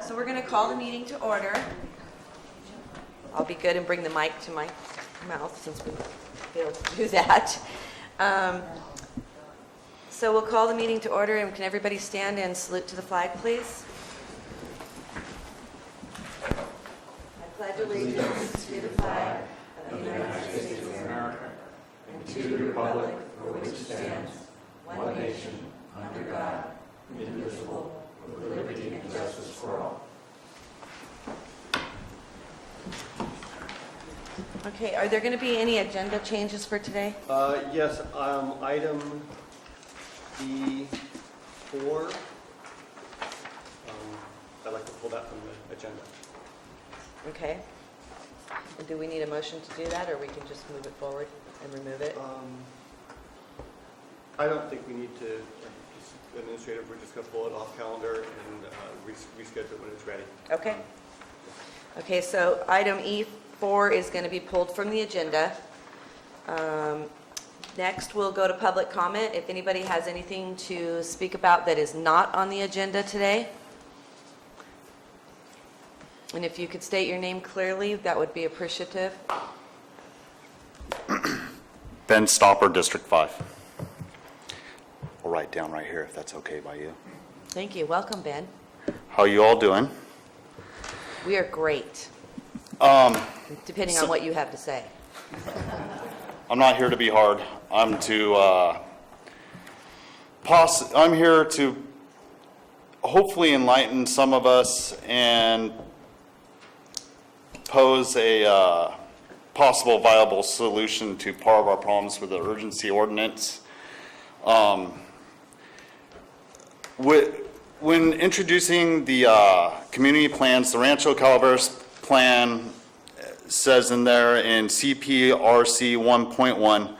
So we're going to call the meeting to order. I'll be good and bring the mic to my mouth since we failed to do that. So we'll call the meeting to order, and can everybody stand and salute to the flag, please? I pledge allegiance to the flag of the United States of America and to the republic for which it stands, one nation, under God, indivisible, with liberty and justice for all. Okay, are there going to be any agenda changes for today? Yes, item B4. I'd like to pull that from the agenda. Okay. And do we need a motion to do that, or we can just move it forward and remove it? I don't think we need to, administrative, we're just going to pull it off calendar and reschedule when it's ready. Okay. Okay, so item E4 is going to be pulled from the agenda. Next, we'll go to public comment. If anybody has anything to speak about that is not on the agenda today. And if you could state your name clearly, that would be appreciative. Ben Stopper, District 5. I'll write down right here if that's okay by you. Thank you. Welcome, Ben. How you all doing? We are great, depending on what you have to say. I'm not here to be hard. I'm here to hopefully enlighten some of us and pose a possible viable solution to part of our problems with the urgency ordinance. When introducing the community plans, the Rancho Calaveras plan says in there in CPRC 1.1,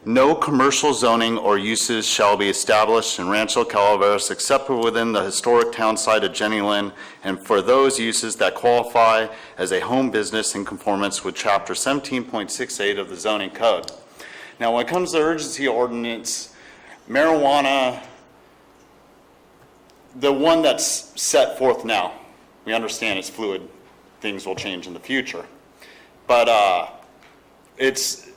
no commercial zoning or uses shall be established in Rancho Calaveras except within the historic town site of Jenny Lind and for those uses that qualify as a home business in conformance with Chapter 17.68 of the zoning code. Now, when it comes to urgency ordinance, marijuana, the one that's set forth now, we understand it's fluid, things will change in the future. But it's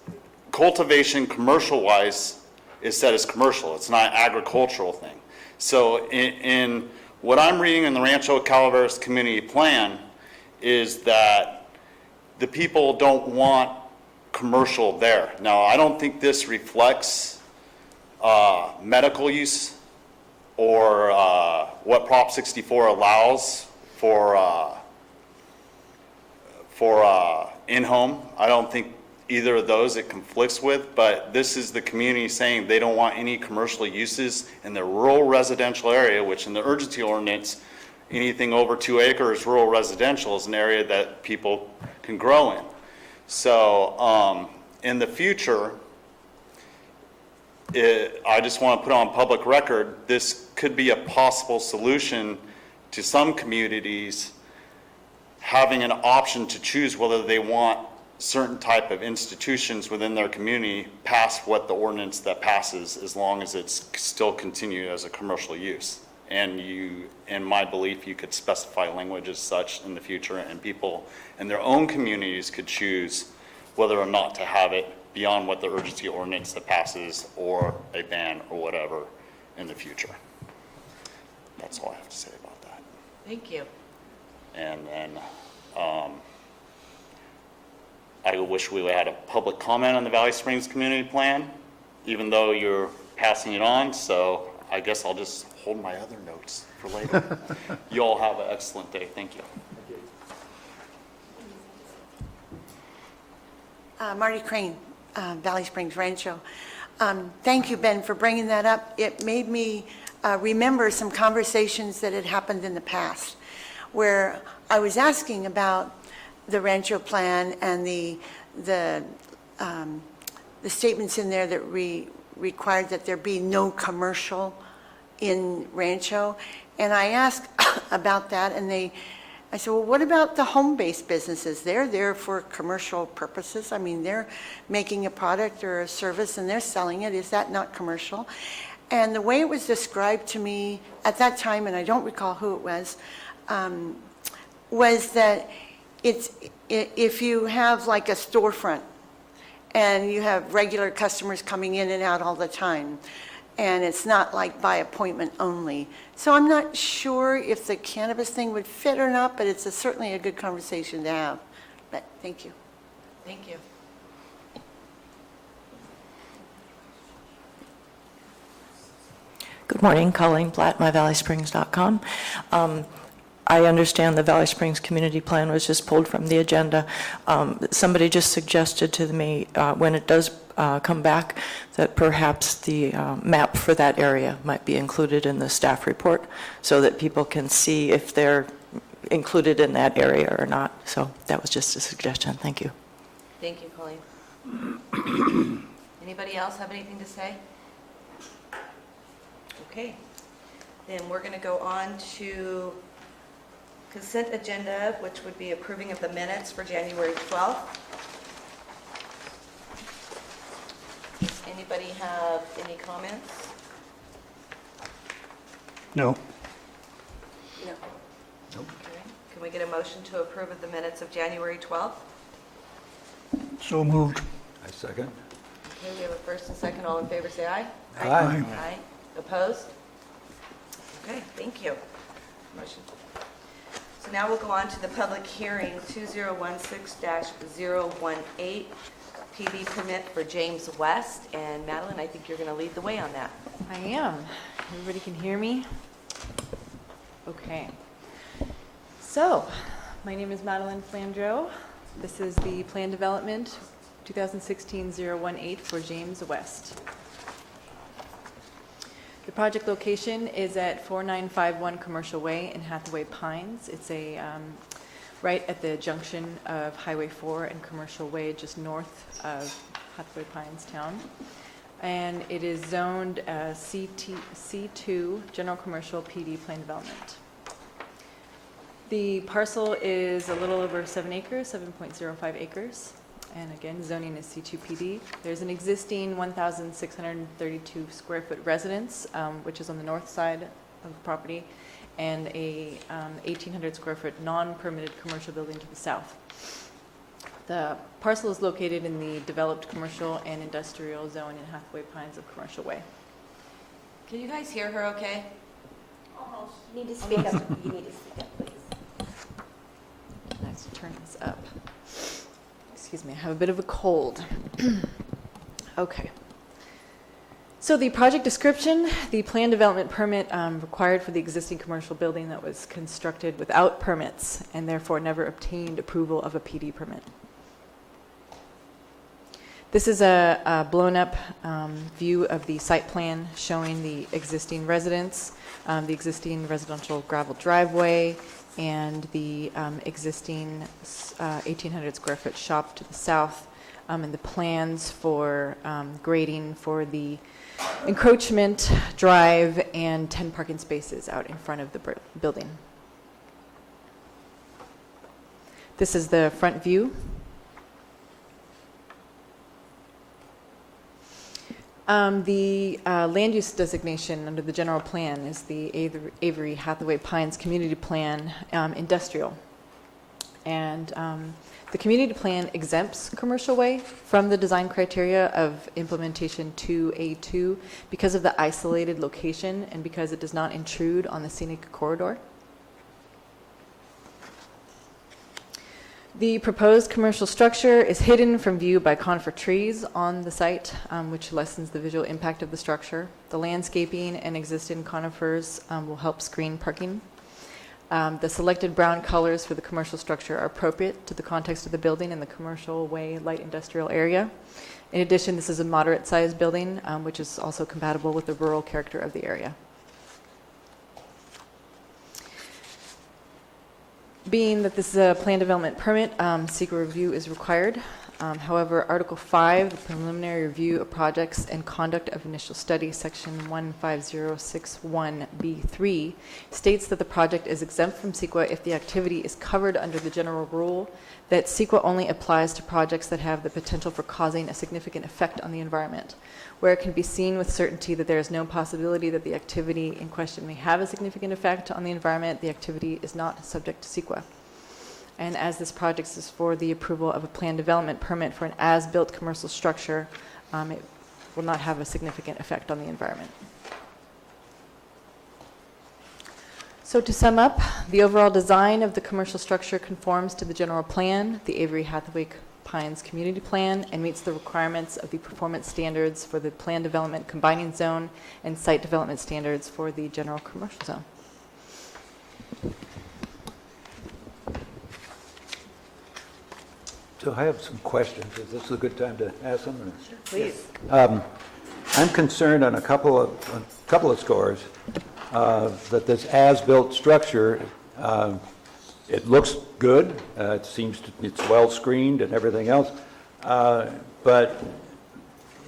cultivation commercial-wise is set as commercial. It's not an agricultural thing. So in what I'm reading in the Rancho Calaveras community plan is that the people don't want commercial there. Now, I don't think this reflects medical use or what Prop 64 allows for in-home. I don't think either of those it conflicts with, but this is the community saying they don't want any commercial uses in the rural residential area, which in the urgency ordinance, anything over 2 acres rural residential is an area that people can grow in. So in the future, I just want to put on public record, this could be a possible solution to some communities having an option to choose whether they want certain type of institutions within their community past what the ordinance that passes, as long as it's still continued as a commercial use. And in my belief, you could specify language as such in the future, and people in their own communities could choose whether or not to have it beyond what the urgency ordinance that passes or a ban or whatever in the future. That's all I have to say about that. Thank you. And then I wish we had a public comment on the Valley Springs community plan, even though you're passing it on. So I guess I'll just hold my other notes for later. You all have an excellent day. Thank you. Marty Crane, Valley Springs Rancho. Thank you, Ben, for bringing that up. It made me remember some conversations that had happened in the past where I was asking about the Rancho plan and the statements in there that required that there be no commercial in Rancho. And I asked about that, and I said, well, what about the home-based businesses? They're there for commercial purposes. I mean, they're making a product or a service and they're selling it. Is that not commercial? And the way it was described to me at that time, and I don't recall who it was, was that if you have like a storefront and you have regular customers coming in and out all the time, and it's not like by appointment only. So I'm not sure if the cannabis thing would fit or not, but it's certainly a good conversation to have. But thank you. Thank you. Good morning, Colleen Platt, myvalleysprings.com. I understand the Valley Springs Community Plan was just pulled from the agenda. Somebody just suggested to me, when it does come back, that perhaps the map for that area might be included in the staff report so that people can see if they're included in that area or not. So that was just a suggestion. Thank you. Thank you, Colleen. Anybody else have anything to say? Okay. Then we're going to go on to consent agenda, which would be approving of the minutes for January 12th. Does anybody have any comments? No. No. Okay. Can we get a motion to approve of the minutes of January 12th? So moved. I second. Okay, we have a first and second. All in favor, say aye. Aye. Aye. Opposed? Okay, thank you. Motion. So now we'll go on to the public hearing, 2016-018, PV permit for James West. And Madeline, I think you're going to lead the way on that. I am. Everybody can hear me? Okay. So, my name is Madeline Flandreau. This is the plan development 2016-018 for James West. The project location is at 4951 Commercial Way in Hathaway Pines. It's right at the junction of Highway 4 and Commercial Way, just north of Hathaway Pines town. And it is zoned C2, General Commercial PD Plan Development. The parcel is a little over 7 acres, 7.05 acres. And again, zoning is C2PD. There's an existing 1,632 square foot residence, which is on the north side of the property, and a 1,800 square foot non-permitted commercial building to the south. The parcel is located in the developed commercial and industrial zone in Hathaway Pines of Commercial Way. Can you guys hear her okay? Almost. You need to speak up. You need to speak up, please. Let's turn this up. Excuse me, I have a bit of a cold. Okay. So the project description, the plan development permit required for the existing commercial building that was constructed without permits and therefore never obtained approval of a PD permit. This is a blown up view of the site plan showing the existing residence, the existing residential gravel driveway, and the existing 1,800 square foot shop to the south, and the plans for grading for the encroachment drive and 10 parking spaces out in front of the building. This is the front view. The land use designation under the general plan is the Avery Hathaway Pines Community Plan Industrial. And the community plan exempts Commercial Way from the design criteria of implementation 2A2 because of the isolated location and because it does not intrude on the scenic corridor. The proposed commercial structure is hidden from view by conifer trees on the site, which lessens the visual impact of the structure. The landscaping and existing conifers will help screen parking. The selected brown colors for the commercial structure are appropriate to the context of the building and the Commercial Way light industrial area. In addition, this is a moderate-sized building, which is also compatible with the rural character of the area. Being that this is a plan development permit, secret review is required. However, Article 5, the preliminary review of projects and conduct of initial study, Section 15061B3, states that the project is exempt from CEQA if the activity is covered under the general rule that CEQA only applies to projects that have the potential for causing a significant effect on the environment. Where it can be seen with certainty that there is no possibility that the activity in question may have a significant effect on the environment, the activity is not subject to CEQA. And as this project is for the approval of a planned development permit for an as-built commercial structure, it will not have a significant effect on the environment. So to sum up, the overall design of the commercial structure conforms to the general plan, the Avery Hathaway Pines Community Plan, and meets the requirements of the performance standards for the planned development combining zone and site development standards for the general commercial zone. So I have some questions. Is this a good time to ask them? Please. I'm concerned on a couple of scores that this as-built structure, it looks good. It seems it's well screened and everything else. But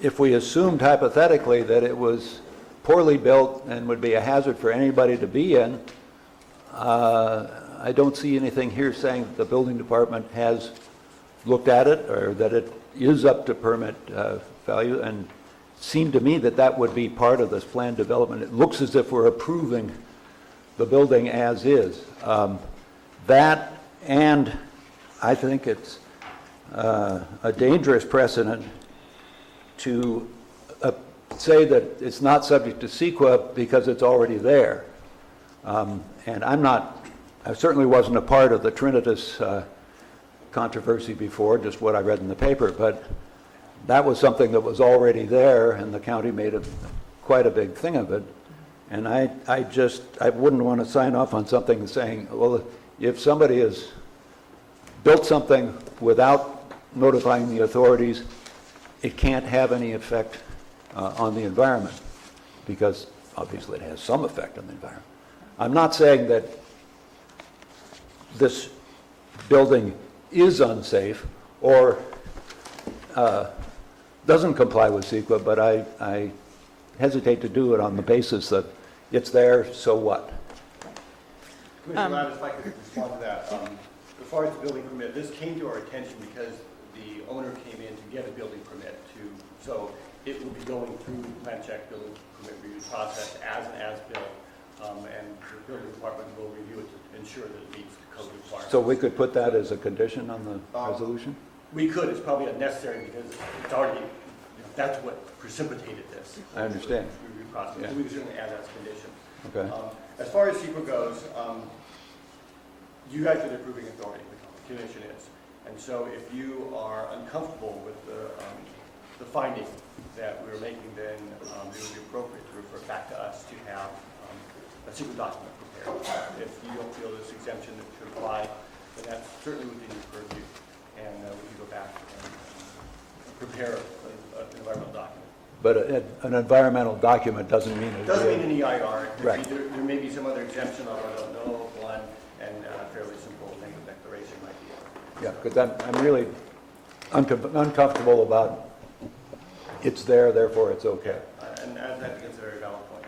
if we assumed hypothetically that it was poorly built and would be a hazard for anybody to be in, I don't see anything here saying that the building department has looked at it or that it is up to permit value, and it seemed to me that that would be part of this planned development. It looks as if we're approving the building as is. That, and I think it's a dangerous precedent to say that it's not subject to CEQA because it's already there. And I certainly wasn't a part of the Trinitas controversy before, just what I read in the paper, but that was something that was already there, and the county made quite a big thing of it. And I wouldn't want to sign off on something saying, well, if somebody has built something without notifying the authorities, it can't have any effect on the environment, because obviously it has some effect on the environment. I'm not saying that this building is unsafe or doesn't comply with CEQA, but I hesitate to do it on the basis that it's there, so what? Commissioner Ladd, if I could respond to that. As far as the building permit, this came to our attention because the owner came in to get a building permit so it will be going through the plan check building permit review process as an as-built, and the building department will review it to ensure that it meets the code requirements. So we could put that as a condition on the resolution? We could, it's probably unnecessary because it's already, that's what precipitated this. I understand. Review process. Yeah. We would certainly add that as a condition. Okay. As far as CEQA goes, you guys are the approving authority, the commission is. And so if you are uncomfortable with the finding that we're making, then it would be appropriate to refer back to us to have a CEQA document prepared. If you don't feel this exemption should apply, then that's certainly within your purview. And we can go back and prepare an environmental document. But an environmental document doesn't mean It doesn't mean an EIR. Right. There may be some other exemption, although I don't know of one, and a fairly simple negative declaration might be it. Yeah, because I'm really uncomfortable about it's there, therefore it's okay. And I think it's a very valid point.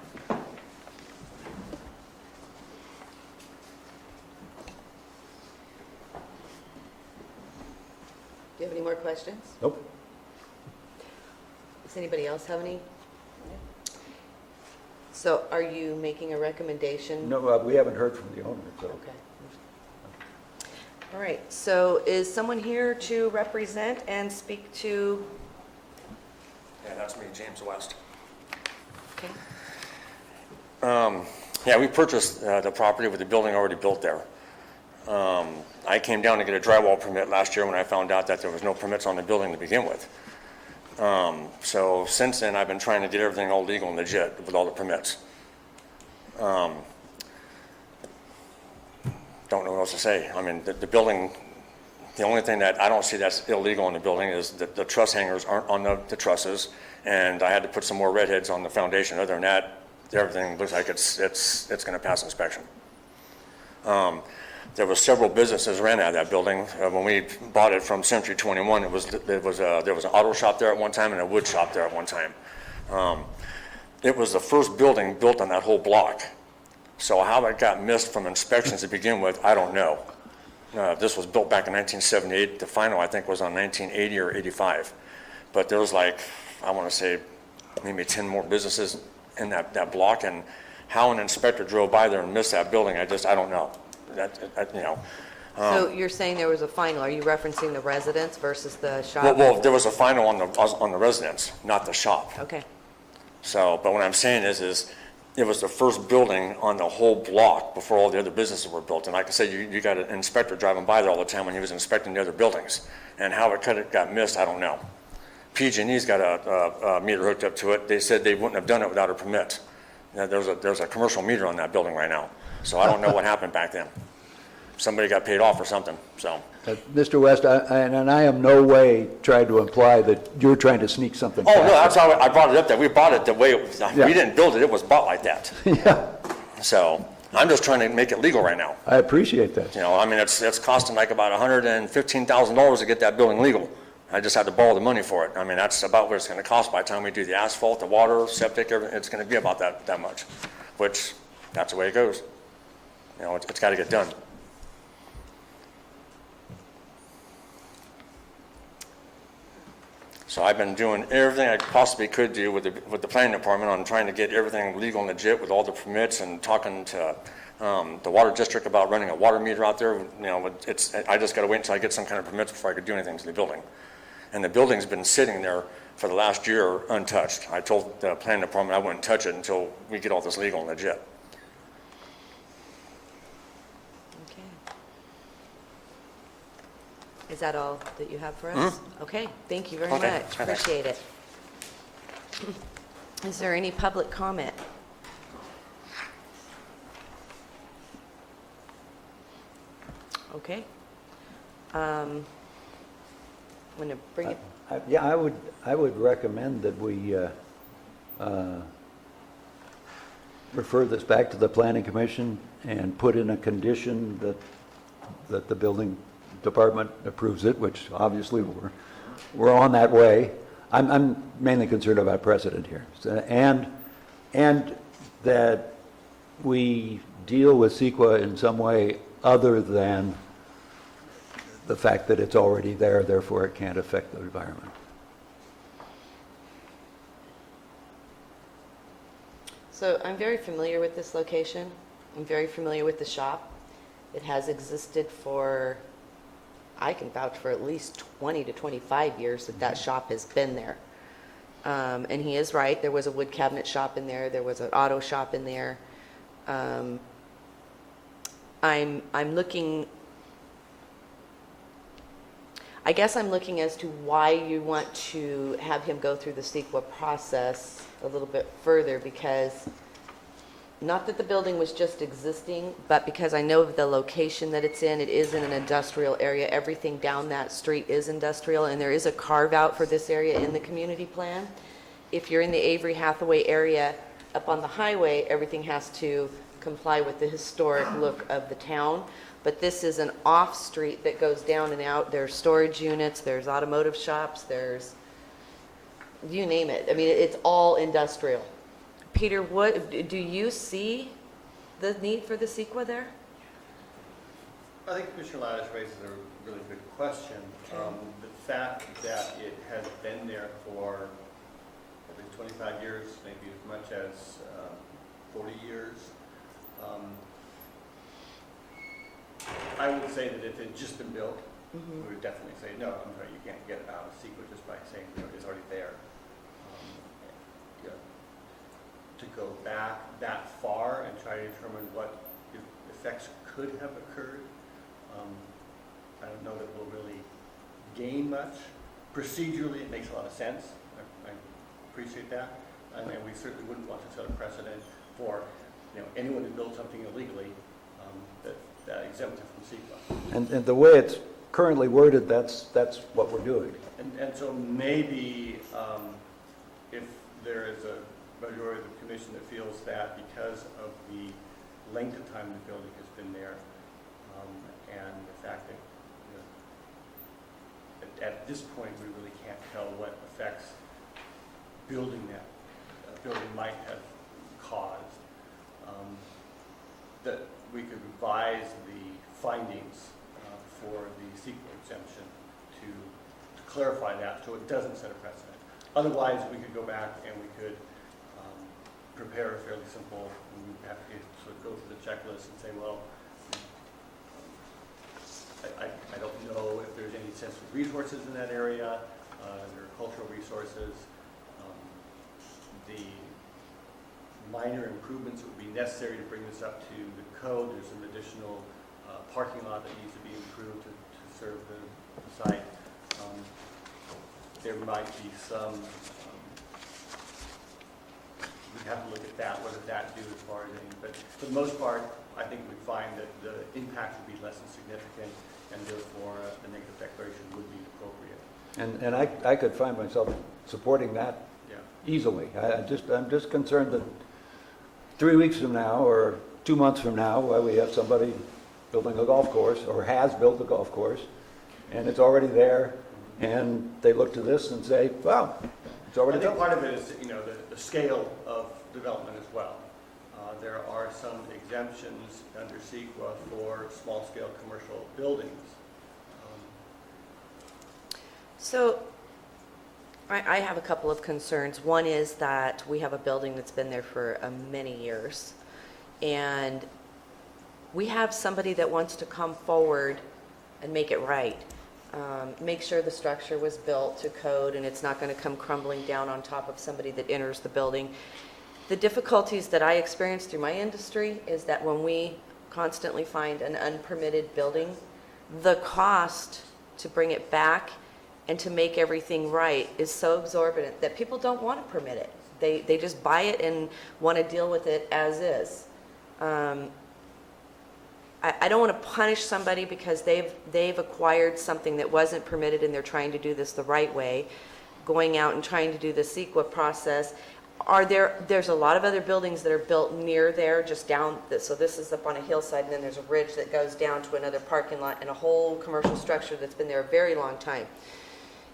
Do you have any more questions? Nope. Does anybody else have any? So are you making a recommendation? No, we haven't heard from the owner, so. Okay. All right, so is someone here to represent and speak to? Yeah, that's me, James West. Okay. Yeah, we purchased the property with the building already built there. I came down to get a drywall permit last year when I found out that there was no permits on the building to begin with. So since then, I've been trying to get everything all legal and legit with all the permits. Don't know what else to say. I mean, the building, the only thing that I don't see that's illegal in the building is that the truss hangers aren't on the trusses, and I had to put some more redheads on the foundation. Other than that, everything looks like it's going to pass inspection. There were several businesses ran out of that building. When we bought it from Century 21, there was an auto shop there at one time and a wood shop there at one time. It was the first building built on that whole block. So how it got missed from inspections to begin with, I don't know. This was built back in 1978. The final, I think, was on 1980 or 85. But there was like, I want to say, maybe 10 more businesses in that block. And how an inspector drove by there and missed that building, I don't know. So you're saying there was a final, are you referencing the residence versus the shop? Well, there was a final on the residence, not the shop. Okay, So, but what I'm saying is it was the first building on the whole block before all the other businesses were built. And like I said, you got an inspector driving by there all the time when he was inspecting the other buildings. And how it could have got missed, I don't know. PG&E's got a meter hooked up to it. They said they wouldn't have done it without a permit. Now, there's a commercial meter on that building right now. So I don't know what happened back then. Somebody got paid off or something, so. Mr. West, and I am no way trying to imply that you're trying to sneak something Oh, past no, that's us. how I brought it up there. We bought it the way, Yeah. we didn't build it, it was bought like that. Yeah, So I'm just trying to make it legal right now. I appreciate that. You know, I mean, it's costing like about $115,000 to get that building legal. I just had to borrow the money for it. I mean, that's about what it's gonna cost by the time we do the asphalt, the water, septic, everything. It's gonna be about that much, which, that's the way it goes. You know, it's gotta get done. So I've been doing everything I possibly could do with the planning department on trying to get everything legal and legit with all the permits and talking to the water district about running a water meter out there. You know, I just got to wait until I get some kind of permits before I could do anything to the building. And the building's been sitting there for the last year untouched. I told the planning department I wouldn't touch it until we get all this legal and legit. okay. Is that all that you have for us? Okay, thank you very Okay, much, thanks. appreciate it. Is there any public comment? Okay. I'm going to bring it, Yeah, I would recommend that we refer this back to the planning commission and put in a condition that the building department approves it, which obviously we're on that way. I'm mainly concerned about precedent here. And that we deal with CEQA in some way other than the fact that it's already there, therefore it can't affect the environment. so I'm very familiar with this location. I'm very familiar with the shop. It has existed for, I can vouch for at least 20 to 25 years that shop has been there. And he is right, there was a wood cabinet shop in there, there was an auto shop in there. I'm looking, I guess I'm looking as to why you want to have him go through the CEQA process a little bit further, because not that the building was just existing, but because I know of the location that it's in. It is in an industrial area. Everything down that street is industrial, and there is a carve-out for this area in the community plan. If you're in the Avery Hathaway area, up on the highway, everything has to comply with the historic look of the town. But this is an off-street that goes down and out. There's storage units, there's automotive shops, there's, you name it. I mean, it's all industrial. Peter, what, do you see the need for the CEQA there? I think Commissioner Lattice raises a really good question. The fact that it has been there for probably 25 years, maybe as much as 40 years, I would say that if it had just been built, we would definitely say, no, I'm sorry, you can't get it out of CEQA just by saying, you know, it's already there. To go back that far and try to determine what effects could have occurred, I don't know that we'll really gain much. Procedurally, it makes a lot of sense. I appreciate that. And we certainly wouldn't want to set a precedent for, you know, anyone who built something illegally that exempted from CEQA. And the way it's currently worded, that's what we're doing. And so maybe if there is a majority of the commission that feels that because of the length of time the building has been there, and the fact that, you know, at this point we really can't tell what effects building that building might have caused, that we could revise the findings for the CEQA exemption to clarify that so it doesn't set a precedent. Otherwise, we could go back and we could prepare a fairly simple, we have to sort of go through the checklist and say, well, extensive resources in that area. There are cultural resources. The minor improvements that would be necessary to bring this up to the code. There's an additional parking lot that needs to be improved to serve the site. There might be some, we'd have to look at that, what does that do as far as any, but for the most part, I think we'd find that the impact would be less than significant, and therefore a negative declaration would be appropriate. And I could find myself supporting that Yeah. easily. I'm just concerned that 3 weeks from now, or 2 months from now, while we have somebody building a golf course, or has built a golf course, and it's already there, and they look to this and say, wow, it's I already think built. part of it is, the scale of development as well. There are some exemptions under CEQA for small-scale commercial buildings. So I have a couple of concerns. One is that we have a building that's been there for many years, and we have somebody that wants to come forward and make it right. Make sure the structure was built to code and it's not going to come crumbling down on top of somebody that enters the building. The difficulties that I experience through my industry is that when we constantly find an unpermitted building, the cost to bring it back and to make everything right is so exorbitant that people don't want to permit it. They just buy it and want to deal with it as is. I don't want to punish somebody because they've acquired something that wasn't permitted and they're trying to do this the right way, going out and trying to do the CEQA process. There's a lot of other buildings that are built near there, just down, so this is up on a hillside, and then there's a ridge that goes down to another parking lot and a whole commercial structure that's been there a very long time.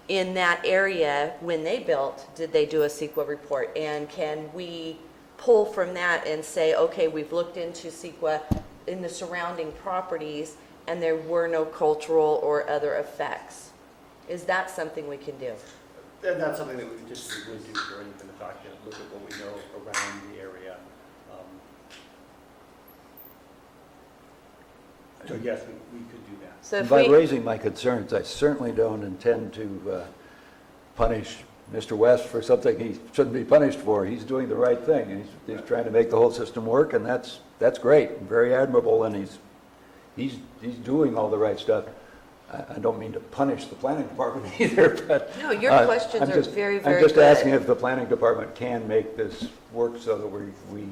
In that area, when they built, did they do a CEQA report? And can we pull from that and say, okay, we've looked into CEQA in the surrounding properties and there were no cultural or other effects? Is that something we can do? And that's something that we just would do during the document, look at what we know around the area. So yes, we could do that. So if By we, raising my concerns, I certainly don't intend to punish Mr. West for something he shouldn't be punished for. He's doing the right thing. He's trying to make the whole system work, and that's great, very admirable, and he's doing all the right stuff. I don't mean to punish the planning department either, but... No, your questions I'm are just- very, very I'm just good. asking if the planning department can make this work so that we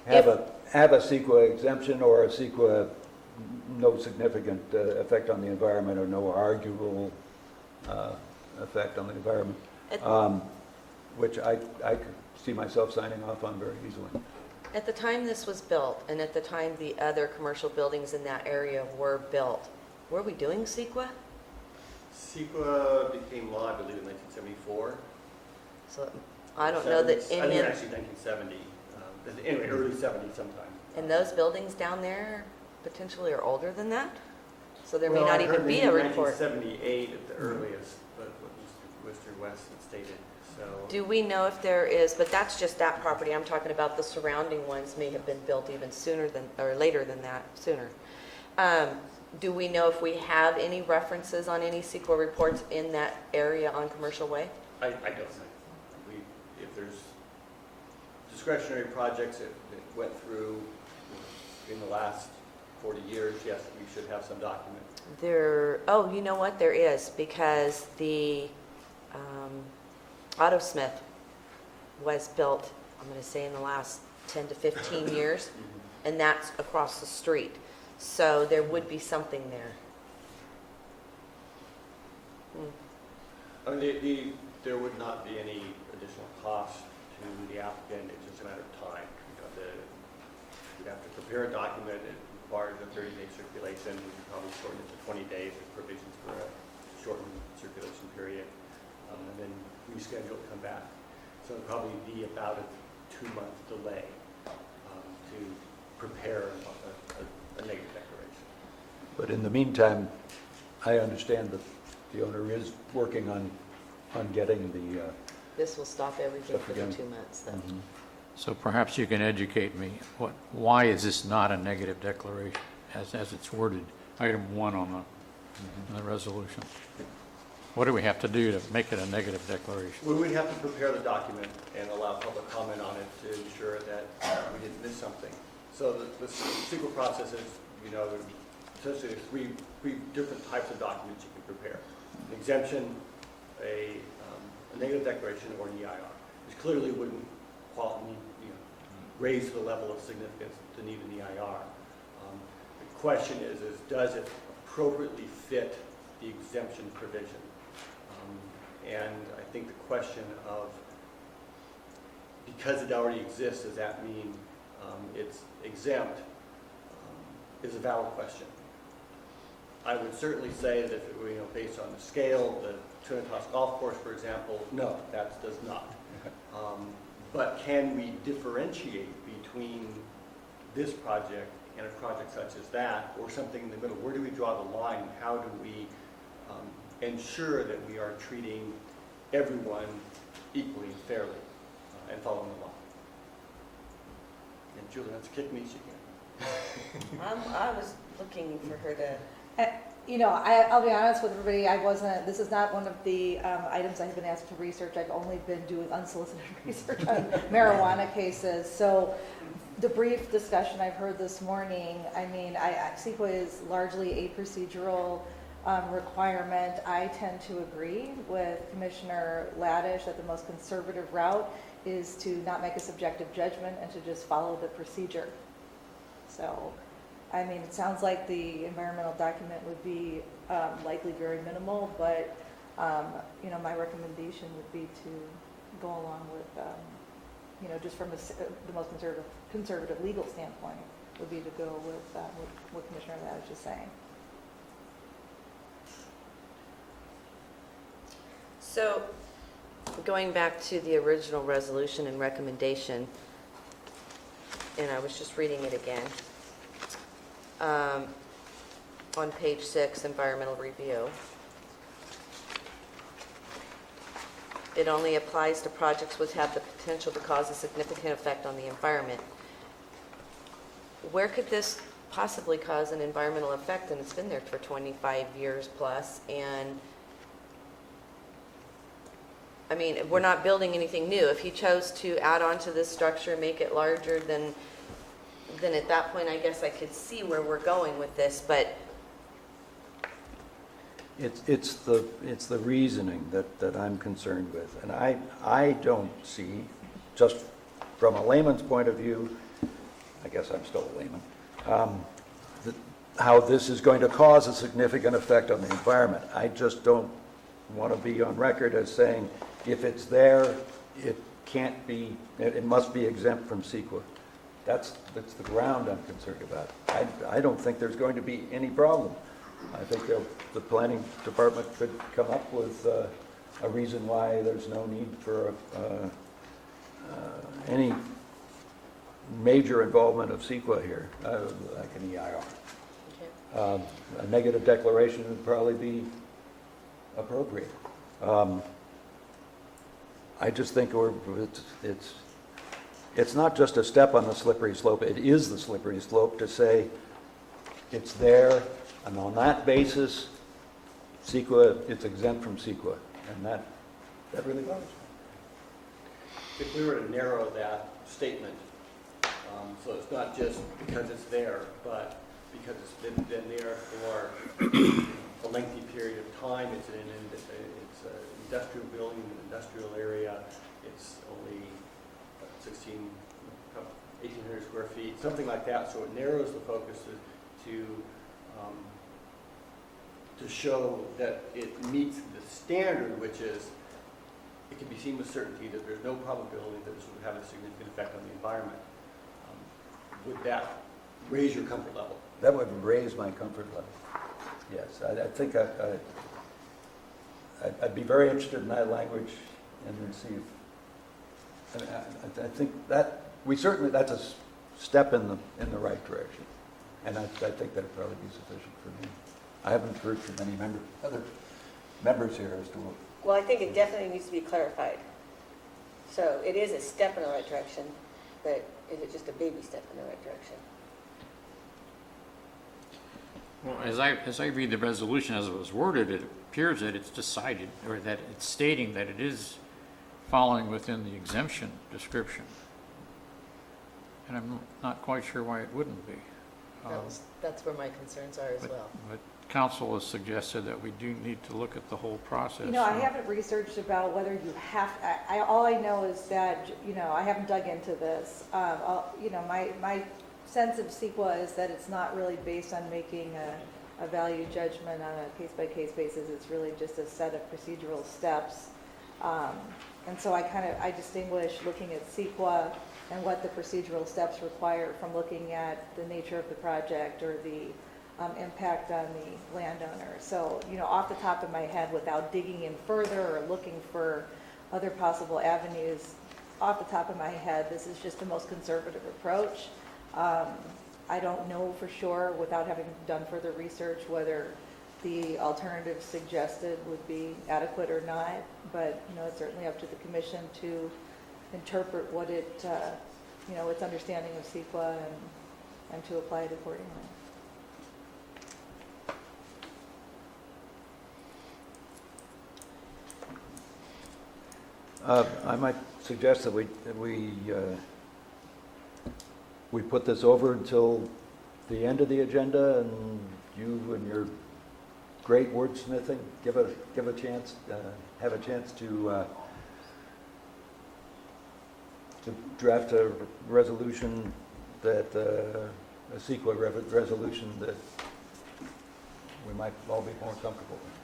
have a CEQA exemption or a CEQA no significant effect on the environment or no arguable effect on the environment, which I could see myself signing off on very easily. at the time this was built and at the time the other commercial buildings in that area were built, were we doing CEQA? CEQA became law, I believe, in 1974. So I don't know that I think any of, actually 1970, anyway, early 70s sometime. and those buildings down there potentially are older than that? So there may Well, not I even heard be maybe a report. 1978 at the earliest, but what Mr. West had stated, so. Do we know if there is, but that's just that property, I'm talking about the surrounding ones may have been built even sooner than, or later than that, sooner. Do we know if we have any references on any CEQA reports in that area on Commercial Way? I don't know. If there's discretionary projects that went through in the last 40 years, yes, we should have some document. Oh, you know what, there is, because the Autosmith was built, I'm going to say in the last 10 to 15 years, and that's across the street. So there would be something there. I mean, there would not be any additional cost to the applicant, it's just a matter of time. You'd have to prepare a document, it requires a 30-day circulation, we could probably shorten it to 20 days with provisions for a shortened circulation period, and then reschedule it, come back. So it'd probably be about a 2-month delay to prepare a negative declaration. But in the meantime, I understand that the owner is working on getting the... This will stop everything for the Again. 2 months, though. So perhaps you can educate me. Why is this not a negative declaration as it's worded? Item 1 on in the resolution? What do we have to do to make it a negative declaration? We would have to prepare the document and allow public comment on it to ensure that we didn't miss something. So the CEQA process is, there's essentially three different types of documents you can prepare. An exemption, a negative declaration, or an EIR. Which clearly wouldn't raise to the level of significance to need an EIR. The question is does it appropriately fit the exemption provision? And I think the question of, because it already exists, does that mean it's exempt, is a valid question. I would certainly say that if it were, based on the scale, the Trinitas Golf Course, for example, no, that does not. But can we differentiate between this project and a project such as that, or something in the middle? Where do we draw the line? How do we ensure that we are treating everyone equally and fairly and following the law? And Julie wants to kick me, she can. I was looking for her to, I'll be honest with everybody, this is not one of the items I have been asked to research. I've only been doing unsolicited research on marijuana cases. So the brief discussion I've heard this morning, CEQA is largely a procedural requirement. I tend to agree with Commissioner Laddish that the most conservative route is to not make a subjective judgment and to just follow the procedure. So, it sounds like the environmental document would be likely very minimal, but, my recommendation would be to go along with, just from the most conservative legal standpoint, would be to go with what Commissioner Laddish is saying. so going back to the original resolution and recommendation, and I was just reading it again. On page 6, environmental review. It only applies to projects which have the potential to cause a significant effect on the environment. Where could this possibly cause an environmental effect? And it's been there for 25 years plus, and we're not building anything new. If he chose to add on to this structure, make it larger, then at that point, I guess I could see where we're going with this, but It's the reasoning that I'm concerned with. And I don't see, just from a layman's point of view, I guess I'm still a layman, how this is going to cause a significant effect on the environment. I just don't want to be on record as saying, if it's there, it must be exempt from CEQA. That's the ground I'm concerned about. I don't think there's going to be any problem. I think the planning department could come up with a reason why there's no need for any major involvement of CEQA here, like an EIR. okay. A negative declaration would probably be appropriate. I just think it's not just a step on the slippery slope, it is the slippery slope to say it's there, and on that basis, CEQA, it's exempt from CEQA, and that really bothers me. If we were to narrow that statement, so it's not just because it's there, but because it's been there for a lengthy period of time, it's an industrial building, an industrial area, it's only 1,800 square feet, something like that, so it narrows the focus to show that it meets the standard, which is it can be seen with certainty that there's no probability that this would have a significant effect on the environment. Would that raise your comfort level? That would raise my comfort level. Yes, I think I'd be very interested in that language and then see if, I think that, that's a step in the right direction. And I think that'd probably be sufficient for me. I haven't heard from any other members here as to what. Well, I think it definitely needs to be clarified. So it is a step in the right direction, but is it just a baby step in the right direction? Well, as I read the resolution as it was worded, it appears that it's decided, or that it's stating that it is falling within the exemption description. And I'm not quite sure why it wouldn't be. That's where my concerns are as well. But council has suggested that we do need to look at the whole process. You know, I haven't researched about whether you have, all I know is that, you know, I haven't dug into this. You know, my sense of CEQA is that it's not really based on making a value judgment on a case-by-case basis. It's really just a set of procedural steps. And so I distinguish looking at CEQA and what the procedural steps require from looking at the nature of the project or the impact on the landowner. So, you know, off the top of my head, without digging in further or looking for other possible avenues, off the top of my head, this is just the most conservative approach. I don't know for sure, without having done further research, whether the alternative suggested would be adequate or not, but, you know, it's certainly up to the commission to interpret what it, you know, its understanding of CEQA and to apply it accordingly. I might suggest that we put this over until the end of the agenda, and you and your great wordsmithing have a chance to draft a resolution that a CEQA resolution that we might all be more comfortable with.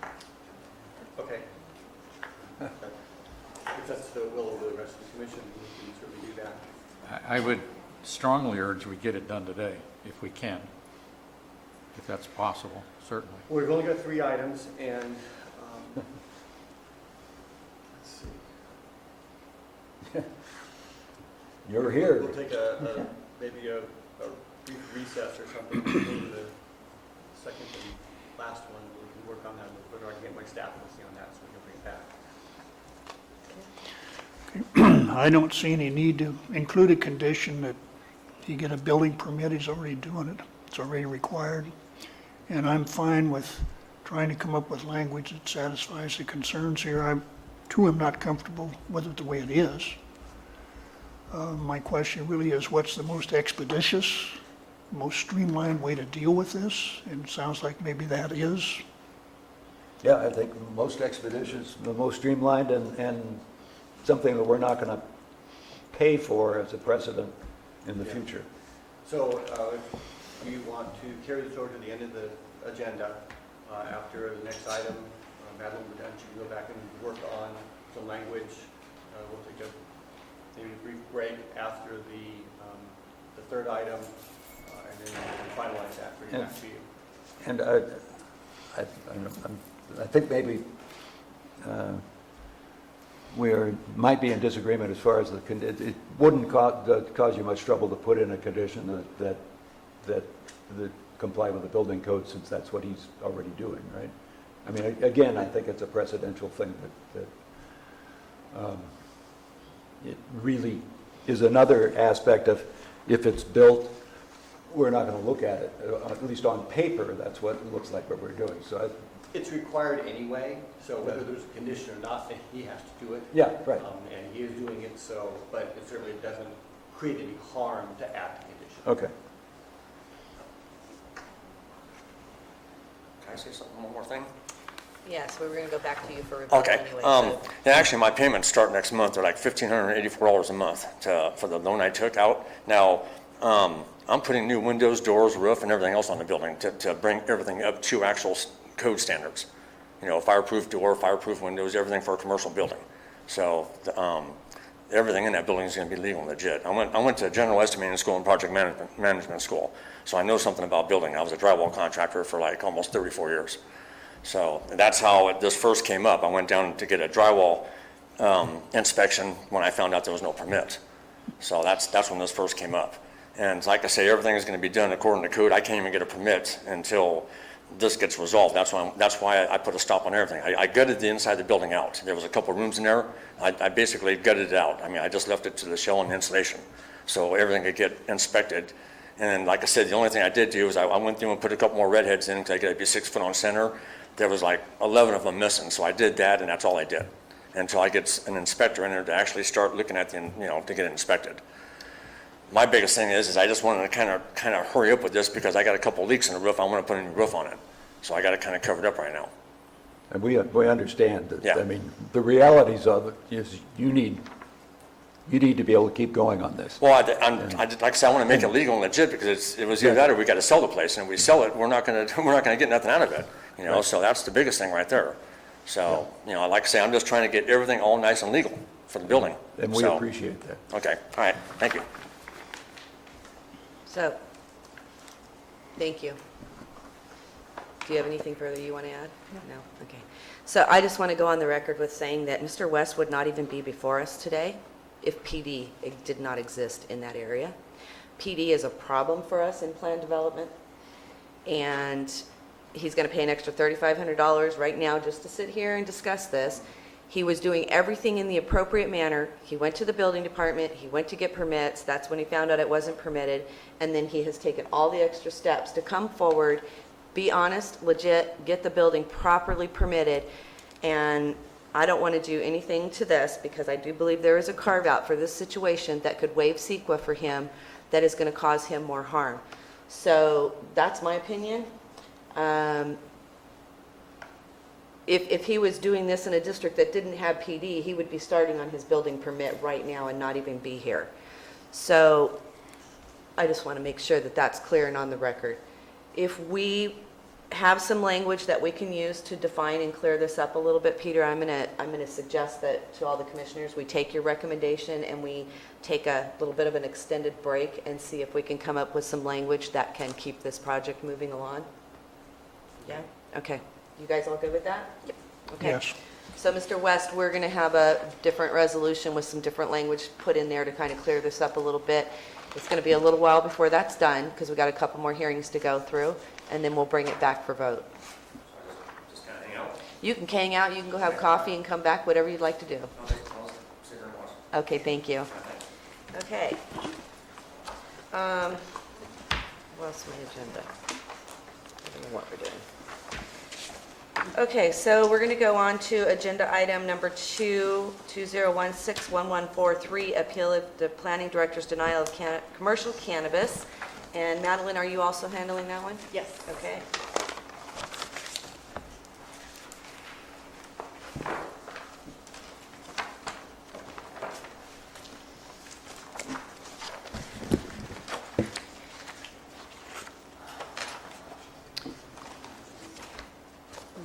Okay. If that's the will of the rest of the commission, we can certainly do that. I would strongly urge we get it done today, if we can, if that's possible, certainly. Well, we've only got 3 items, and let's see. You're here. We'll take maybe a brief recess or something. Go to the second and last one. We can work on that. But I can get my staff to see on that, so we can bring it back. I don't see any need to include a condition that you get a building permit. He's already doing it. It's already required. And I'm fine with trying to come up with language that satisfies the concerns here. I, too, am not comfortable with it the way it is. My question really is, what's the most expeditious, most streamlined way to deal with this? And it sounds like maybe that is. Yeah, I think the most expeditious, the most streamlined, and something that we're not going to pay for as a precedent in the future. So if you want to carry this over to the end of the agenda, after the next item, Madeline, we're done, you can go back and work on some language. We'll take maybe a brief break after the third item, and then we'll finalize that, bring it back to you. And I think maybe we might be in disagreement as far as it wouldn't cause you much trouble to put in a condition that comply with the building code, since that's what he's already doing, right? I mean, again, I think it's a precedential thing that it really is another aspect of, if it's built, we're not going to look at it, at least on paper. That's what it looks like what we're doing. So it's required anyway, so whether there's a condition or not, he has to do it. Yeah, right. And he is doing it, so, but it certainly doesn't create any harm to add the condition. Okay. Can I say something, one more thing? Yes, we're going to go back to you for rebuttal Okay. anyway. So Yeah, actually, my payments start next month. They're like $1,584 a month for the loan I took out. Now, I'm putting new windows, doors, roof, and everything else on the building to bring everything up to actual code standards. You know, fireproof door, fireproof windows, everything for a commercial building. So everything in that building is going to be legal and legit. I went to general estimating school and project management school, so I know something about building. I was a drywall contractor for like almost 34 years. So that's how this first came up. I went down to get a drywall inspection when I found out there was no permit. So that's when this first came up. And like I say, everything is going to be done according to code. I can't even get a permit until this gets resolved. That's why I put a stop on everything. I gutted the inside of the building out. There was a couple rooms in there. I basically gutted it out. I mean, I just left it to the shell and insulation, so everything could get inspected And like I said, the only thing I did do was I went through and put a couple more redheads in because I got to be 6 foot on center. There was like 11 of them missing, so I did that, and that's all I did until I get an inspector in there to actually start looking at the, to get it inspected. My biggest thing is I just wanted to kind of hurry up with this because I got a couple leaks in the roof. I want to put a new roof on it, so I got it kind of covered up right now. And we understand that, Yeah. I mean, the realities of it is you need to be able to keep going on this. Well, like I said, I want to make it legal and legit because it was either that or we got to sell the place, and if we sell it, we're not going to get nothing out of it. So that's the biggest thing right there. So, like I say, I'm just trying to get everything all nice and legal for the building. And we So, appreciate that. Okay, all right, thank you. So, thank you. Do you have anything further you want to add? No? Okay. So I just want to go on the record with saying that Mr. West would not even be before us today if PD did not exist in that area. PD is a problem for us in plan development, and he's going to pay an extra $3,500 right now just to sit here and discuss this. He was doing everything in the appropriate manner. He went to the building department, he went to get permits, that's when he found out it wasn't permitted, and then he has taken all the extra steps to come forward, be honest, legit, get the building properly permitted, and I don't want to do anything to this because I do believe there is a carve-out for this situation that could waive CEQA for him that is going to cause him more harm. So that's my opinion. If he was doing this in a district that didn't have PD, he would be starting on his building permit right now and not even be here. So I just want to make sure that that's clear and on the record. If we have some language that we can use to define and clear this up a little bit, Peter, I'm going to suggest that to all the commissioners, we take your recommendation and we take a little bit of an extended break and see if we can come up with some language that can keep this project moving along. Yeah? Okay. You guys all good with that? Yep. Okay. Yes. So, Mr. West, we're going to have a different resolution with some different language put in there to kind of clear this up a little bit. It's going to be a little while before that's done because we got a couple more hearings to go through, and then we'll bring it back for vote. Just kind of hang out. You can hang out, you can go have coffee and come back, whatever you'd like to do. I'll sit there and watch. Okay, thank you. Okay. What else on my agenda? I don't know what we're doing. Okay, so we're going to go on to agenda item number 2, 2016-1143, appeal of the planning director's denial of commercial cannabis. And Madeline, are you also handling that one? Yes. Okay.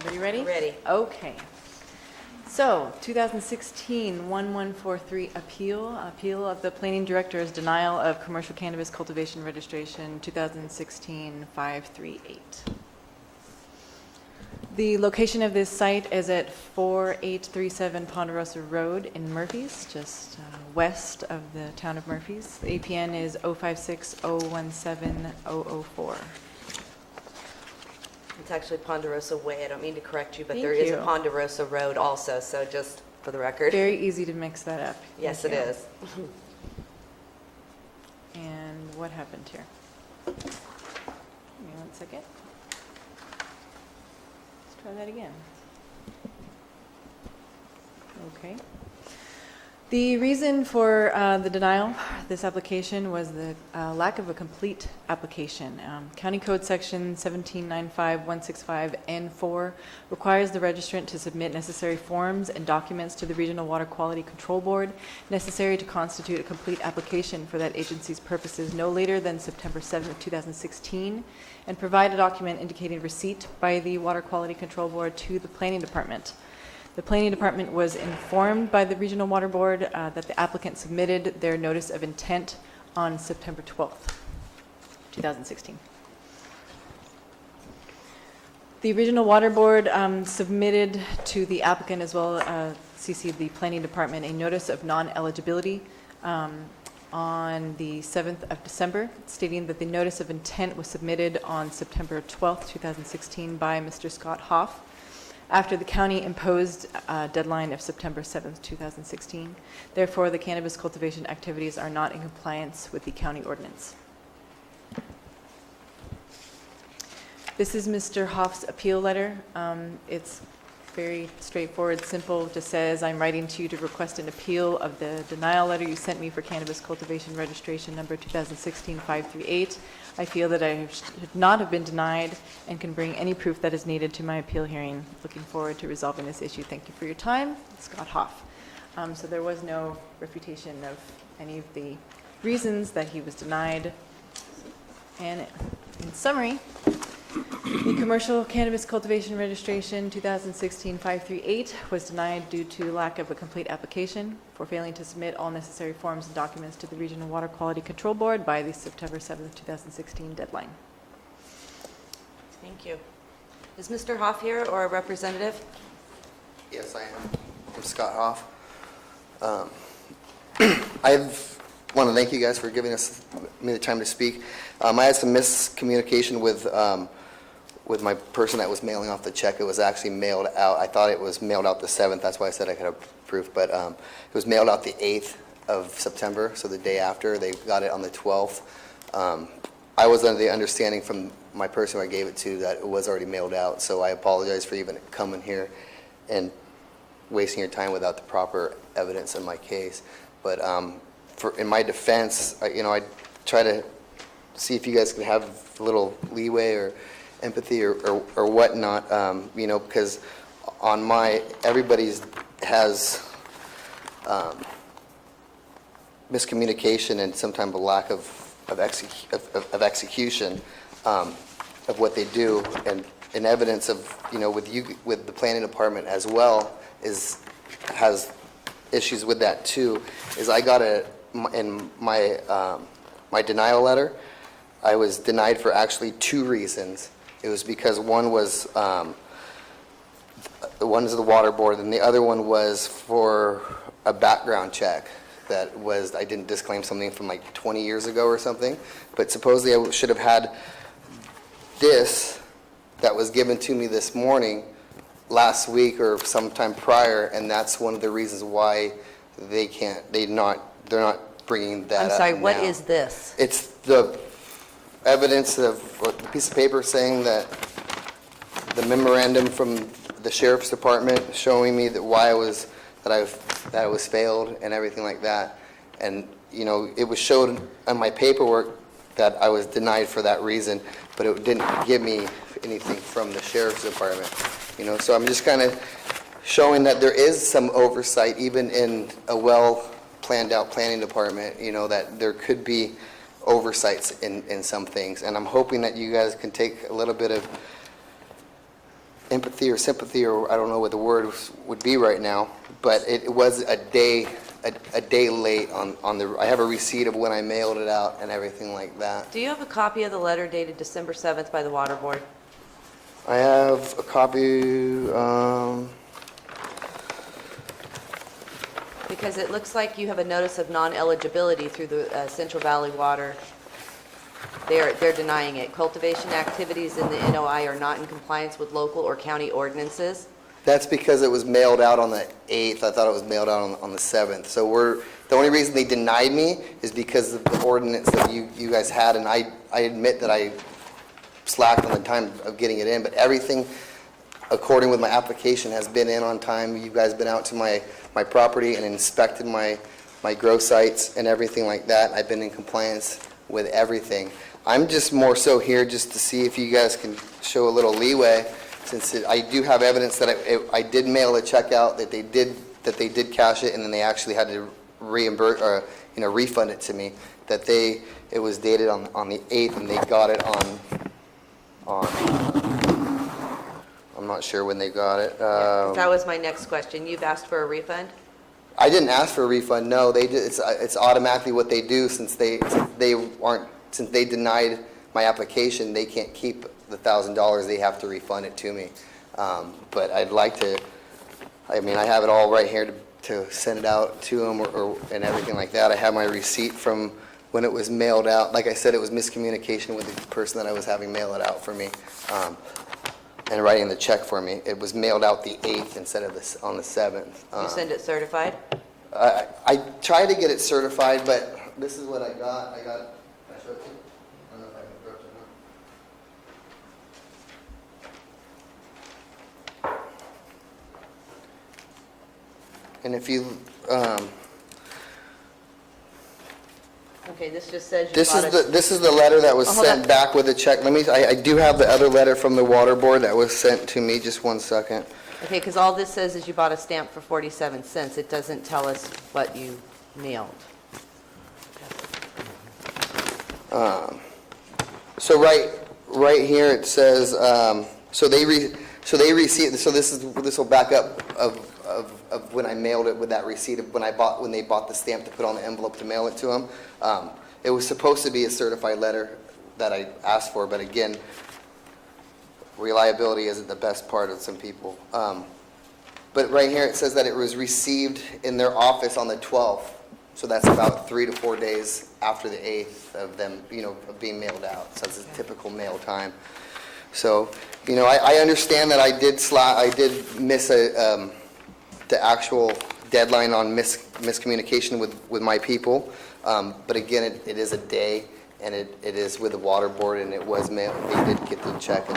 Everybody ready? Ready. Okay. So, 2016-1143 appeal of the planning director's denial of commercial cannabis cultivation registration, 2016-538. The location of this site is at 4837 Ponderosa Road in Murphys, just west of the town of Murphys. The APN is 056017004. It's actually Ponderosa Way. I don't mean to correct you, but Thank there is a you. Ponderosa Road also, so just for the record. Very easy to mix that up. Yes, it Thank you. is. And what happened here? Give me 1 second. Let's try that again. Okay. The reason for the denial of this application was the lack of a complete application. County Code Section 1795165N4 requires the registrant to submit necessary forms and documents to the Regional Water Quality Control Board necessary to constitute a complete application for that agency's purposes no later than September 7th, 2016, and provide a document indicating receipt by the Water Quality Control Board to the Planning Department. The Planning Department was informed by the Regional Water Board that the applicant submitted their notice of intent on September 12th, 2016. The Regional Water Board submitted to the applicant as well, CC'd the Planning Department, a notice of non-eligibility on the 7th of December, stating that the notice of intent was submitted on September 12th, 2016 by Mr. Scott Hoff, after the county imposed a deadline of September 7th, 2016. Therefore, the cannabis cultivation activities are not in compliance with the county ordinance. This is Mr. Hoff's appeal letter. It's very straightforward, simple, just says, "I'm writing to you to request an appeal of the denial letter you sent me for cannabis cultivation registration number 2016-538. I feel that I should not have been denied and can bring any proof that is needed to my appeal hearing. Looking forward to resolving this issue. Thank you for your time. Scott Hoff." So there was no refutation of any of the reasons that he was denied. And in summary, the commercial cannabis cultivation registration 2016-538 was denied due to lack of a complete application for failing to submit all necessary forms and documents to the Regional Water Quality Control Board by the September 7th, 2016 deadline. Thank you. Is Mr. Hoff here or a representative? Yes, I am. I'm Scott Hoff. I want to thank you guys for giving me the time to speak. I had some miscommunication with my person that was mailing off the check. It was actually mailed out. I thought it was mailed out the 7th. That's why I said I could have proof. But it was mailed out the 8th of September, so the day after. They got it on the 12th. I was under the understanding from my person I gave it to that it was already mailed out. So I apologize for even coming here and wasting your time without the proper evidence in my case. But in my defense, I try to see if you guys can have a little leeway or empathy or whatnot, because on everybody's has miscommunication and sometimes a lack of execution of what they do, and evidence of, with the planning department as well has issues with that too, is I got in my denial letter, I was denied for actually 2 reasons. It was because one was the water board, and the other one was for a background check that was, I didn't disclaim something from like 20 years ago or something, but supposedly I should have had this that was given to me this morning, last week or sometime prior, and that's one of the reasons why they're not bringing that up. I'm sorry, what now. is this? It's the evidence of a piece of paper saying that the memorandum from the sheriff's department showing me that I was failed and everything like that. And, it was showed on my paperwork that I was denied for that reason, but it didn't give me anything from the sheriff's department. So I'm just kind of showing that there is some oversight even in a well-planned out planning department, that there could be oversights in some things. And I'm hoping that you guys can take a little bit of empathy or sympathy, or I don't know what the word would be right now, but it was a day late on the, I have a receipt of when I mailed it out and everything like that. Do you have a copy of the letter dated December 7th by the Water Board? I have a copy, Because it looks like you have a notice of non-eligibility through the Central Valley Water. They're denying it. Cultivation activities in the NOI are not in compliance with local or county ordinances. that's because it was mailed out on the 8th. I thought it was mailed out on the 7th. So the only reason they denied me is because of the ordinance that you guys had, and I admit that I slacked on the time of getting it in, but everything according with my application has been in on time. You guys been out to my property and inspected my grow sites and everything like that. I've been in compliance with everything. I'm just more so here just to see if you guys can show a little leeway, since I do have evidence that I did mail a check out, that they did cash it, and then they actually had to reimburse or refund it to me. That it was dated on the 8th, and they got it on I'm not sure when they got it. That was my next question. You've asked for a refund? I didn't ask for a refund. No, it's automatically what they do, since they denied my application. They can't keep the $1,000. They have to refund it to me. But I'd like to. I have it all right here to send it out to them and everything like that. I have my receipt from when it was mailed out. Like I said, it was miscommunication with the person that I was having mail it out for me. And writing the check for me. It was mailed out the 8th instead of on the 7th. You send it certified? I tried to get it certified, but this is what I got. Can I show it to you? I don't know if I can approach it And if you, Okay, this just says you this bought is a... this is the letter that was Oh, hold sent on. back with the check. I do have the other letter from the water board that was sent to me. Just one second. Okay, because all this says is you bought a stamp for 47 cents. It doesn't tell us what you mailed. So right here it says, so they received, so this will back up of when I mailed it with that receipt of when they bought the stamp to put on the envelope to mail it to them. It was supposed to be a certified letter that I asked for, but again, reliability isn't the best part of some people. But right here it says that it was received in their office on the 12th. So that's about 3 to 4 days after the 8th of them, of being mailed out. So it's a typical mail time. So, I understand that I did miss the actual deadline on miscommunication with my people. But again, it is a day, and it is with the water board, and it was mailed. They did get the check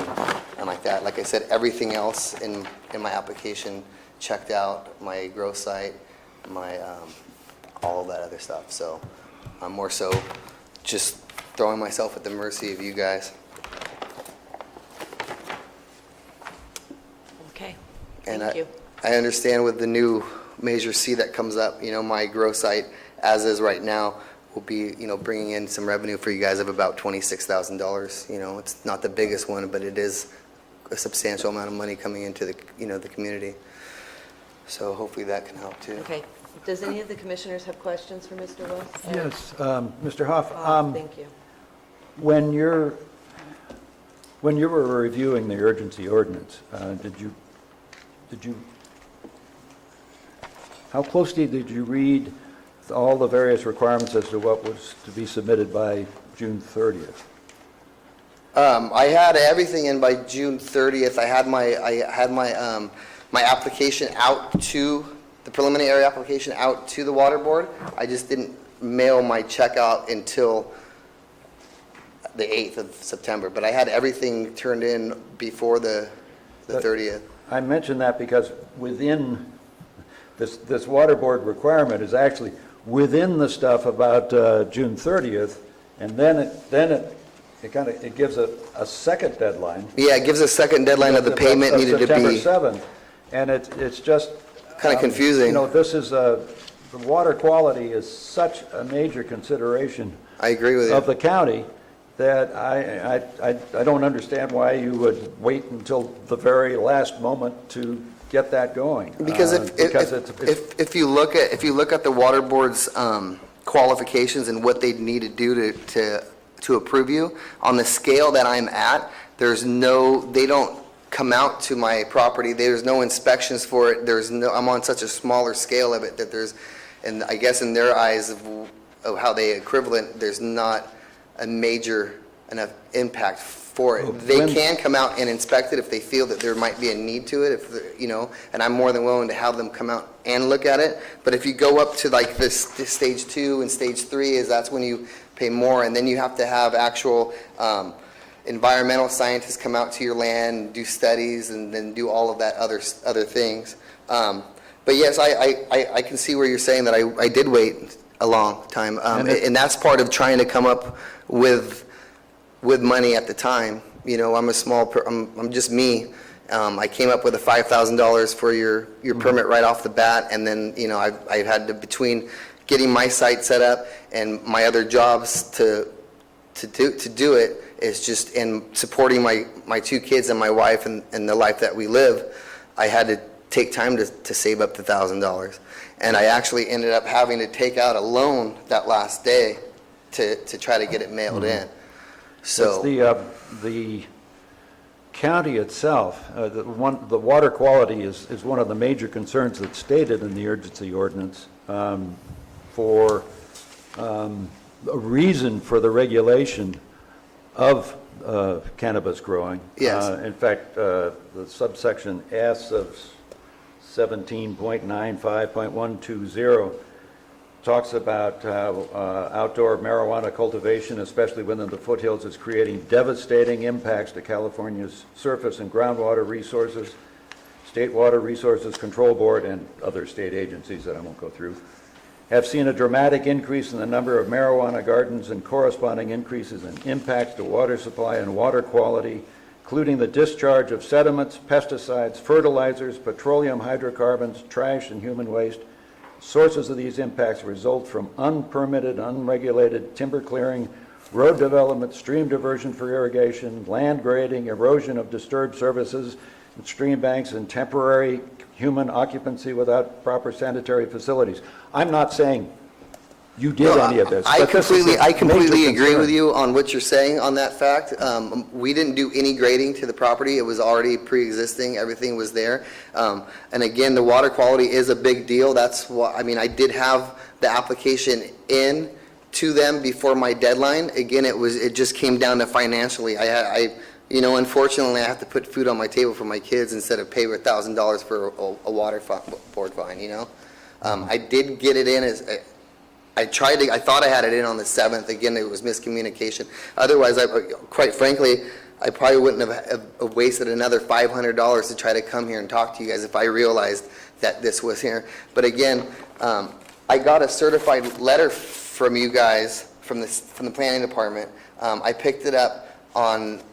and like that. Like I said, everything else in my application checked out, my growth site, my all of that other stuff. So I'm more so just throwing myself at the mercy of you guys. Okay, And thank you. I understand with the new Measure C that comes up, my growth site, as is right now, will be, bringing in some revenue for you guys of about $26,000. It's not the biggest one, but it is a substantial amount of money coming into the, the community. So hopefully that can help too. Okay, does any of the commissioners have questions for Mr. Wells? Yes, Mr. Huff, Thank you. when you were reviewing the urgency ordinance, did you, how closely did you read all the various requirements as to what was to be submitted by June 30th? I had everything in by June 30th. I had my application out to, the preliminary application out to the water board. I just didn't mail my check out until the 8th of September, but I had everything turned in before the 30th. I mention that because within, this water board requirement is actually within the stuff about June 30th, and then it gives a second deadline. Yeah, it gives a second deadline of the payment needed to be. September 7th, and it's just. Kind of confusing. This is, the water quality is such a major consideration. I agree with you. Of the county, that I don't understand why you would wait until the very last moment to get that going. Because if you look at the water board's qualifications and what they need to do to approve you, on the scale that I'm at, they don't come out to my property. There's no inspections for it. I'm on such a smaller scale of it that and I guess in their eyes of how they equivalent, there's not a major enough impact for it. They can come out and inspect it if they feel that there might be a need to it, and I'm more than willing to have them come out and look at it. But if you go up to like this stage 2 and stage 3, that's when you pay more, and then you have to have actual environmental scientists come out to your land, do studies, and then do all of that other things. But yes, I can see where you're saying that I did wait a long time, and that's part of trying to come up with money at the time. I'm I'm just me. I came up with a $5,000 for your permit right off the bat, and then I've had to, between getting my site set up and my other jobs to do it, is just in supporting my 2 kids and my wife and the life that we live. I had to take time to save up the $1,000, and I actually ended up having to take out a loan that last day to try to get it mailed in. So the county itself, the water quality is one of the major concerns that's stated in the urgency ordinance for a reason for the regulation of cannabis growing. Yes. In fact, the subsection S of 17.95.120 talks about how outdoor marijuana cultivation, especially within the foothills, is creating devastating impacts to California's surface and groundwater resources, State Water Resources Control Board, and other state agencies that I won't go through, have seen a dramatic increase in the number of marijuana gardens and corresponding increases in impacts to water supply and water quality, including the discharge of sediments, pesticides, fertilizers, petroleum hydrocarbons, trash, and human waste. Sources of these impacts result from unpermitted, unregulated timber clearing, road development, stream diversion for irrigation, land grading, erosion of disturbed surfaces and stream banks, and temporary human occupancy without proper sanitary facilities. I'm not saying you did any of this. I but this is a completely major agree concern. with you on what you're saying on that fact. We didn't do any grading to the property. It was already pre-existing. Everything was there. And again, the water quality is a big deal. That's why, I mean, I did have the application in to them before my deadline. Again, it just came down to financially. You know, unfortunately, I have to put food on my table for my kids instead of pay $1,000 for a water board fine, you know? I did get it in I thought I had it in on the 7th. Again, it was miscommunication. Otherwise, quite frankly, I probably wouldn't have wasted another $500 to try to come here and talk to you guys if I realized that this was here. But again, I got a certified letter from you guys, from the planning department. I picked it up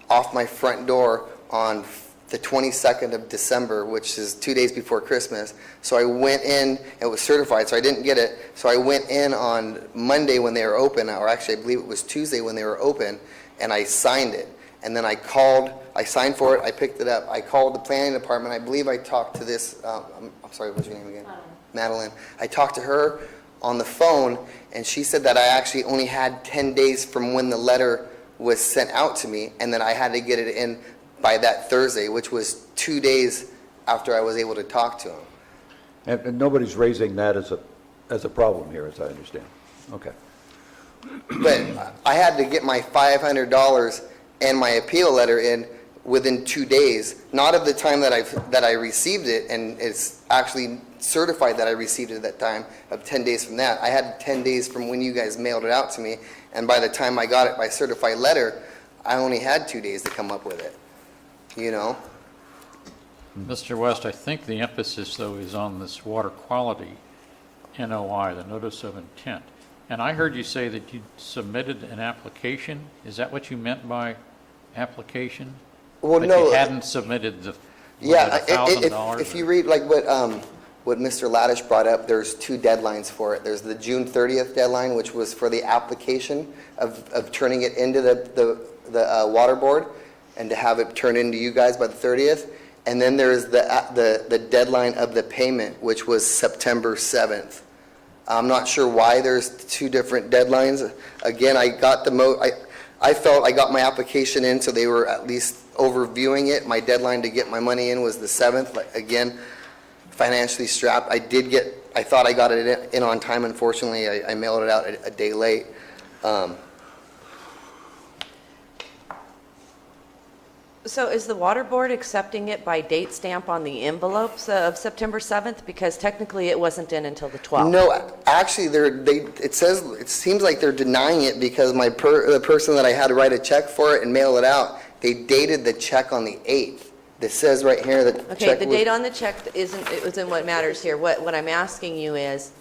off my front door on the 22nd of December, which is 2 days before Christmas. So I went in, it was certified, so I didn't get it. So I went in on Monday when they were open, or actually I believe it was Tuesday when they were open, and I signed it. And then I signed for it, I picked it up. I called the planning department. I believe I talked to this, I'm sorry, what's your name again? Madeline. I talked to her on the phone, and she said that I actually only had 10 days from when the letter was sent out to me, and then I had to get it in by that Thursday, which was 2 days after I was able to talk to him. And nobody's raising that as a problem here, as I understand. Okay. But I had to get my $500 and my appeal letter in within 2 days, not of the time that I received it, and it's actually certified that I received it at that time, of 10 days from that. I had 10 days from when you guys mailed it out to me, and by the time I got it by certified letter, I only had 2 days to come up with it, you know? Mr. West, I think the emphasis, though, is on this water quality NOI, the Notice of Intent. And I heard you say that you submitted an application. Is that what you meant by application? Well, That no. you hadn't submitted the, Yeah, $1,000? if you read like what Mr. Laddish brought up, there's 2 deadlines for it. There's the June 30th deadline, which was for the application of turning it into the water board and to have it turned into you guys by the 30th. And then there's the deadline of the payment, which was September 7th. I'm not sure why there's 2 different deadlines. Again, I felt I got my application in, so they were at least overviewing it. My deadline to get my money in was the 7th. Like, again, financially strapped. I thought I got it in on time. Unfortunately, I mailed it out a day late. So is the water board accepting it by date stamp on the envelopes of September 7th? Because technically it wasn't in until the 12th. No, actually, it seems like they're denying it because the person that I had to write a check for it and mail it out, they dated the check on the 8th. It says right here that Okay, check the was- date on the check isn't what matters here. What I'm asking you is,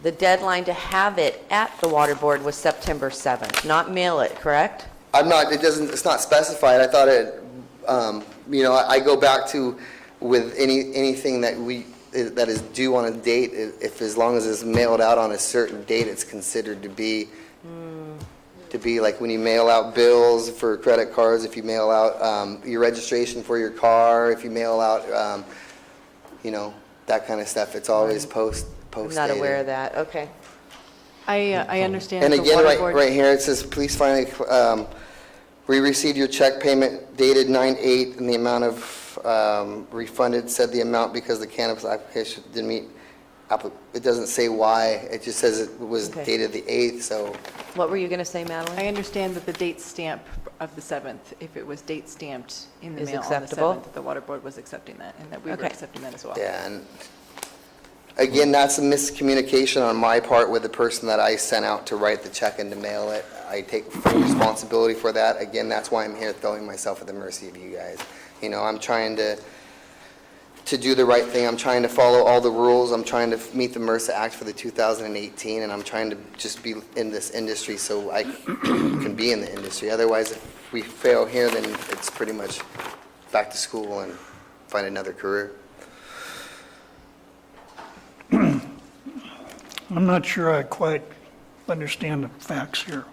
the deadline to have it at the water board was September 7th, not mail it, correct? it's not specified. I thought I go back to with anything that is due on a date, if as long as it's mailed out on a certain date, it's considered to be like when you mail out bills for credit cards, if you mail out your registration for your car, if you mail out, that kind of stuff. It's always post I'm not aware of that, okay. I understand And the again, water board. right here, it says, please finally, we received your check payment dated 9/8, and the amount of refunded said the amount because the cannabis application didn't meet, it doesn't say why, it just says it was Okay. dated the 8th, so. What were you going to say, Madeline? I understand that the date stamp of the 7th, if it was date stamped in the Is mail on the acceptable? 7th, the water board was accepting that, and that we were Okay. accepting that as well. Yeah, and again, that's a miscommunication on my part with the person that I sent out to write the check and to mail it. I take full responsibility for that. Again, that's why I'm here throwing myself at the mercy of you guys. I'm trying to to do the right thing. I'm trying to follow all the rules. I'm trying to meet the MRSA Act for the 2018, and I'm trying to just be in this industry so I can be in the industry. Otherwise, if we fail here, then it's pretty much back to school and find another career. I'm not sure I quite understand the facts here.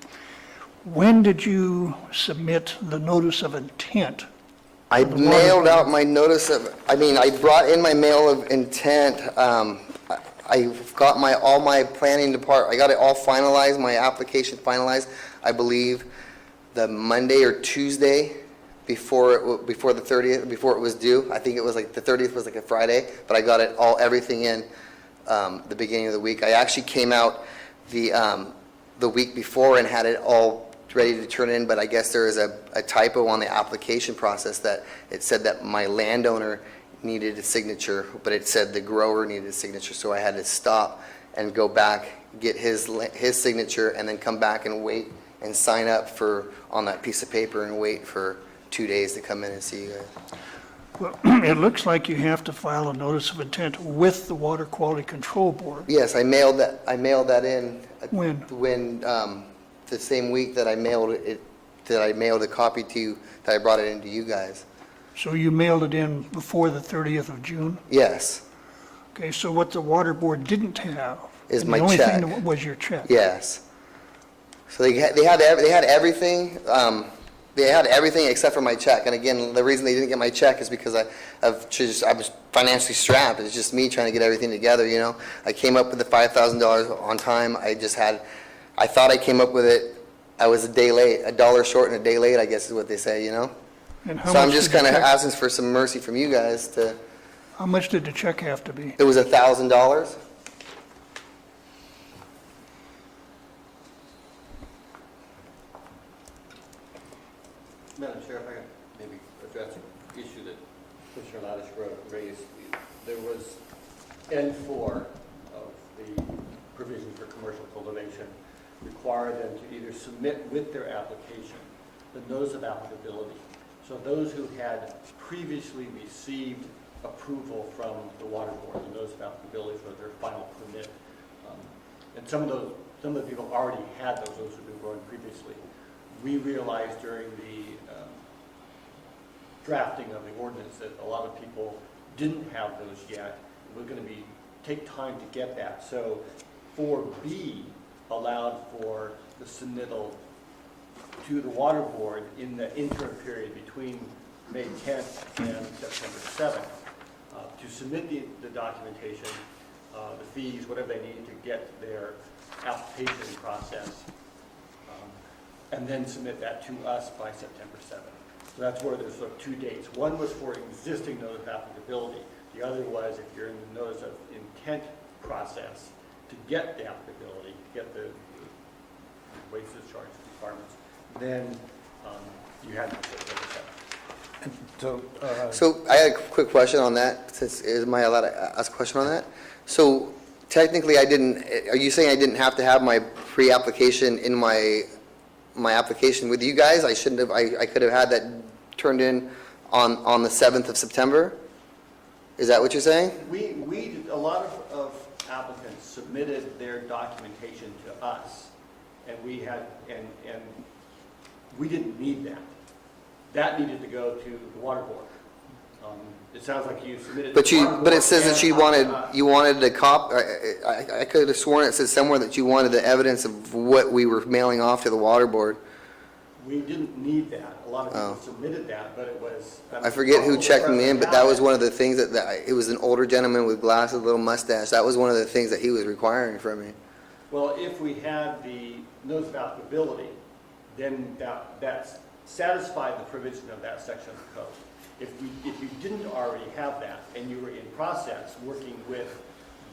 When did you submit the notice of intent? I mailed out my notice of, I brought in my mail of intent. I've got all my planning department, I got it all finalized, my application finalized, I believe, the Monday or Tuesday before the 30th, before it was due. I think it was like the 30th was like a Friday, but I got it everything in the beginning of the week. I actually came out the week before and had it all ready to turn in, but I guess there is a typo on the application process that it said that my landowner needed a signature, but it said the grower needed a signature, so I had to stop and go back, get his signature, and then come back and wait and sign up on that piece of paper and wait for 2 days to come in and see you guys. Well, it looks like you have to file a notice of intent with the Water Quality Control Board. Yes, I mailed that in. When? The same week that I mailed it, that I mailed a copy to you, that I brought it into you guys. So you mailed it in before the 30th of June? Yes, Okay, so what the Water Board didn't have. Is and my the only check. thing that was your check? yes. So they had everything, they had everything except for my check. And again, the reason they didn't get my check is because I was financially strapped. It's just me trying to get everything together, you know? I came up with the $5,000 on time. I thought I came up with it. I was a day late, $1 short and a day late, I guess is what they say, you know? And how So I'm much just did the kind of check- asking for some mercy from you guys to, How much did the check have to be? it was $1,000. Madam Chair, if I could maybe address an issue that Commissioner Ladish raised. There was N4 of the provision for commercial cultivation require them to either submit with their application the notice of applicability. So those who had previously received approval from the water board, the notice of applicability for their final permit. And some of the people already had those who had been growing previously. We realized during the drafting of the ordinance that a lot of people didn't have those yet. It was going to take time to get that. So 4B allowed for the submittal to the water board in the interim period between May 10th and September 7th to submit the documentation, the fees, whatever they needed to get their application process, and then submit that to us by September 7th. So that's where there's sort of 2 dates. One was for existing notice of applicability. The other was if you're in the notice of intent process to get the applicability, to get the waste discharge requirements, then you had to September 7th. So I had a quick question on that, am I allowed to ask a question on that? So technically are you saying I didn't have to have my pre-application in my application with you guys? I shouldn't have, I could have had that turned in on the 7th of September? Is that what you're saying? A lot of applicants submitted their documentation to us, and we didn't need that. That needed to go to the water board. It sounds like you submitted. But to the water but it board says that and you wanted the I could have sworn it says somewhere that you wanted the evidence of what we were mailing off to the water board. We didn't need that. A lot of people submitted that, but it was. I forget who checked me in, but that was one of the things it was an older gentleman with glasses, little mustache. That was one of the things that he was requiring from me. Well, if we had the notice of applicability, then that satisfied the provision of that section of the code. If you didn't already have that and you were in process working with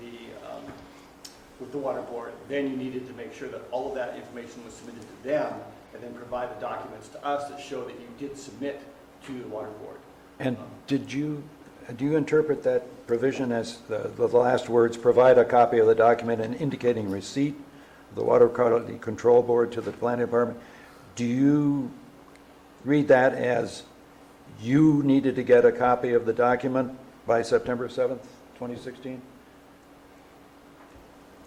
the water board, then you needed to make sure that all of that information was submitted to them and then provide the documents to us that show that you did submit to the water board. And do you interpret that provision as the last words, provide a copy of the document and indicating receipt of the Water Quality Control Board to the planning department? Do you read that as you needed to get a copy of the document by September 7th, 2016?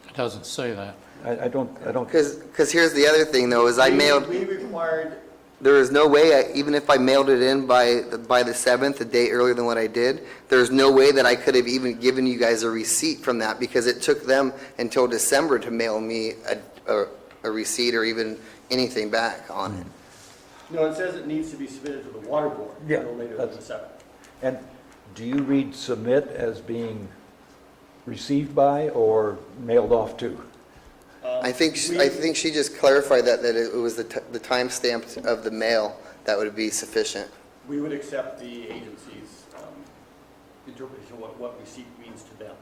It doesn't say that. I don't, Because here's the other thing, though, is I mailed, We required, there is no way, even if I mailed it in by the 7th, a day earlier than what I did, there's no way that I could have even given you guys a receipt from that, because it took them until December to mail me a receipt or even anything back on it. no, it says it needs to be submitted to the water board Yeah, no later than the that's- 7th. and do you read submit as being received by or mailed off to? I think she just clarified that it was the timestamp of the mail that would be sufficient. We would accept the agency's interpretation of what receipt means to them.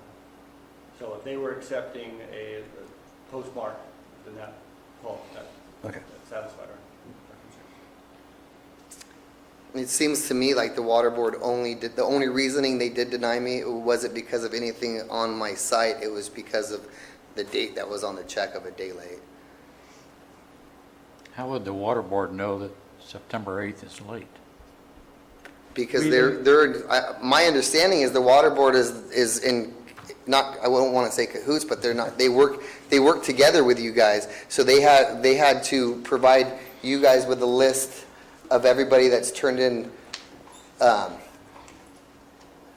So if they were accepting a postmark, then that Okay. satisfied our concern. It seems to me like the water board the only reasoning they did deny me wasn't because of anything on my site, it was because of the date that was on the check of a day late. How would the water board know that September 8th is late? Because my understanding is the water board is in, not, I won't want to say cahoots, but they're not, they work together with you guys. So they had to provide you guys with a list of everybody that's turned in,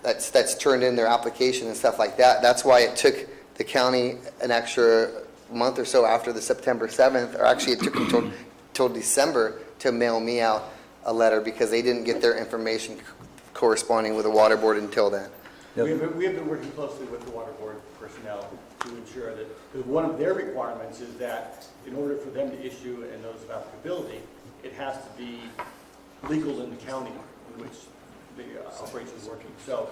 that's turned in their application and stuff like that. That's why it took the county an extra month or so after the September 7th, or actually it took them till December to mail me out a letter, because they didn't get their information corresponding with the water board until then. We have been working closely with the water board personnel to ensure that, because one of their requirements is that in order for them to issue a notice of applicability, it has to be legal in the county in which the operation is working. So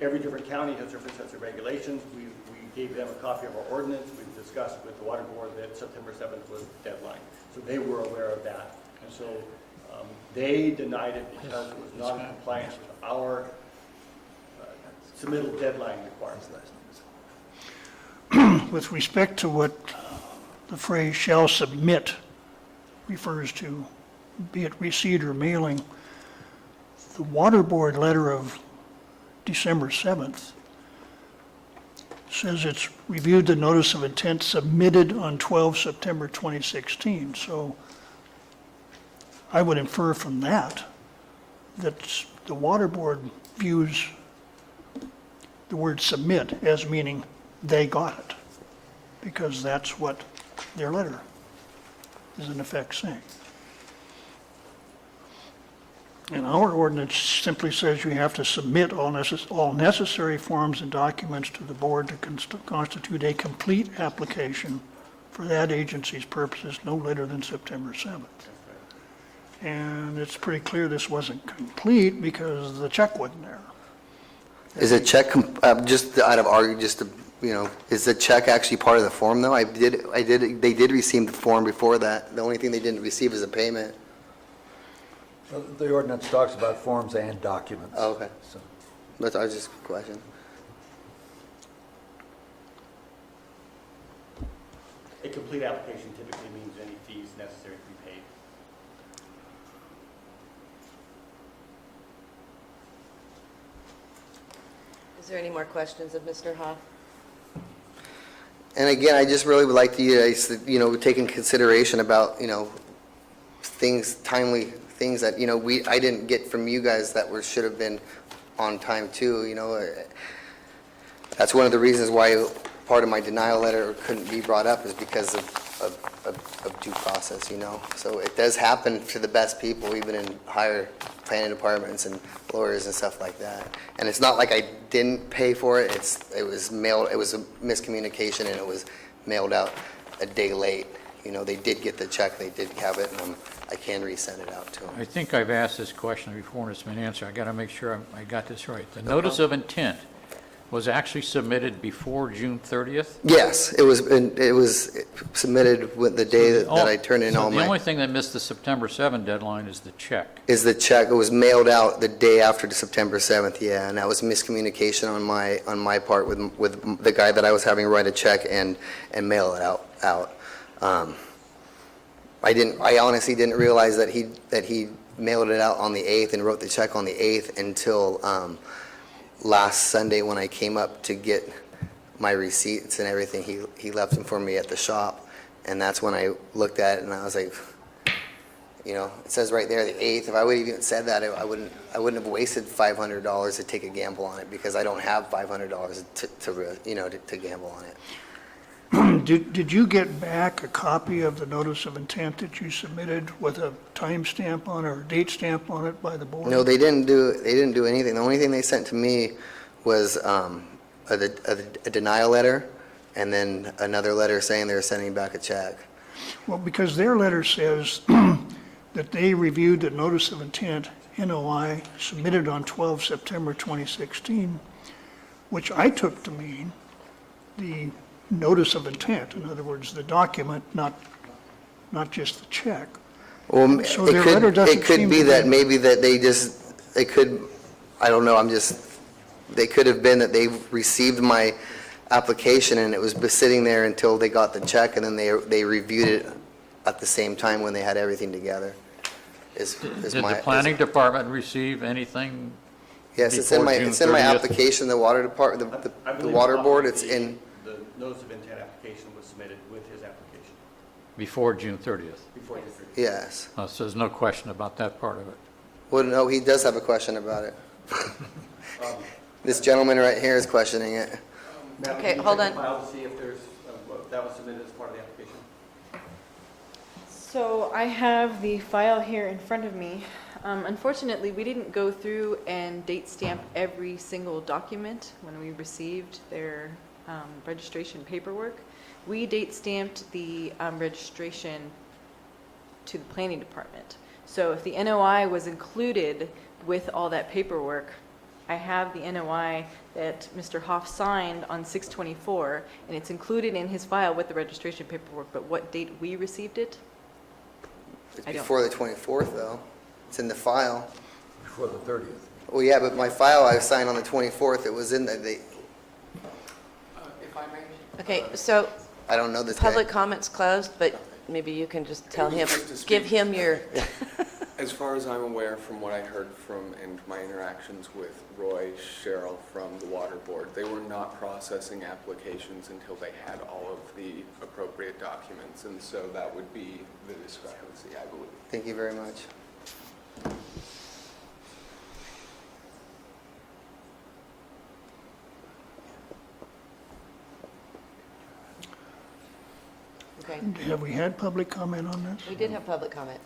every different county has different sets of regulations. We gave them a copy of our ordinance. We've discussed with the water board that September 7th was the deadline. So they were aware of that. And so they denied it because it was not in compliance with our submittal deadline requirements. With respect to what the phrase "shall submit" refers to, be it receipt or mailing, the water board letter of December 7th says it's reviewed the notice of intent submitted on 12 September 2016. So I would infer from that the water board views the word submit as meaning they got it, because that's what their letter is in effect saying. And our ordinance simply says you have to submit all necessary forms and documents to the board to constitute a complete application for that agency's purposes no later than September 7th. And it's pretty clear this wasn't complete because the check wasn't there. Is a check, just out of argue, just to, is the check actually part of the form, though? they did receive the form before that. The only thing they didn't receive is a payment. The ordinance talks about forms and documents. Oh, okay. So, That's, I was just a question. A complete application typically means any fees necessary to be paid. Is there any more questions of Mr. Hoff? And again, I just really would like to, take in consideration about, timely things that, I didn't get from you guys that should have been on time too, That's one of the reasons why part of my denial letter couldn't be brought up, is because of due process, So it does happen to the best people, even in higher planning departments and lawyers and stuff like that. And it's not like I didn't pay for it, it was mailed, it was a miscommunication, and it was mailed out a day late. They did get the check, they did have it, and I can resend it out to them. I think I've asked this question before and it's been answered. I got to make sure I got this right. The notice of intent was actually submitted before June 30th? Yes, it was submitted with the day that I turned in all So the only my, thing that missed the September 7 deadline is the check. is the check. It was mailed out the day after the September 7th, yeah, and that was miscommunication on my part with the guy that I was having write a check and mail it out. I honestly didn't realize that he mailed it out on the 8th and wrote the check on the 8th until last Sunday when I came up to get my receipts and everything, he left them for me at the shop. And that's when I looked at it and I was like, you know, it says right there the 8th. If I would have even said that, I wouldn't have wasted $500 to take a gamble on it, because I don't have $500 to gamble on it. Did you get back a copy of the notice of intent that you submitted with a timestamp on it or date stamp on it by the board? No, they didn't do anything. The only thing they sent to me was a denial letter, and then another letter saying they were sending back a check. Well, because their letter says that they reviewed the notice of intent, NOI, submitted on 12 September 2016, which I took to mean the notice of intent. In other words, the document, not just the check. Well, So their letter doesn't it could seem be to that be- maybe that I don't know, they could have been that they received my application and it was sitting there until they got the check, and then they reviewed it at the same time when they had everything together. Did the planning department receive anything? Yes, it's before in June my 30th? application, the water department, I the believe water a board, copy it's of in, the notice of intent application was submitted with his application Before June 30th. before the 3rd. yes. So there's no question about that part of it. Well, no, he does have a question about it. This gentleman right here is questioning it. Madam, Okay, can you hold check the on. file to see if there's, that was submitted as part of the application? So I have the file here in front of me. Unfortunately, we didn't go through and date stamp every single document when we received their registration paperwork. We date stamped the registration to the planning department. So if the NOI was included with all that paperwork, I have the NOI that Mr. Hoff signed on 6/24, and it's included in his file with the registration paperwork, but what date we received it? It's I don't- before the 24th, though. It's in the file. Before the 30th. Well, yeah, but my file I signed on the 24th, it was in the, Okay, so I don't know this guy. public comment's closed, but maybe you can just tell him, Just to speak. give him your, As far as I'm aware from what I heard from and my interactions with Roy Sherrill from the Water Board, they were not processing applications until they had all of the appropriate documents, and so that would be the discrepancy, I believe. Thank you very much. okay. Have we had public comment on this? We did have public comment.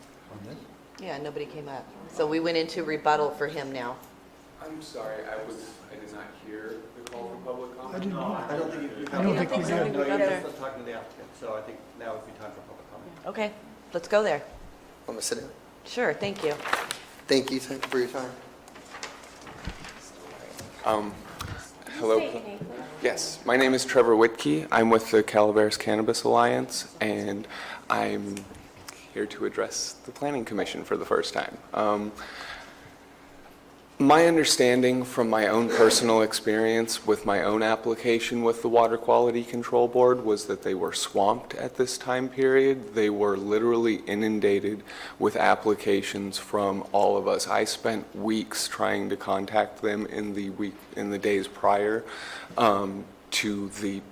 Yeah, nobody came up. So we went into rebuttal for him now. I'm sorry, I did not hear the call for public I comment. didn't know. I don't think you. I don't think we so. did. No, Up you're there. just talking to the applicant, so I think now would be time for public comment. Okay, let's go there. I'm gonna sit down. Sure, thank you. Thank you for your time. Hello. Yes, my name is Trevor Whitkey. I'm with the Calaveras Cannabis Alliance, and I'm here to address the Planning Commission for the first time. My understanding from my own personal experience with my own application with the Water Quality Control Board was that they were swamped at this time period. They were literally inundated with applications from all of us. I spent weeks trying to contact them in the days prior to the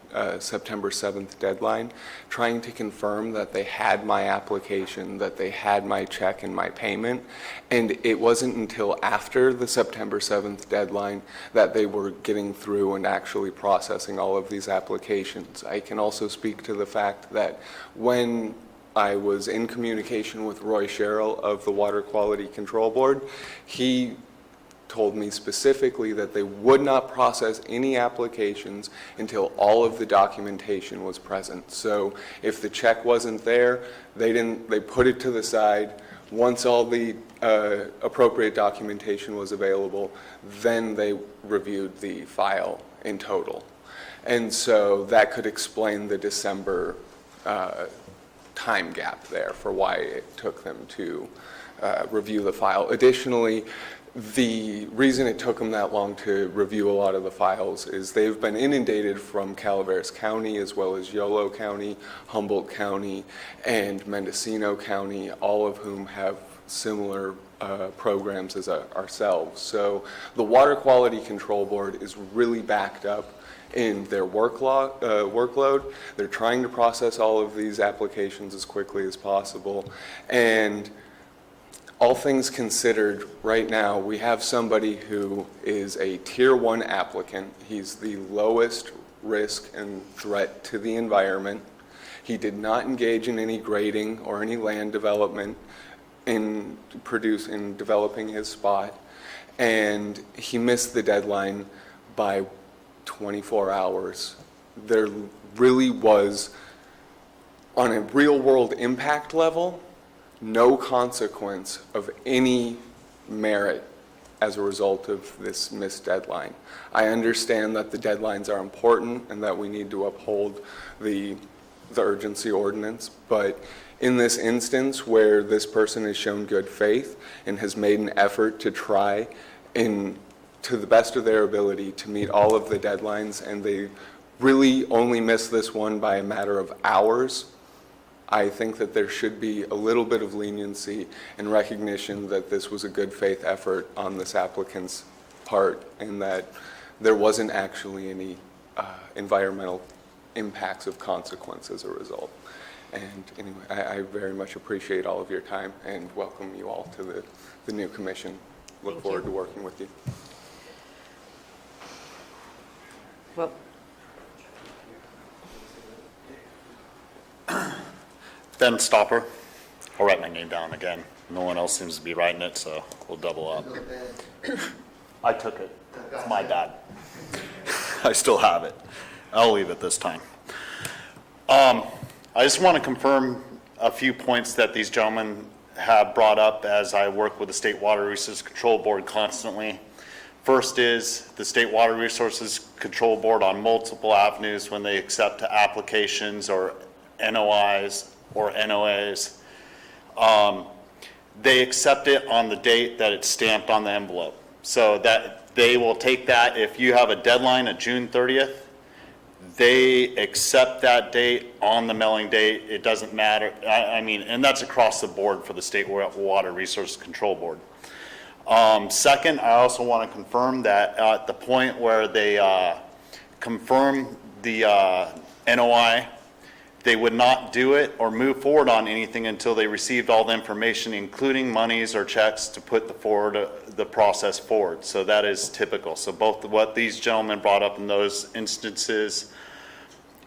September 7th deadline, trying to confirm that they had my application, that they had my check and my payment. And it wasn't until after the September 7th deadline that they were getting through and actually processing all of these applications. I can also speak to the fact that when I was in communication with Roy Sherrill of the Water Quality Control Board, he told me specifically that they would not process any applications until all of the documentation was present. So if the check wasn't there, they put it to the side. Once all the appropriate documentation was available, then they reviewed the file in total. And so that could explain the December time gap there for why it took them to review the file. Additionally, the reason it took them that long to review a lot of the files is they've been inundated from Calaveras County as well as Yolo County, Humboldt County, and Mendocino County, all of whom have similar programs as ourselves. So the Water Quality Control Board is really backed up in their workload. They're trying to process all of these applications as quickly as possible. And all things considered, right now, we have somebody who is a Tier 1 applicant. He's the lowest risk and threat to the environment. He did not engage in any grading or any land development in developing his spot, and he missed the deadline by 24 hours. There really was, on a real-world impact level, no consequence of any merit as a result of this missed deadline. I understand that the deadlines are important and that we need to uphold the urgency ordinance, but in this instance where this person has shown good faith and has made an effort to try to the best of their ability to meet all of the deadlines, and they really only missed this one by a matter of hours, I think that there should be a little bit of leniency and recognition that this was a good faith effort on this applicant's part and that there wasn't actually any environmental impacts of consequence as a result. And anyway, I very much appreciate all of your time and welcome you all to the new commission. Look forward to working with you. Well, Ben Stopper. I'll write my name down again. No one else seems to be writing it, so we'll double up. I took it. It's my bad. I still have it. I'll leave it this time. I just want to confirm a few points that these gentlemen have brought up as I work with the State Water Resources Control Board constantly. First is the State Water Resources Control Board on multiple avenues when they accept applications or NOIs or NOAs. They accept it on the date that it's stamped on the envelope. So that they will take that, if you have a deadline of June 30th, they accept that date on the mailing date. It doesn't matter. I mean, and that's across the board for the State Water Resources Control Board. Second, I also want to confirm that at the point where they confirm the NOI, they would not do it or move forward on anything until they received all the information, including monies or checks, to put the process forward. So that is typical. So both what these gentlemen brought up in those instances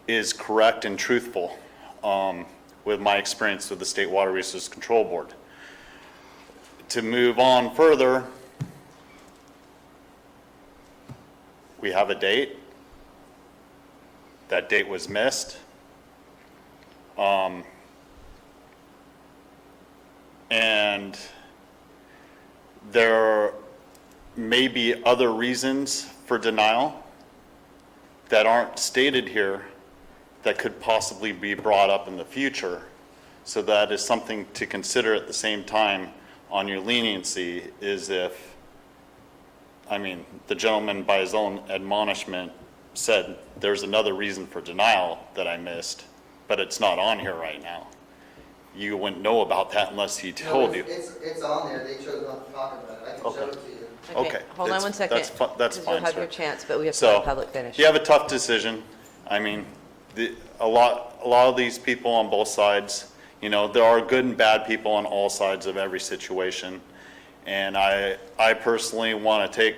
is correct and truthful with my experience with the State Water Resources Control Board. To move on further, we have a date. That date was missed. And there may be other reasons for denial that aren't stated here that could possibly be brought up in the future. So that is something to consider at the same time on your leniency, is if, I mean, the gentleman by his own admonishment said there's another reason for denial that I missed, but it's not on here right now. You wouldn't know about that unless he told you. It's on there, they chose not to talk about it, I can show it to you. Okay. hold on It's- one second. That's fine, Because you'll have sir. your chance, but we have to So, let the public finish. you have a tough decision. I mean, a lot of these people on both sides, you know, there are good and bad people on all sides of every situation. And I personally want to take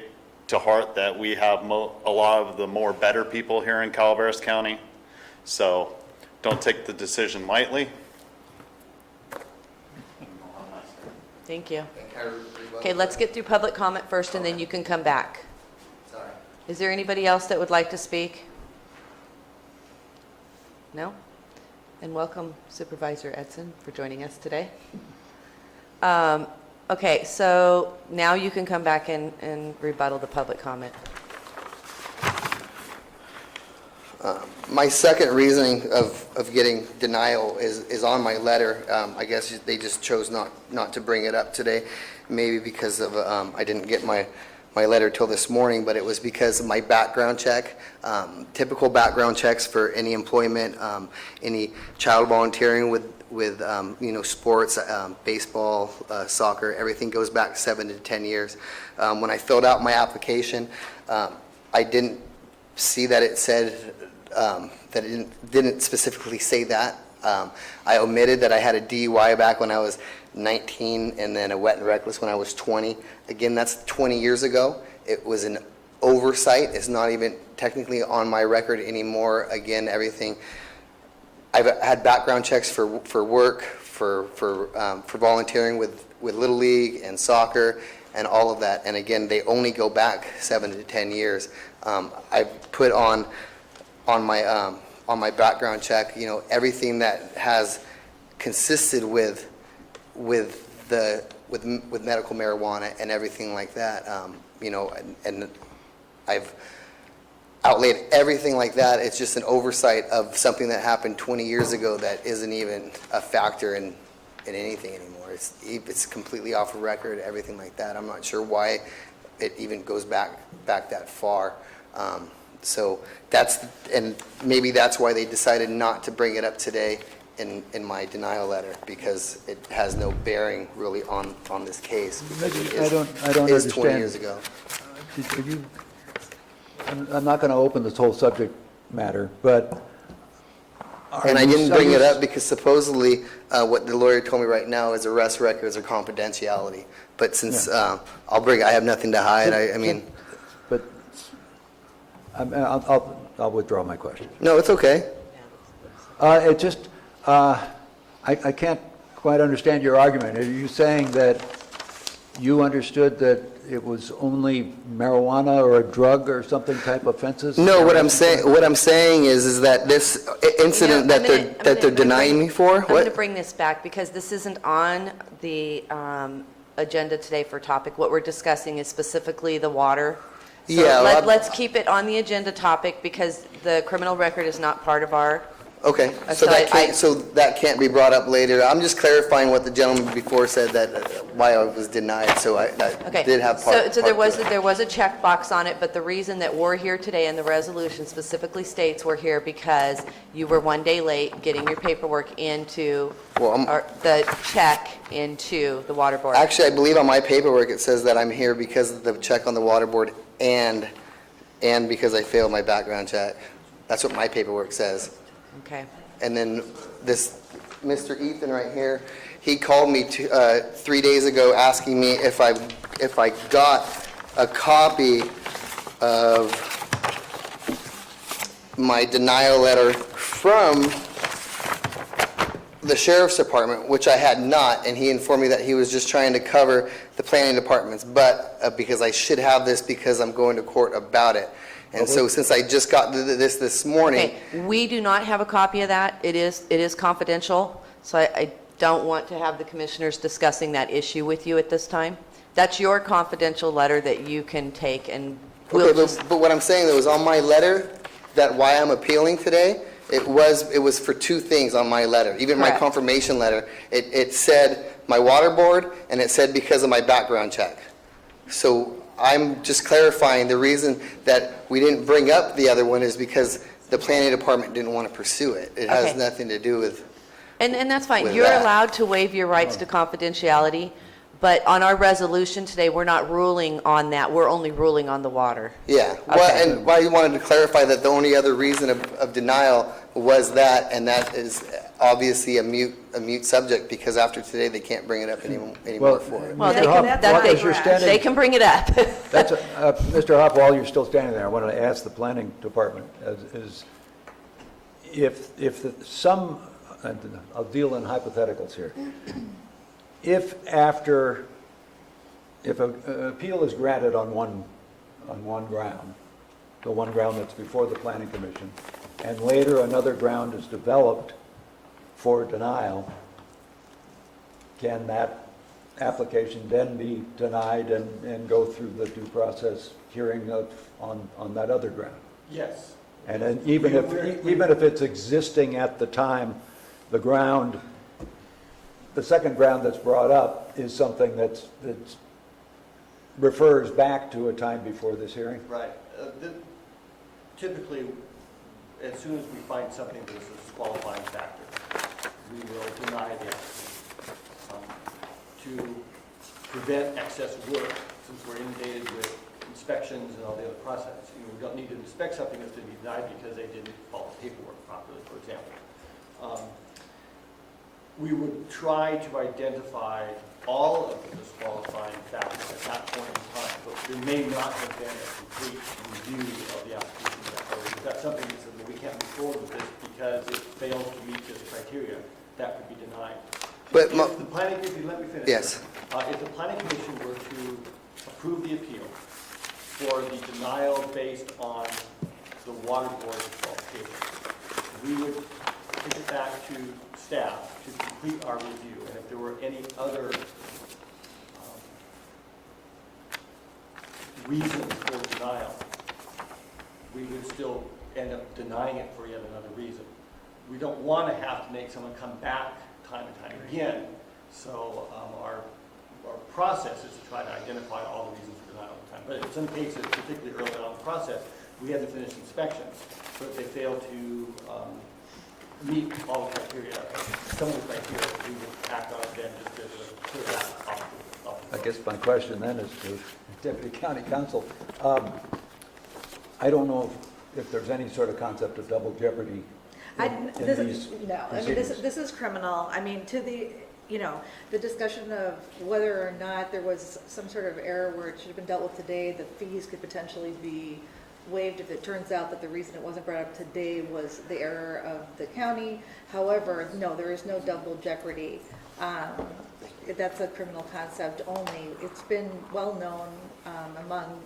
to heart that we have a lot of the more better people here in Calaveras County. So don't take the decision lightly. Thank you. And can I rebuttal Okay, let's get through public comment first, and then you can come back. Sorry. Is there anybody else that would like to speak? No? And welcome Supervisor Edson for joining us today. Okay, so now you can come back and rebuttal the public comment. My second reasoning of getting denial is on my letter. I guess they just chose not to bring it up today, maybe because of, I didn't get my letter till this morning, but it was because of my background check. Typical background checks for any employment, any child volunteering sports, baseball, soccer, everything goes back 7 to 10 years. When I filled out my application, I didn't see that it said, that it didn't specifically say that. I omitted that I had a DUI back when I was 19 and then a wet and reckless when I was 20. Again, that's 20 years ago. It was an oversight. It's not even technically on my record anymore. Again, everything, I've had background checks for work, for volunteering with Little League and soccer and all of that. And again, they only go back 7 to 10 years. I put on my background check, everything that has consisted with medical marijuana and everything like that. And I've outlaid everything like that. It's just an oversight of something that happened 20 years ago that isn't even a factor in anything anymore. It's completely off the record, everything like that. I'm not sure why it even goes back that far. So and maybe that's why they decided not to bring it up today in my denial letter, because it has no bearing really on this case. I don't It is 20 understand. years ago. I'm not going to open this whole subject matter, but... And I didn't bring it up because supposedly what the lawyer told me right now is arrest records are confidentiality. But since I have nothing to hide, I mean... But I'll withdraw my question. No, it's okay. It just, I can't quite understand your argument. Are you saying that you understood that it was only marijuana or a drug or something type offenses? No, what I'm saying is that this incident that they're denying me for. I'm going to bring this back because this isn't on the agenda today for topic. What we're discussing is specifically the water. So Yeah, let's keep it on the agenda topic because the criminal record is not part of our. Okay, so that can't be brought up later. I'm just clarifying what the gentleman before said, that why I was denied, so I did have part. So there was a checkbox on it, but the reason that we're here today and the resolution specifically states we're here because you were one day late getting your paperwork into, the check into the water board. Actually, I believe on my paperwork it says that I'm here because of the check on the water board and because I failed my background check. That's what my paperwork says. Okay. And then this Mr. Ethan right here, he called me 3 days ago asking me if I got a copy of my denial letter from the sheriff's department, which I had not, and he informed me that he was just trying to cover the planning departments, but because I should have this because I'm going to court about it. And so since I just got this morning. Okay, we do not have a copy of that. It is confidential, so I don't want to have the commissioners discussing that issue with you at this time. That's your confidential letter that you can take and we'll But what I'm saying though is on my letter, that why I'm appealing today, it was for two things on my letter. Even my confirmation letter, it said my water board and it said because of my background check. So I'm just clarifying the reason that we didn't bring up the other one is because the planning department didn't want to pursue it. It has nothing to do with. And that's fine. with You're that. allowed to waive your rights to confidentiality, but on our resolution today, we're not ruling on that. We're only ruling on the water. Yeah, well, and why you wanted to clarify that the only other reason of denial was that, and that is obviously a mute subject because after today they can't bring it up anymore for it. Well, Mr. Hopp, they can bring it up. Mr. Hopp, while you're still standing there, I want to ask the planning department, I'll deal in hypotheticals here. If an appeal is granted on one ground, the one ground that's before the planning commission, and later another ground is developed for denial, can that application then be denied and go through the due process hearing on that other ground? Yes. And then even if it's existing at the time, the second ground that's brought up is something that's refers back to a time before this hearing? Right. Typically, as soon as we find something that's a disqualifying factor, we will deny the application. To prevent excess work, since we're inundated with inspections and all the other process. We don't need to inspect something that's going to be denied because they didn't follow paperwork properly, for example. We would try to identify all of the disqualifying factors at that point in time, but there may not have been a complete review of the application yet. Or if that's something that says that we can't move forward with this because it fails to meet this criteria, that could be denied. But If the planning commission, let me finish. Yes. If the planning commission were to approve the appeal for the denial based on the water board qualification, we would take it back to staff to complete our review, and if there were any other reasons for denial, we would still end up denying it for yet another reason. We don't want to have to make someone come back time and time again, so our process is to try to identify all the reasons for denial at the time. But in some cases, particularly early on in the process, we had to finish inspections, but if they failed to meet all the criteria, some of the criteria, we would act on it then just to clear that off. I guess my question then is to Deputy County Counsel. I don't know if there's any sort of concept of double jeopardy in these proceedings. This is criminal. I mean, the discussion of whether or not there was some sort of error where it should have been dealt with today, the fees could potentially be waived if it turns out that the reason it wasn't brought up today was the error of the county. However, no, there is no double jeopardy. That's a criminal concept only. It's been well known among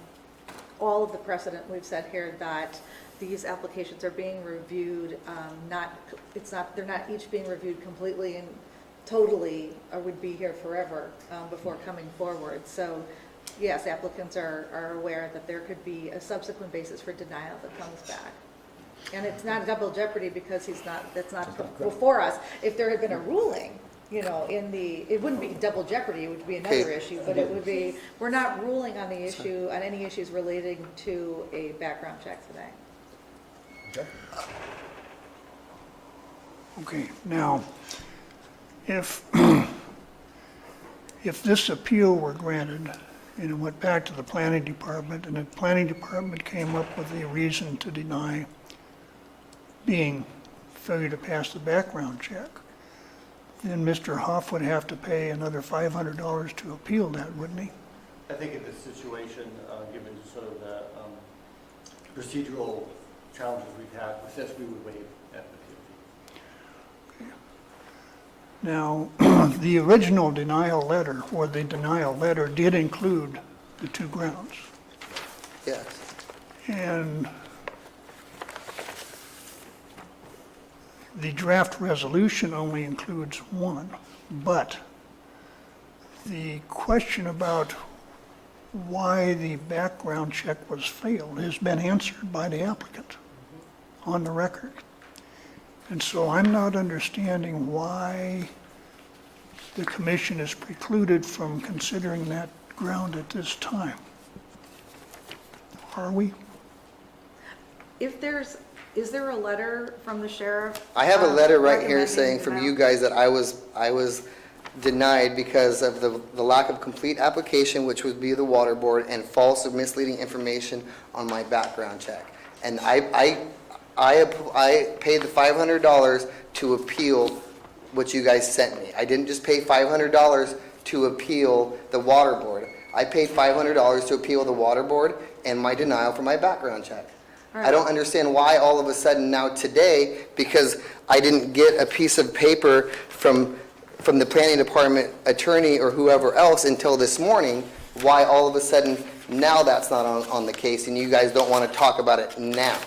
all of the precedent we've set here that these applications are being reviewed, they're not each being reviewed completely and totally, or would be here forever before coming forward. So yes, applicants are aware that there could be a subsequent basis for denial that comes back. And it's not double jeopardy because that's not before us. If there had been a ruling, it wouldn't be double jeopardy, it would be another issue, but it would be, we're not ruling on the issue, on any issues relating to a background check today. Okay, now, if this appeal were granted and it went back to the planning department and the planning department came up with a reason to deny being failure to pass the background check, then Mr. Hoff would have to pay another $500 to appeal that, wouldn't he? I think in this situation, given sort of the procedural challenges we've had, since we would waive that appeal fee. Now, the original denial letter, or the denial letter, did include the two grounds. Yes. And the draft resolution only includes one, but the question about why the background check was failed has been answered by the applicant on the record. And so I'm not understanding why the commission is precluded from considering that ground at this time. Are we? Is there a letter from the sheriff? I have a letter right here recommending saying from denial? you guys that I was denied because of the lack of complete application, which would be the water board, and false or misleading information on my background check. And I paid the $500 to appeal what you guys sent me. I didn't just pay $500 to appeal the water board. I paid $500 to appeal the water board and my denial for my background check. I don't understand why all of a sudden now today, because I didn't get a piece of paper from the planning department attorney or whoever else until this morning, why all of a sudden now that's not on the case and you guys don't want to talk about it now.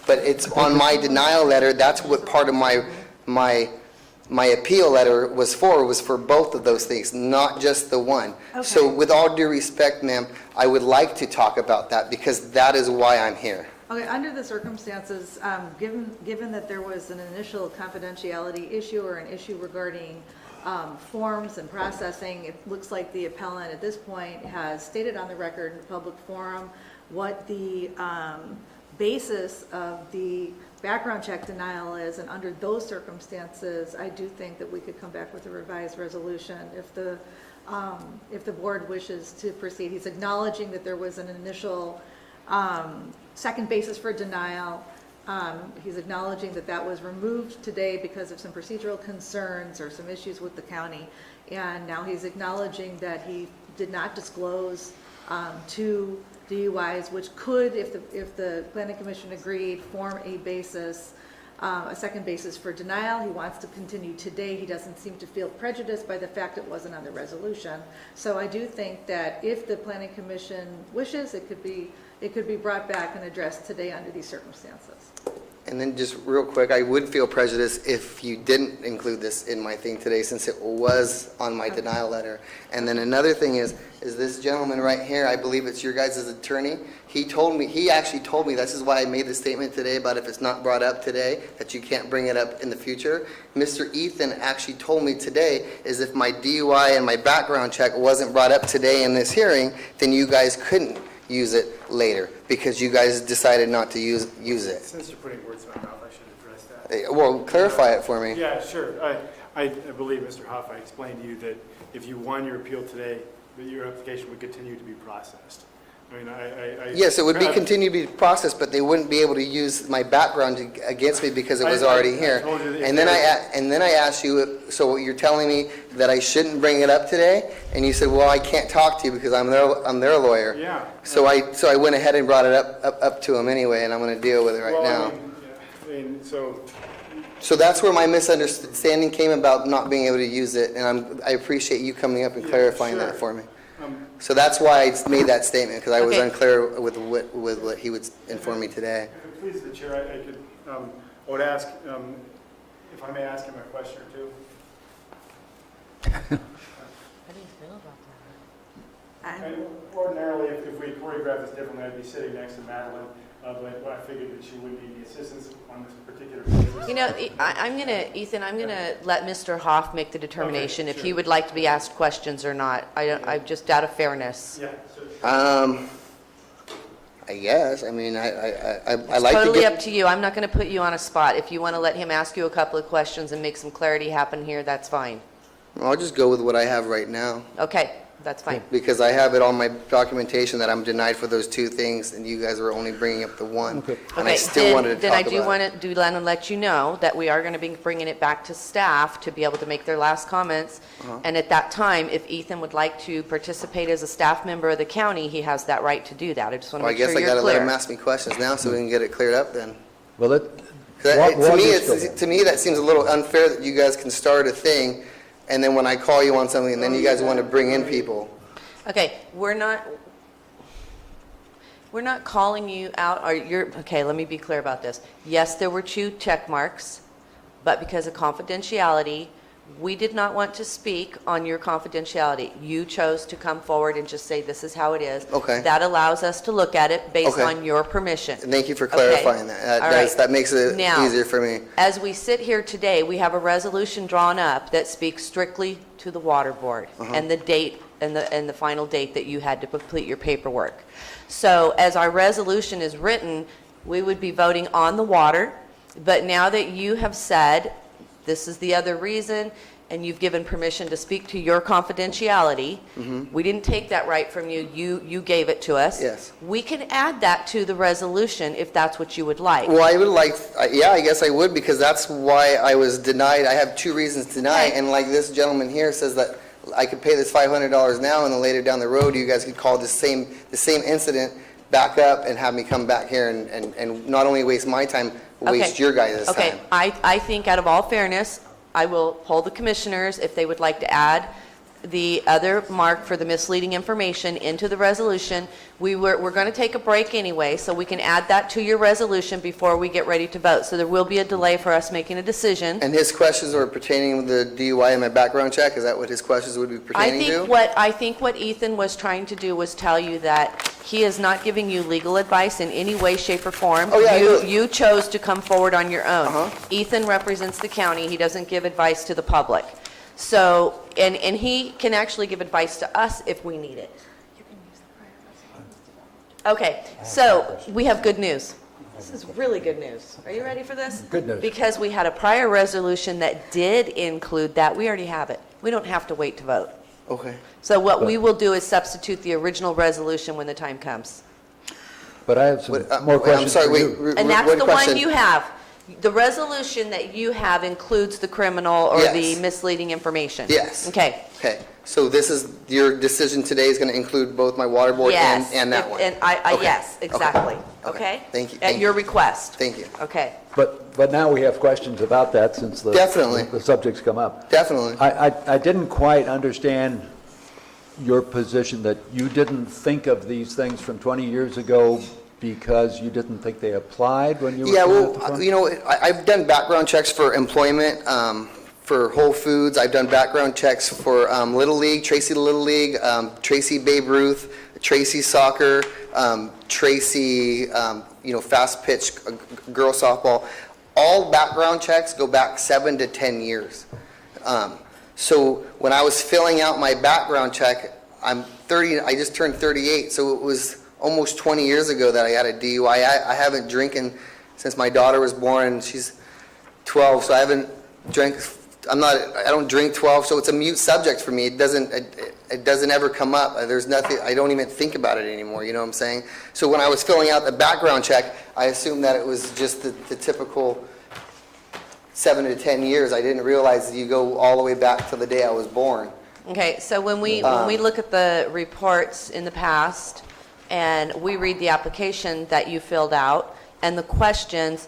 But it's on my denial letter. That's what part of my appeal letter was for both of those things, not just the one. Okay. So with all due respect, ma'am, I would like to talk about that because that is why I'm here. Okay, under the circumstances, given that there was an initial confidentiality issue or an issue regarding forms and processing, it looks like the appellant at this point has stated on the record in a public forum what the basis of the background check denial is, and under those circumstances, I do think that we could come back with a revised resolution if the board wishes to proceed. He's acknowledging that there was an initial second basis for denial. He's acknowledging that that was removed today because of some procedural concerns or some issues with the county. And now he's acknowledging that he did not disclose two DUIs, which could, if the planning commission agreed, form a basis, a second basis for denial. He wants to continue today. He doesn't seem to feel prejudiced by the fact it wasn't on the resolution. So I do think that if the planning commission wishes, it could be brought back and addressed today under these circumstances. And then just real quick, I would feel prejudiced if you didn't include this in my thing today, since it was on my denial letter. And then another thing is this gentleman right here, I believe it's your guys' attorney, he actually told me, this is why I made the statement today about if it's not brought up today, that you can't bring it up in the future. Mr. Ethan actually told me today is if my DUI and my background check wasn't brought up today in this hearing, then you guys couldn't use it later, because you guys decided not to use it. Since you're putting words in my mouth, I should address that. Well, clarify it for me. Yeah, sure. I believe, Mr. Huff, I explained to you that if you won your appeal today, that your application would continue to be processed. I mean, Yes, it would be continue to be processed, but they wouldn't be able to use my background against me because it was already here. told you that And then I asked you, so you're telling me that I shouldn't bring it up today? And you said, well, I can't talk to you because I'm their lawyer. Yeah. So I went ahead and brought it up to him anyway, and I'm going to deal with it right now. So that's where my misunderstanding came about not being able to use it, and I appreciate you coming up and clarifying that for me. So that's why I made that statement, because I was unclear with what he would inform me today. If it pleases the chair, I would ask, if I may ask him a question or two. How do you feel about that? And ordinarily, if we choreograph this differently, I'd be sitting next to Madeline, but I figured that she would need the assistance on this particular case. You know, Ethan, I'm gonna let Mr. Hoff make the determination if sure. he would like to be asked questions or not. I'm just out of fairness. Yeah. So, I guess, I mean, I It's like to totally get... up to you. I'm not gonna put you on a spot. If you wanna let him ask you a couple of questions and make some clarity happen here, that's fine. I'll just go with what I have right now, Okay, that's fine. because I have it on my documentation that I'm denied for those two things, and you guys are only bringing up the one. And I Okay, still wanted to then I talk do about it. want to let you know that we are going to be bringing it back to staff to be able to make their last comments. And at that time, if Ethan would like to participate as a staff member of the county, he has that right to do that. I just want to Well, I make sure guess I you're gotta let him clear. ask me questions now so we can get it cleared up then. Well, 'Cause walk us through to me, that seems a little unfair that you guys can start a thing, and then when I call you on something, and then you guys want to bring in people. Okay, we're not calling you out, or okay, let me be clear about this. Yes, there were 2 check marks, but because of confidentiality, we did not want to speak on your confidentiality. You chose to come forward and just say, this is how it is. Okay. That allows us to look at it based Okay. on your permission. Thank you for Okay. clarifying that. All right. That makes it Now, easier for me. As we sit here today, we have a resolution drawn up that speaks strictly to the water board and the date and the final date that you had to complete your paperwork. So as our resolution is written, we would be voting on the water, but now that you have said, this is the other reason, and you've given permission to speak to your confidentiality, we didn't take that right from you, you gave it to us. Yes. We can add that to the resolution if that's what you would like. Well, I would like, yeah, I guess I would, because that's why I was denied. I have 2 reasons to deny, Okay. and like this gentleman here says that I could pay this $500 now, and then later down the road, you guys could call the same incident back up and have me come back here and not only waste my time, but waste your guys' time. Okay, I think out of all fairness, I will poll the commissioners if they would like to add the other mark for the misleading information into the resolution. We're going to take a break anyway, so we can add that to your resolution before we get ready to vote. So there will be a delay for us making a decision. And his questions were pertaining to the DUI and my background check? Is that what his questions would be pertaining to? I think what Ethan was trying to do was tell you that he is not giving you legal advice in any way, shape, or form. Oh, yeah, I know. You chose to come forward on your own. Ethan represents the county. He doesn't give advice to the public. So, and he can actually give advice to us if we need it. Okay, so we have good news. This is really good news. Are you ready for this? Good news. Because we had a prior resolution that did include that. We already have it. We don't have to wait to vote. Okay. So what we will do is substitute the original resolution when the time comes. But I have some more Wait, questions I'm sorry, for wait, you. And that's what the question? one you have. The resolution that you have includes the criminal or the Yes. misleading information. Yes. Okay. Okay, so this is, your decision today is going to include both my water board Yes. and that one? And Okay. yes, exactly. Okay? Thank you. At your request. Thank you. Okay. But now we have questions about that since Definitely. the subject's come up. Definitely. I didn't quite understand your position that you didn't think of these things from 20 years ago because you didn't think they applied when you were Yeah, filling out the well, form? you know, I've done background checks for employment, for Whole Foods. I've done background checks for Little League, Tracy Little League, Tracy Babe Ruth, Tracy Soccer, Tracy, fast pitch girl softball. All background checks go back 7 to 10 years. So when I was filling out my background check, I'm 30, I just turned 38, so it was almost 20 years ago that I had a DUI. I haven't drinking since my daughter was born, and she's 12, so I haven't drank, I don't drink 12, so it's a mute subject for me. It doesn't ever come up. There's nothing, I don't even think about it anymore, you know what I'm saying? So when I was filling out the background check, I assumed that it was just the typical 7 to 10 years. I didn't realize that you go all the way back to the day I was born. Okay, so when we look at the reports in the past, and we read the application that you filled out, and the questions,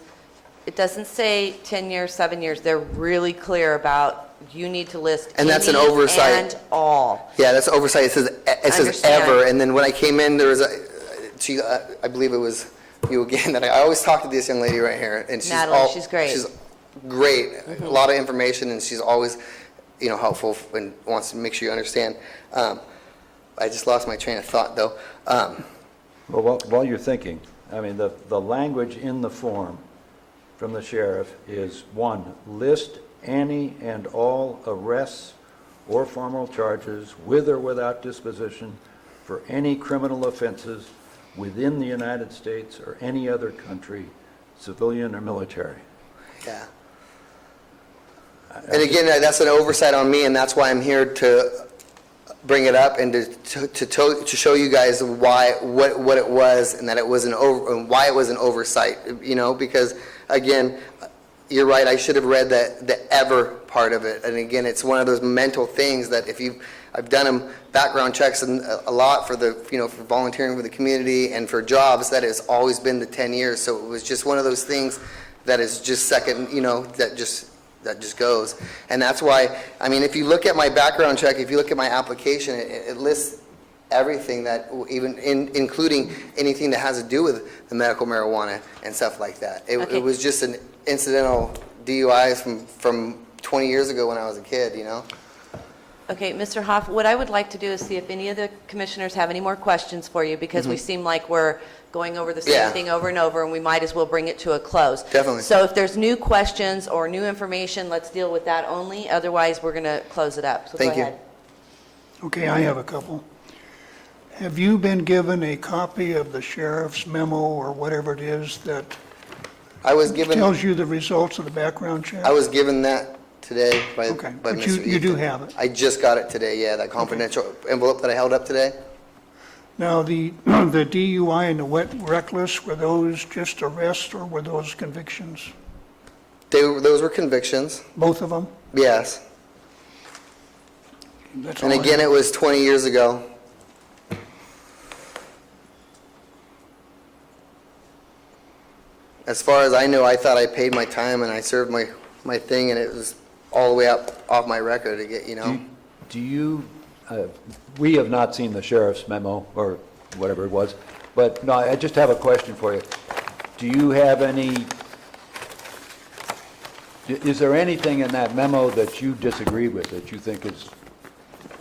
it doesn't say 10 years, 7 years. They're really clear about, you need to list And that's an any oversight. and all. Yeah, that's an oversight. It says understand. ever, and then when I came in, there was I believe it was you again, that I always talk to this young lady right here, and she's Natalie, she's great. She's great, a lot of information, and she's always, helpful and wants to make sure you understand. I just lost my train of thought, though. Well, while you're thinking, I mean, the language in the form from the sheriff is, 1, list any and all arrests or formal charges with or without disposition for any criminal offenses within the United States or any other country, civilian or military. Yeah. And again, that's an oversight on me, and that's why I'm here to bring it up and to show you guys what it was, and that it was and why it was an oversight. Because again, you're right. I should have read the ever part of it. And again, it's one of those mental things that I've done them background checks a lot for for volunteering for the community and for jobs. That has always been the 10 years. So it was just one of those things that is just second. That just goes. And that's why, if you look at my background check, if you look at my application, it lists everything that, even including anything that has to do with the medical marijuana and stuff like that. It was just an incidental DUIs from 20 years ago when I was a kid, Okay, Mr. Hoff, what I would like to do is see if any of the commissioners have any more questions for you, because we seem like we're going over the same thing over and over, and we might as well bring it to a close. Definitely. So if there's new questions or new information, let's deal with that only. Otherwise, we're going to close it up. So Thank go you. ahead. Okay, I have a couple. Have you been given a copy of the sheriff's memo or whatever it is that I was given tells you the results of the background check? I was given that today by Okay, by but Mr. you do Ethan. have it. I just got it today, yeah, that confidential envelope that I held up today. Now, the DUI and the wet reckless, were those just arrests or were those convictions? Those were convictions, Both of them? yes. That's And all I again, have. it was 20 years ago. As far as I know, I thought I paid my time and I served my thing, and it was all the way up off my record to get, Do you, we have not seen the sheriff's memo, or whatever it was, but no, I just have a question for you. Do you have is there anything in that memo that you disagree with, that you think is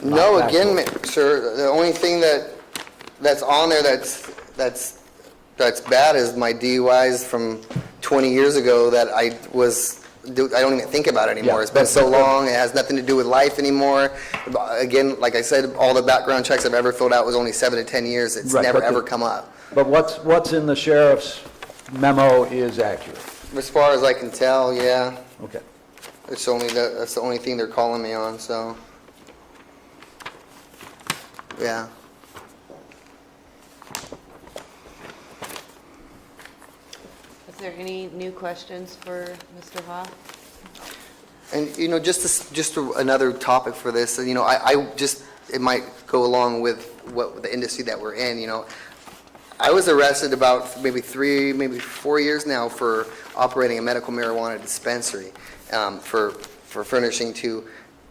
not No, factual? again, sir, the only thing that's on there that's bad is my DUIs from 20 years ago that I don't even think about anymore. Yeah, It's been but- so long, it has nothing to do with life anymore. Again, like I said, all the background checks I've ever filled out was only 7 to 10 years. It's Right, never, but the- ever come up. But what's in the sheriff's memo is accurate. As far as I can tell, yeah. Okay. That's the only thing they're calling me on, so. Yeah. Is there any new questions for Mr. Hoff? And, just another topic for this, it might go along with what the industry that we're in, I was arrested about maybe 4 years now for operating a medical marijuana dispensary, for furnishing to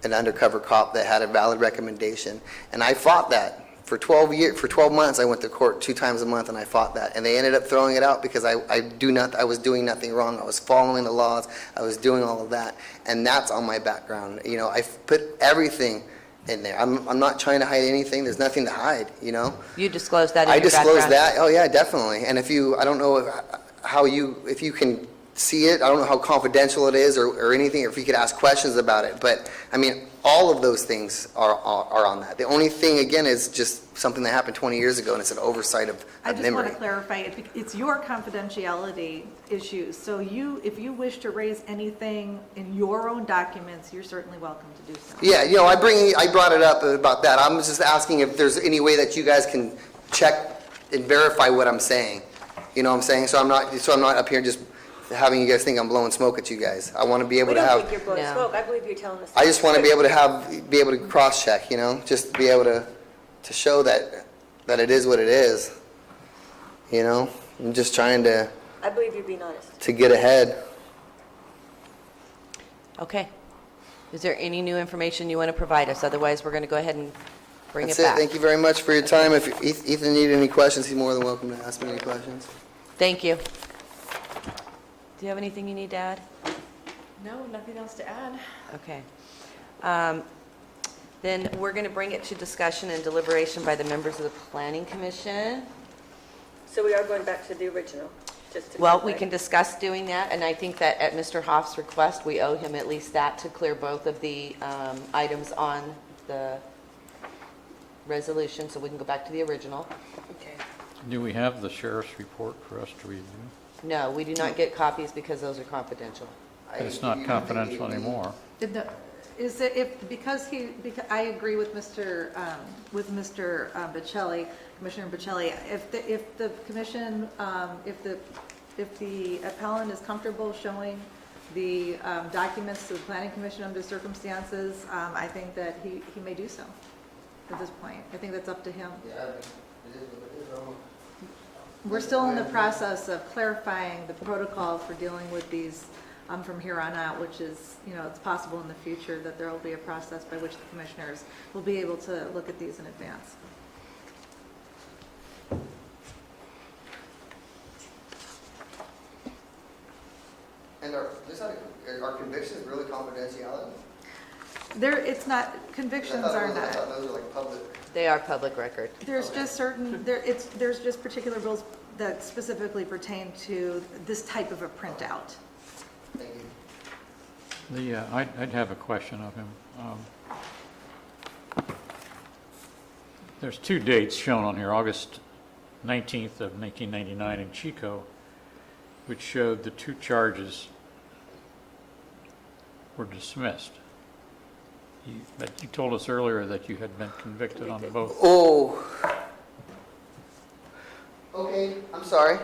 an undercover cop that had a valid recommendation. And I fought that. For 12 months, I went to court 2 times a month, and I fought that. And they ended up throwing it out because I was doing nothing wrong. I was following the laws. I was doing all of that. And that's on my background. I've put everything in there. I'm not trying to hide anything. There's nothing to hide, You disclosed that in I your disclosed background? that. Oh, yeah, definitely. And I don't know if you can see it. I don't know how confidential it is or anything, or if you could ask questions about it. But, all of those things are on that. The only thing, again, is just something that happened 20 years ago, and it's an oversight of I just memory. want to clarify, it's your confidentiality issues, so if you wish to raise anything in your own documents, you're certainly welcome to do so. Yeah, I brought it up about that. I'm just asking if there's any way that you guys can check and verify what I'm saying. You know what I'm saying? So I'm not up here just having you guys think I'm blowing smoke at you guys. I want to be able We to don't have. think you're blowing No. smoke. I believe you're telling us. I just want to be able to cross-check, just be able to show that it is what it is. I'm just trying to I believe you're being honest. get ahead. Okay. Is there any new information you want to provide us? Otherwise, we're going to go ahead and bring That's it back. Thank you very much for your time. If Ethan needed any questions, he's more than welcome to ask me any questions. Thank you. Do you have anything you need to add? No, nothing else to add. Okay. Then we're going to bring it to discussion and deliberation by the members of the Planning Commission. So we are going back to the original, just to Well, we clarify. can discuss doing that, and I think that at Mr. Hoff's request, we owe him at least that to clear both of the items on the resolution, so we can go back to the original. Okay. Do we have the sheriff's report for us to review? No, we do not get copies because those are confidential. It's not confidential anymore. Because I agree with Mr. Bocelli, Commissioner Bocelli, if the commission, if the appellant is comfortable showing the documents to the planning commission under circumstances, I think that he may do so at this point. I think that's up to him. We're still in the process of clarifying the protocol for dealing with these from here on out, which is, it's possible in the future that there will be a process by which the commissioners will be able to look at these in advance. And are convictions really confidentiality? It's not, convictions are I not. thought those are like public. They are public record. There's just there's just particular rules that specifically pertain to this type of a printout. Thank you. I'd have a question of him. There's 2 dates shown on here, August 19th of 1999 in Chico, which showed the 2 charges were dismissed. But you told us earlier that you had been convicted on both. Oh. Okay, I'm sorry.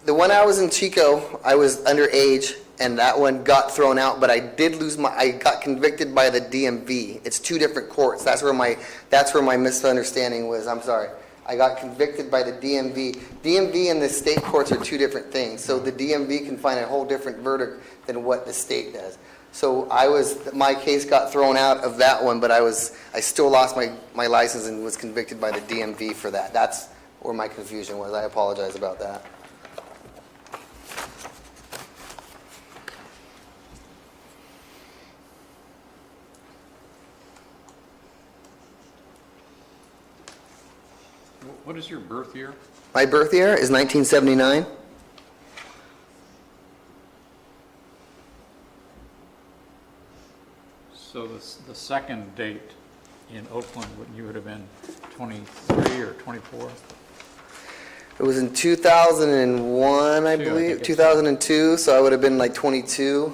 The one I was in Chico, I was underage, and that one got thrown out, but I did I got convicted by the DMV. It's 2 different courts. That's where my misunderstanding was. I'm sorry. I got convicted by the DMV. DMV and the state courts are 2 different things. So the DMV can find a whole different verdict than what the state does. So my case got thrown out of that one, but I still lost my license and was convicted by the DMV for that. That's where my confusion was. I apologize about that. What is your birth year? My birth year is 1979. So the second date in Oakland, you would have been 23 or 24? It was in 2001, I Two, I believe, think it's- 2002, so I would have been like 22.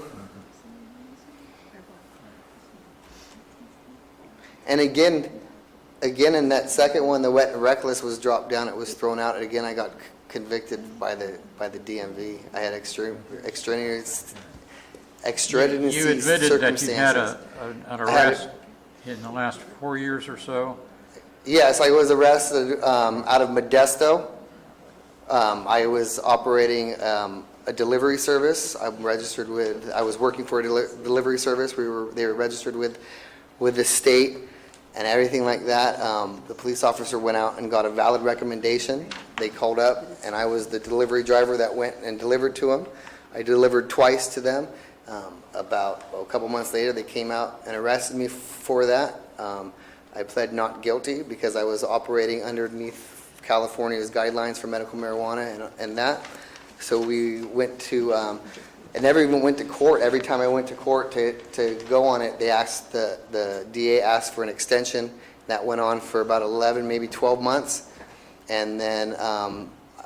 And again, in that second one, the wet and reckless was dropped down, it was thrown out, and again, I got convicted by the DMV. I had extraneous You admitted that you had circumstances. an arrest in the last 4 years or so? Yes, I was arrested out of Modesto. I was operating a delivery service. I was working for a delivery service. They were registered with the state and everything like that. The police officer went out and got a valid recommendation. They called up, and I was the delivery driver that went and delivered to them. I delivered twice to them. About a couple months later, they came out and arrested me for that. I pled not guilty because I was operating underneath California's guidelines for medical marijuana and that. So we went to, I never even went to court. Every time I went to court to go on it, the DA asked for an extension. That went on for about 11, maybe 12 months. And then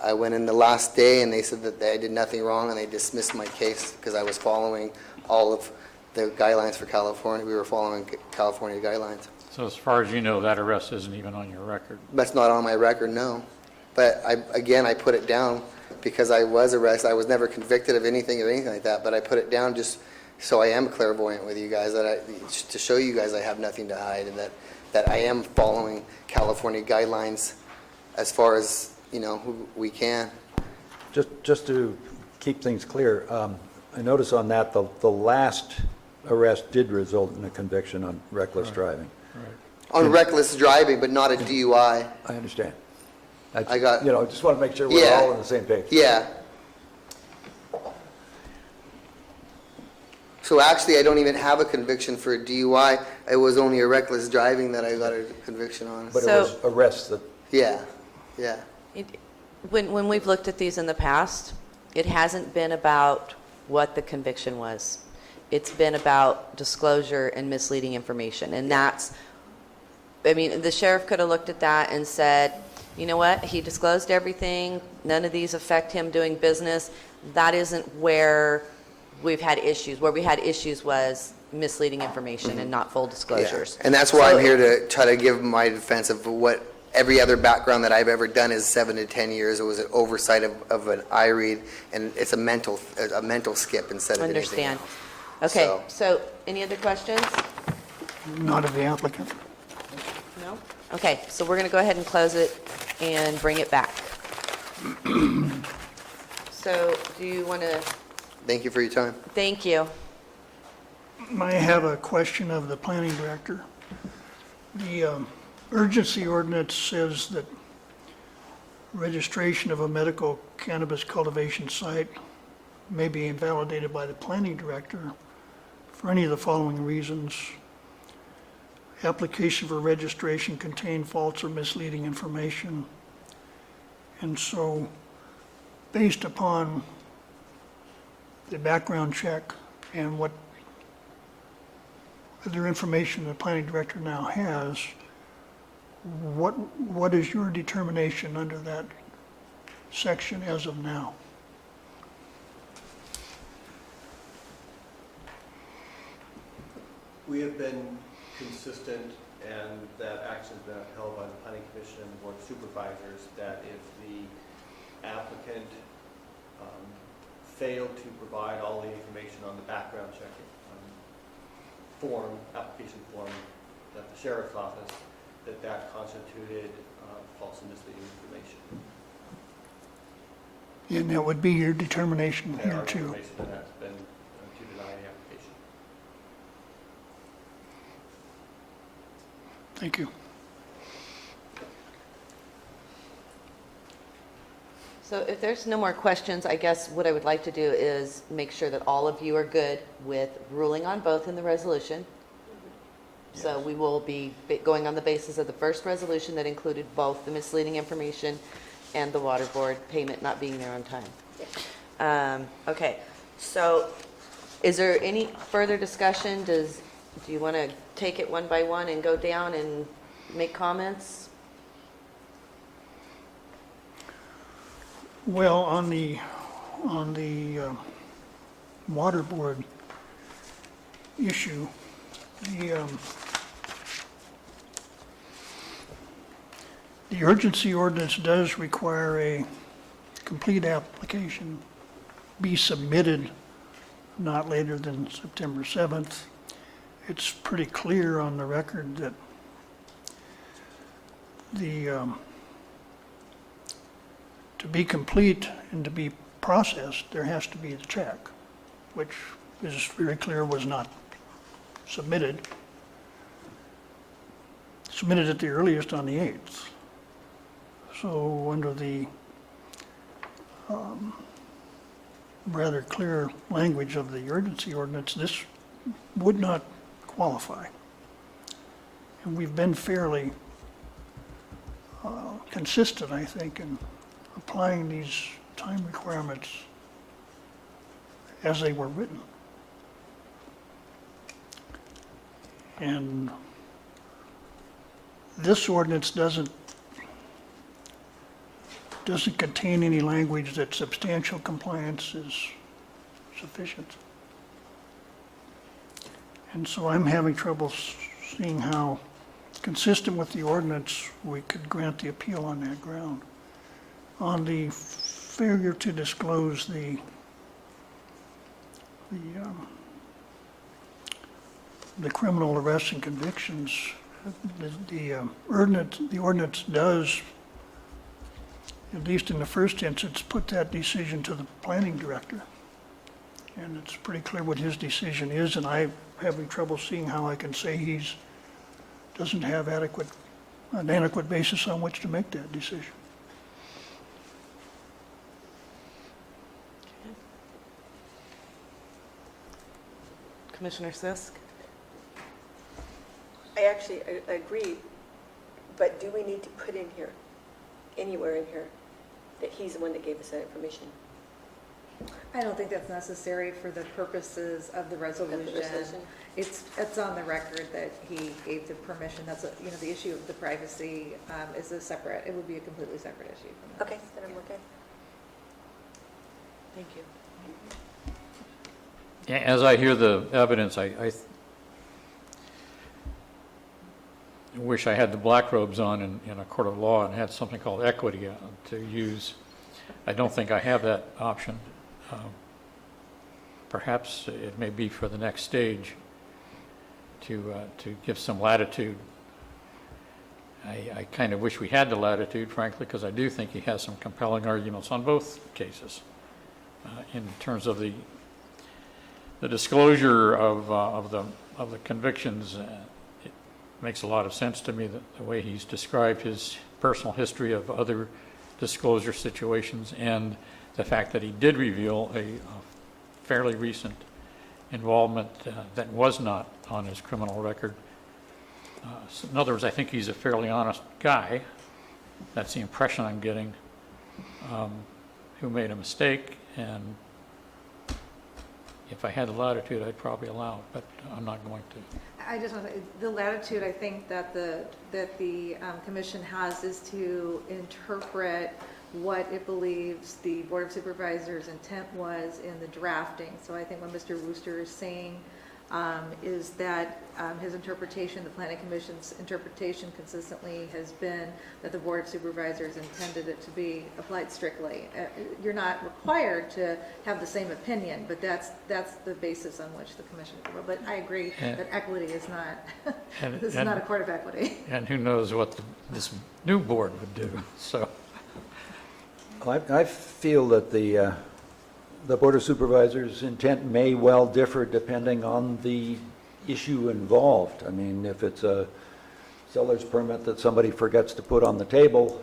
I went in the last day, and they said that I did nothing wrong, and they dismissed my case because I was following all of the guidelines for California. We were following California guidelines. So as far as you know, that arrest isn't even on your record? That's not on my record, no. But I put it down because I was arrested. I was never convicted of anything like that, but I put it down just so I am clairvoyant with you guys, to show you guys I have nothing to hide, and that I am following California guidelines as far as, we can. Just to keep things clear, I notice on that, the last arrest did result in a conviction on reckless driving. On reckless driving, but not a DUI. I understand. I got- just want to make sure we're Yeah. all on the same page. Yeah. So actually, I don't even have a conviction for a DUI. It was only a reckless driving that I got a conviction on. But it So- was arrests that, Yeah. When we've looked at these in the past, it hasn't been about what the conviction was. It's been about disclosure and misleading information. And the sheriff could have looked at that and said, you know what, he disclosed everything, none of these affect him doing business. That isn't where we've had issues. Where we had issues was misleading information and not full disclosures. Yeah. And that's why I'm here to try to give my defense of what every other background that I've ever done is 7 to 10 years. It was an oversight of an IREAD, and it's a mental skip instead of anything Understand. else. Okay, so any other questions? Not of the applicant. No? Okay, so we're going to go ahead and close it and bring it back. So do you want to, Thank you for your time. thank you. I have a question of the planning director. The urgency ordinance says that registration of a medical cannabis cultivation site may be invalidated by the planning director for any of the following reasons. Application for registration contain false or misleading information. And so, based upon the background check and what other information the planning director now has, what is your determination under that section as of now? We have been consistent, and that action has been upheld by the Planning Commission and the Board of Supervisors, that if the applicant failed to provide all the information on the background check application form at the sheriff's office, that constituted false and misleading information. And that would be your determination And here our too? information on that's been to deny the application. Thank you. So if there's no more questions, I guess what I would like to do is make sure that all of you are good with ruling on both in the resolution. So we will be going on the basis of the first resolution that included both the misleading information and the water board payment not being there on time. Okay, so is there any further discussion? Do you want to take it one by one and go down and make comments? Well, on the water board issue, the urgency ordinance does require a complete application be submitted not later than September 7th. It's pretty clear on the record that to be complete and to be processed, there has to be the check, which is very clear was not submitted. Submitted at the earliest on the 8th. So under the rather clear language of the urgency ordinance, this would not qualify. And we've been fairly consistent, I think, in applying these time requirements as they were written. And this ordinance doesn't contain any language that substantial compliance is sufficient. And so I'm having trouble seeing how, consistent with the ordinance, we could grant the appeal on that ground. On the failure to disclose the criminal arrests and convictions, the ordinance does, at least in the first instance, put that decision to the planning director. And it's pretty clear what his decision is, and I'm having trouble seeing how I can say doesn't have an adequate basis on which to make that decision. Commissioner Sisk? I agree, but do we need to put in here, anywhere in here, that he's the one that gave us that information? I don't think that's necessary for the purposes of the resolution. It's on the record that he gave the permission. That's, the issue of the privacy is it would be a completely separate issue from that. Okay, then I'm okay. Thank you. As I hear the evidence, I wish I had the black robes on in a court of law and had something called equity to use. I don't think I have that option. Perhaps it may be for the next stage to give some latitude. I kind of wish we had the latitude, frankly, because I do think he has some compelling arguments on both cases in terms of the disclosure of the convictions. It makes a lot of sense to me that the way he's described his personal history of other disclosure situations and the fact that he did reveal a fairly recent involvement that was not on his criminal record. So in other words, I think he's a fairly honest guy. That's the impression I'm getting, who made a mistake, and if I had the latitude, I'd probably allow it, but I'm not going to. I just want to say, the latitude I think that the commission has is to interpret what it believes the Board of Supervisors' intent was in the drafting. So I think what Mr. Wooster is saying is that his interpretation, the Planning Commission's interpretation consistently has been that the Board of Supervisors intended it to be applied strictly. You're not required to have the same opinion, but that's the basis on which the commission, but I agree that equity is not, this is not a court of equity. And who knows what this new board would do, so. I feel that the Board of Supervisors' intent may well differ depending on the issue involved. I mean, if it's a seller's permit that somebody forgets to put on the table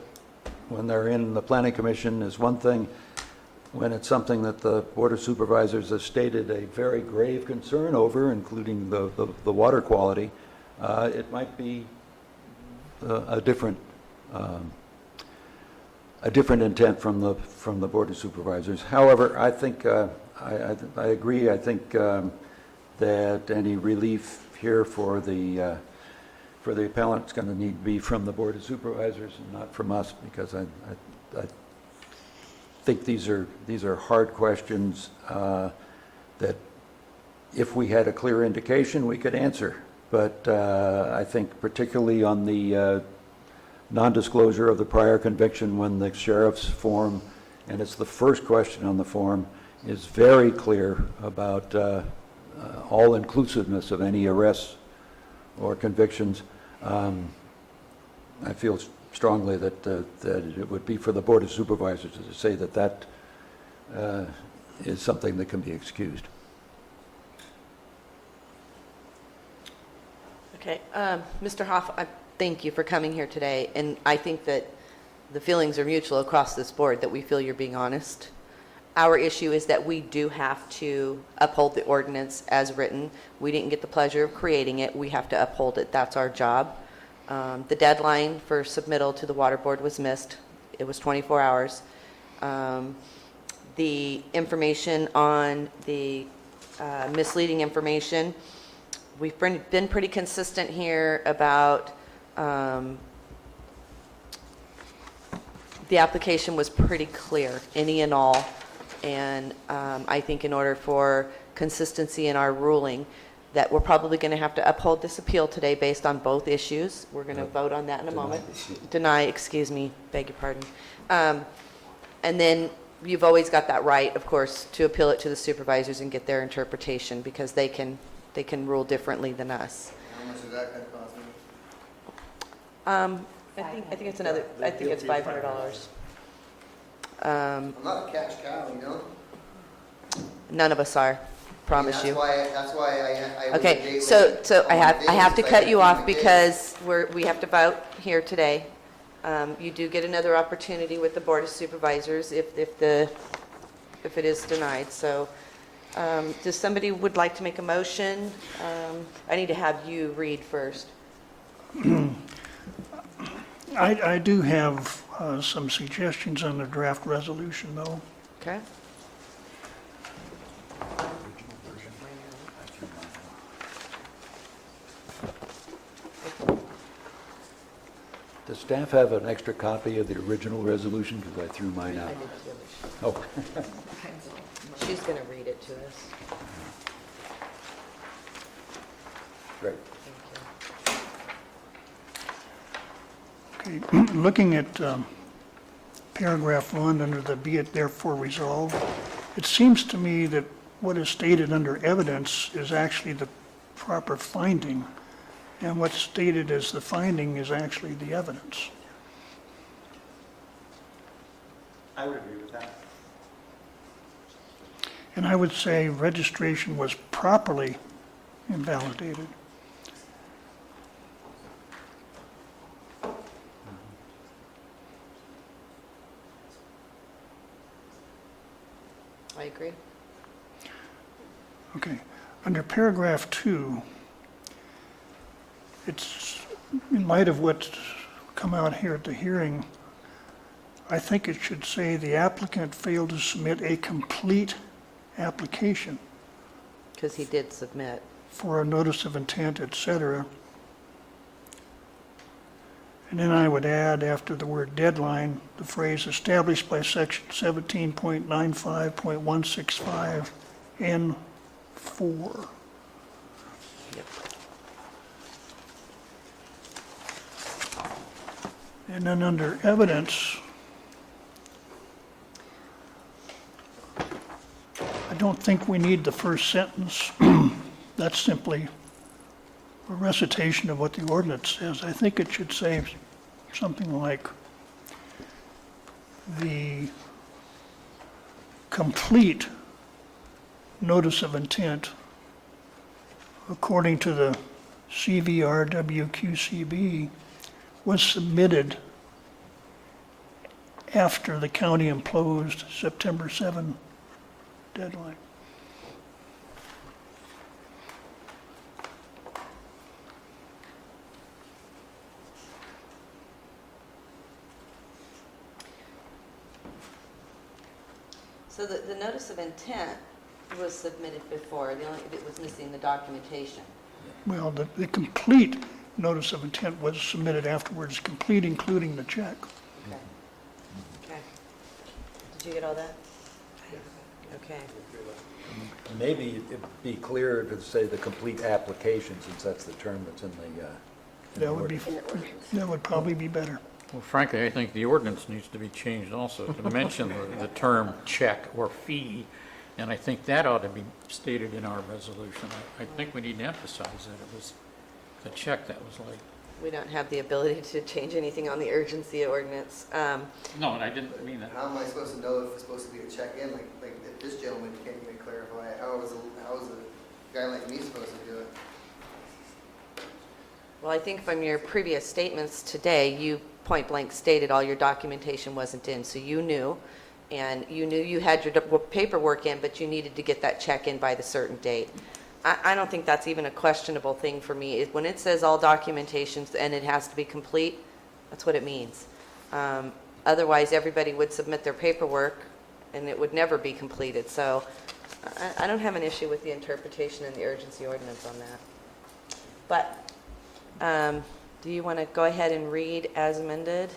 when they're in the Planning Commission is one thing. When it's something that the Board of Supervisors has stated a very grave concern over, including the water quality, it might be a different intent from the Board of Supervisors. However, I think I agree. I think that any relief here for the appellant is going to need to be from the Board of Supervisors and not from us, because I think these are hard questions that if we had a clear indication, we could answer. But I think particularly on the non-disclosure of the prior conviction when the sheriff's form, and it's the first question on the form, is very clear about all-inclusiveness of any arrests or convictions. I feel strongly that it would be for the Board of Supervisors to say that that is something that can be excused. Okay, Mr. Hoff, I thank you for coming here today, and I think that the feelings are mutual across this board that we feel you're being honest. Our issue is that we do have to uphold the ordinance as written. We didn't get the pleasure of creating it. We have to uphold it. That's our job. The deadline for submittal to the water board was missed. It was 24 hours. The information on the misleading information, we've been pretty consistent here about the application was pretty clear, any and all. And I think in order for consistency in our ruling, that we're probably going to have to uphold this appeal today based on both issues. We're going to vote on that in a moment. Deny, excuse me, beg your pardon. And then you've always got that right, of course, to appeal it to the supervisors and get their interpretation, because they can rule differently than us. How much is that going to cost me? I think it's another, I think it's $500. I'm not a cash cow, you know? None of us are, promise you. That's why I was Okay, a date so with- I have to because cut you I off keep my dates. because we have to vote here today. You do get another opportunity with the Board of Supervisors if it is denied. So does somebody would like to make a motion? I need to have you read first. I do have some suggestions on the draft resolution, though. Okay? Does staff have an extra copy of the original resolution? Because I threw mine out. Oh, She's going to read it to us. great. Thank Okay, looking at paragraph 1 under the "be it therefore resolved," it seems to me that what is stated under evidence is actually the proper finding, and what's stated as the finding is actually the evidence. I would agree with that. And I would say registration was properly invalidated. I agree. Okay. Under paragraph 2, it's, in light of what's come out here at the hearing, I think it should say the applicant failed to submit a complete application Because he did submit. for a notice of intent, et cetera. And then I would add, after the word deadline, the phrase established by section 17.95.165 N4. Yep. And then under evidence, I don't think we need the first sentence. That's simply a recitation of what the ordinance says. I think it should say something like, the complete notice of intent, according to the CVRWQCB, was submitted after the county imposed September 7 deadline. So the notice of intent was submitted before, the only, it was missing the documentation. Well, the complete notice of intent was submitted afterwards, complete including the check. Okay. Okay. Did Did you get all that? Okay. Maybe it'd be clearer to say the complete application, since that's the term that's in the That would be, that would probably be better. Well, frankly, I think the ordinance needs to be changed also to mention the term check or fee, and I think that ought to be stated in our resolution. I think we need to emphasize that it was the check that was like, We don't have the ability to change anything on the urgency ordinance. no, and I didn't mean that. How am I supposed to know if it's supposed to be a check-in? Like if this gentleman can't even clarify, how is a guy like me supposed to do it? Well, I think from your previous statements today, you point blank stated all your documentation wasn't in, so you knew, and you knew you had your paperwork in, but you needed to get that check in by the certain date. I don't think that's even a questionable thing for me. When it says all documentations and it has to be complete, that's what it means. Otherwise, everybody would submit their paperwork and it would never be completed. So I don't have an issue with the interpretation and the urgency ordinance on that. But do you want to go ahead and read as amended?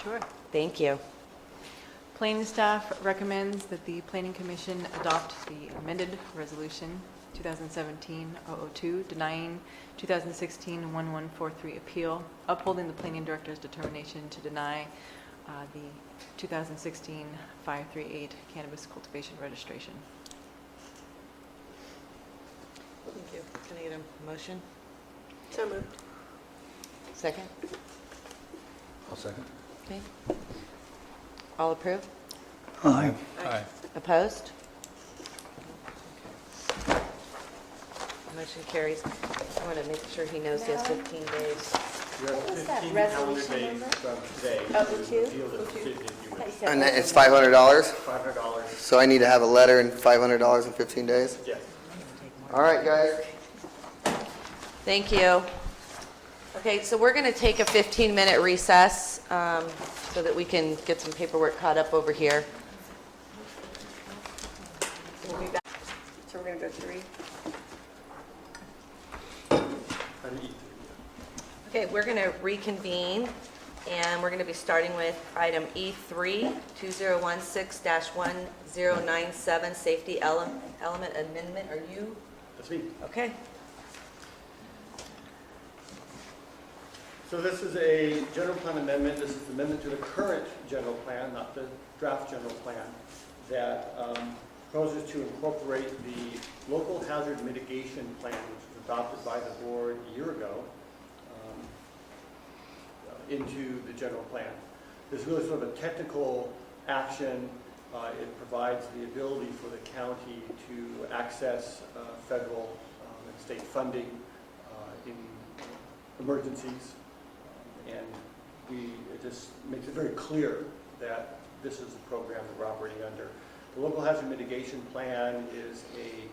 Sure. Thank you. Planning staff recommends that the Planning Commission adopt the amended resolution 2017-002 denying 2016-1143 appeal, upholding the planning director's determination to deny the 2016-538 cannabis cultivation registration. Thank you. Can I get a motion? So moved. Second? I'll second. Okay. All approve? Aye. Aye. Opposed? Motion carries. I want to make sure he knows he has 15 days. You have What was that 15 calendar resolution days number? from today Oh, to would you? appeal the Would you? decision if you I would. said And that it's was- $500? $500, So I need to have a letter and $500 in 15 days? yes. All right, guys. Thank you. Okay, so we're going to take a 15-minute recess so that we can get some paperwork caught up over here. We'll be back. So we're going to go 3. Okay, we're going to reconvene, and we're going to be starting with item E3, 2016-1097, Safety Element Amendment. Are you? That's me. Okay. So this is a general plan amendment. This is an amendment to the current general plan, not the draft general plan, that proposes to incorporate the local hazard mitigation plan, which was adopted by the board a year ago, into the general plan. This is really sort of a technical action. It provides the ability for the county to access federal and state funding in emergencies. And it just makes it very clear that this is the program that we're operating under. The local hazard mitigation plan is a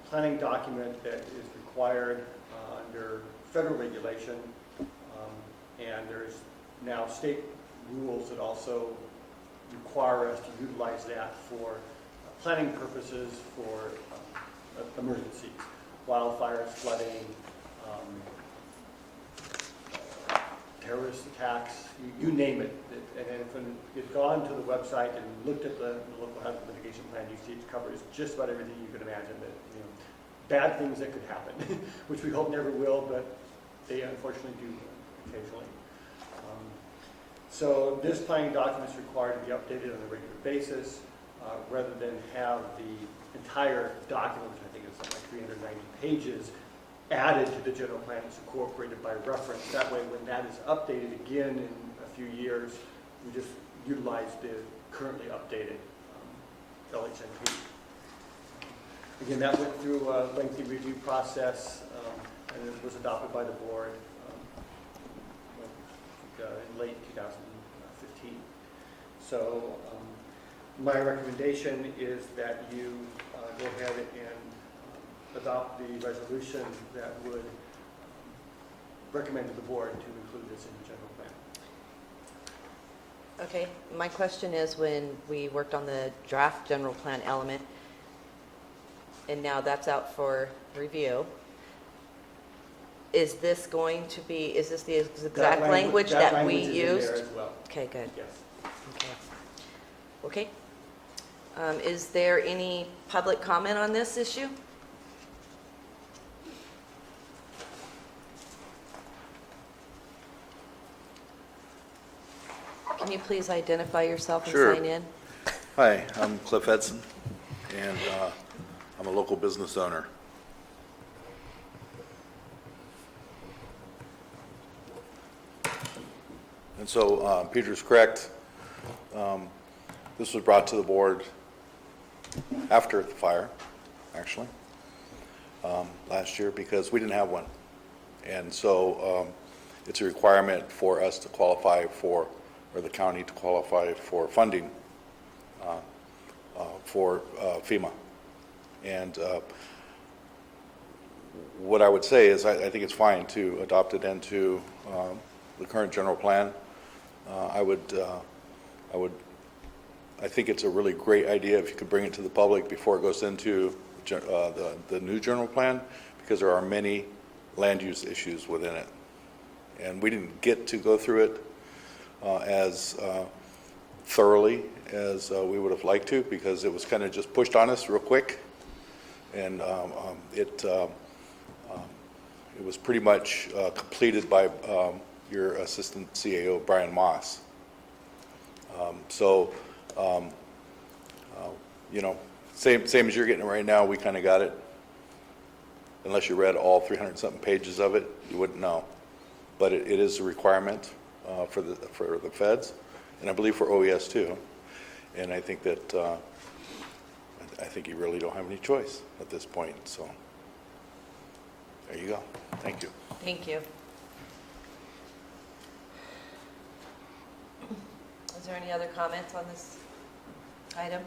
planning document that is required under federal regulation. And there's now state rules that also require us to utilize that for planning purposes for emergencies, wildfires, flooding, terrorist attacks, you name it. And if you've gone to the website and looked at the local hazard mitigation plan, you see it covers just about everything you can imagine that, bad things that could happen, which we hope never will, but they unfortunately do occasionally. So this planning document is required to be updated on a regular basis, rather than have the entire document, which I think is something like 390 pages, added to the general plan. It's incorporated by reference. That way, when that is updated again in a few years, we just utilize the currently updated LHMP. Again, that went through a lengthy review process, and it was adopted by the board in late 2015. So my recommendation is that you go ahead and adopt the resolution that would recommend to the board to include this in the general plan. Okay, my question is, when we worked on the draft general plan element, and now that's out for review, is this going to be, is this the exact language that we language is in there used? as well. Okay, good. Yes. Okay. Is there any public comment on this issue? Can you please identify yourself and Sure. sign in? Hi, I'm Cliff Edson, and I'm a local business owner. And so Peter's correct. This was brought to the board after the fire, actually, last year, because we didn't have one. And so it's a requirement for us to qualify for, or the county to qualify for funding for FEMA. And what I would say is I think it's fine to adopt it into the current general plan. I think it's a really great idea if you could bring it to the public before it goes into the new general plan, because there are many land use issues within it. And we didn't get to go through it as thoroughly as we would have liked to, because it was kind of just pushed on us real quick. And it was pretty much completed by your assistant CAO, Brian Moss. You know, same as you're getting it right now, we kind of got it. Unless you read all 300-something pages of it, you wouldn't know. But it is a requirement for the feds, and I believe for OES too. And I think that I think you really don't have any choice at this point. So there you go. Thank you. Thank you. Is there any other comments on this item?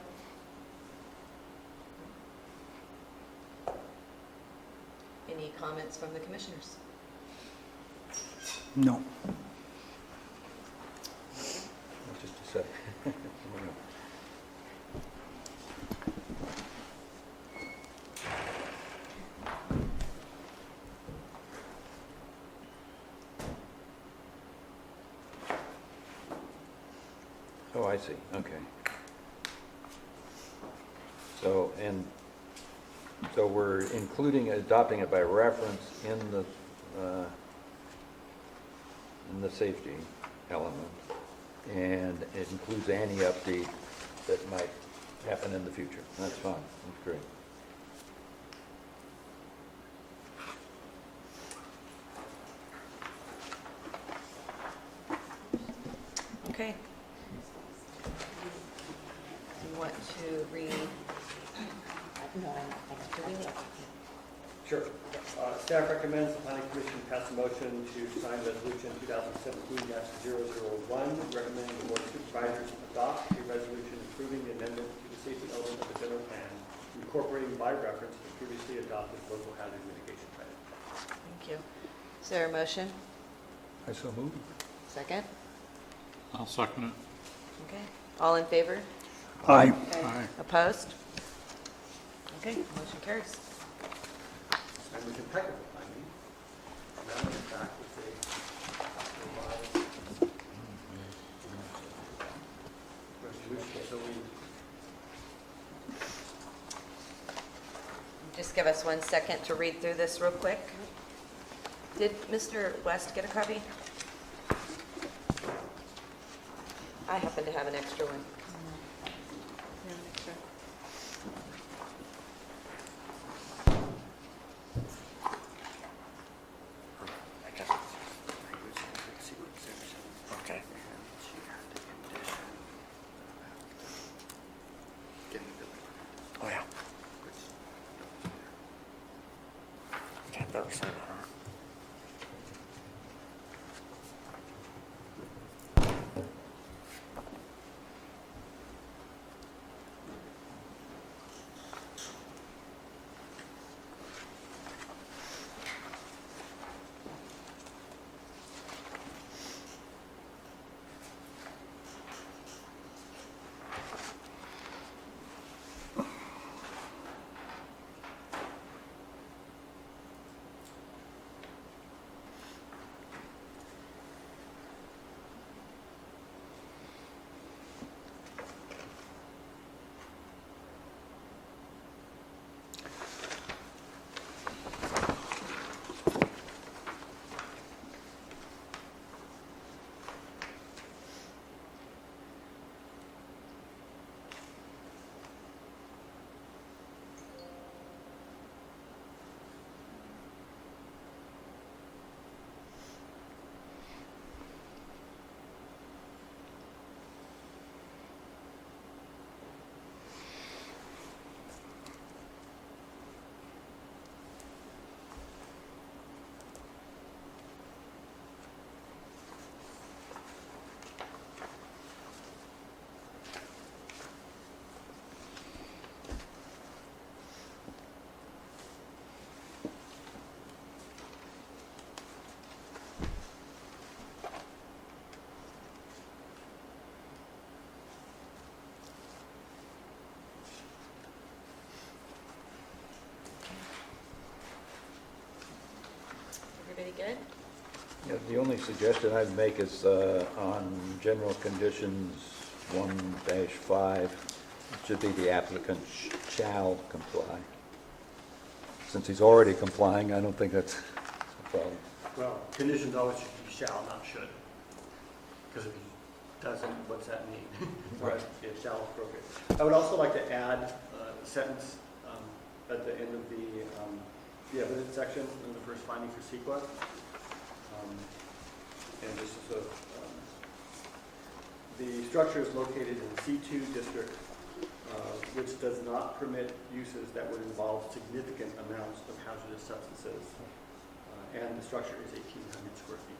Any comments from the commissioners? No. Just a sec. Oh, I see, okay. So we're adopting it by reference in the safety element, and it includes any update that might happen in the future. That's fine, that's great. Okay. Do you want to read? Sure. Staff recommends the planning commission pass a motion to sign resolution 2017-001, recommending the board of supervisors adopt a resolution approving the amendment to the safety element of the general plan, incorporating by reference the previously adopted local hazard mitigation plan. Thank you. Is there a motion? I so move. Second? I'll second it. Okay. All in favor? Aye. Aye. Opposed? Okay, motion carries. And with impeccable timing, now in fact with a revised resolution, so we Just give us 1 second to read through this real quick. Did Mr. West get a copy? I happen to have an extra one. Okay. Oh, yeah. Okay, better sign it, huh? Everybody good? Yeah, the only suggestion I'd make is on general conditions 1-5, it should be the applicant shall comply. Since he's already complying, I don't think that's a problem. Well, conditions always should be shall, not should. Because if he doesn't, what's that mean? Right. It shall is appropriate. I would also like to add a sentence at the end of the evidence section in the first finding for CEQA. And this is the structure is located in the C2 district, which does not permit uses that would involve significant amounts of hazardous substances. And the structure is 1,800 square feet.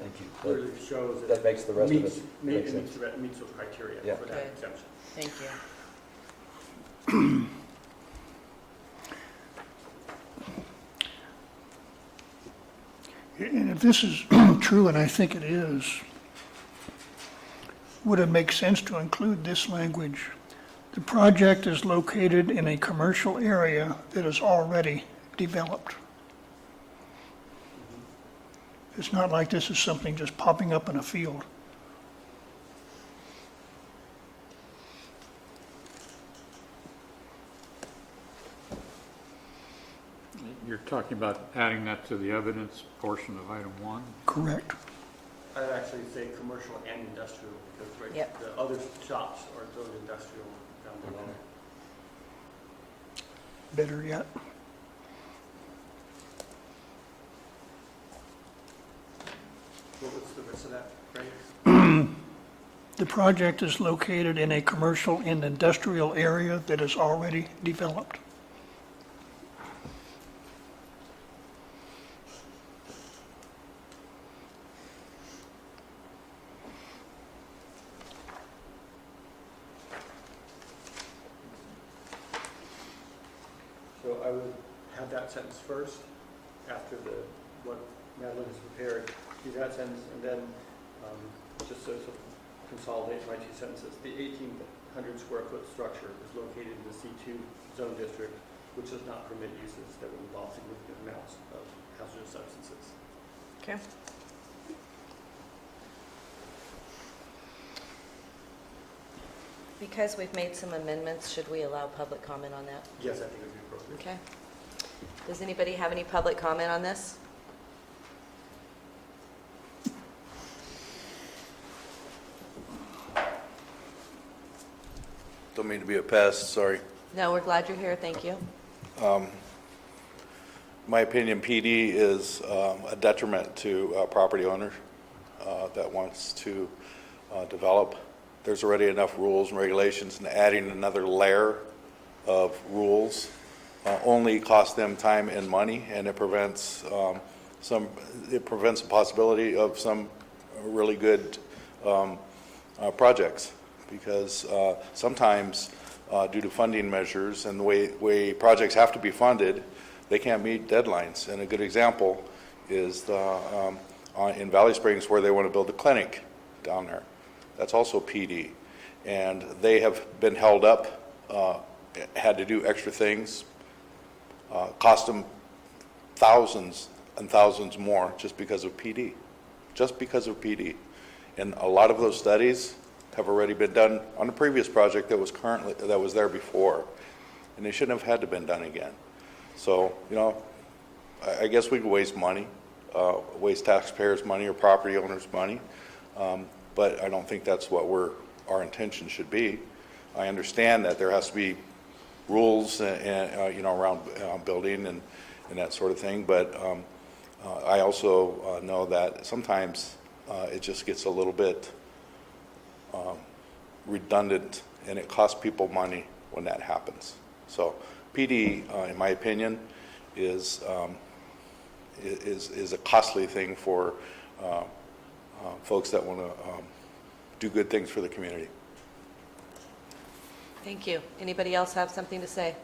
Thank you. Clearly shows that That makes the rest of meets, it make sense. meets those criteria Yeah. for that Good. exemption. Thank you. And if this is true, and I think it is, would it make sense to include this language? The project is located in a commercial area that is already developed. It's not like this is something just popping up in a field. You're talking about adding that to the evidence portion of item 1? Correct. I'd actually say commercial and industrial, because right, Yep. the other shops are those industrial down below. Better yet. What was the rest of that phrase? The project is located in a commercial and industrial area that is already developed. So I would have that sentence first, after what Madeline has prepared, do that sentence, and then just to sort of consolidate my two sentences. The 1,800 square foot structure is located in the C2 zone district, which does not permit uses that would involve significant amounts of hazardous substances. Okay. Because we've made some amendments, should we allow public comment on that? Yes, I think it would be appropriate. Okay. Does anybody have any public comment on this? Don't mean to be a pest, sorry. No, we're glad you're here, thank you. My opinion, PD is a detriment to a property owner that wants to develop. There's already enough rules and regulations, and adding another layer of rules only costs them time and money, and it prevents the possibility of some really good projects, because sometimes due to funding measures and the way projects have to be funded, they can't meet deadlines. And a good example is in Valley Springs, where they want to build a clinic down there. That's also PD. And they have been held up, had to do extra things, cost them thousands and thousands more just because of PD. Just because of PD. And a lot of those studies have already been done on a previous project that was there before. And they shouldn't have had to been done again. So, I guess we could waste money, waste taxpayers' money or property owners' money. But I don't think that's what our intention should be. I understand that there has to be rules and around building and that sort of thing, but I also know that sometimes it just gets a little bit redundant, and it costs people money when that happens. So PD, in my opinion, is a costly thing for folks that want to do good things for the community. Thank you. Anybody else have something to say?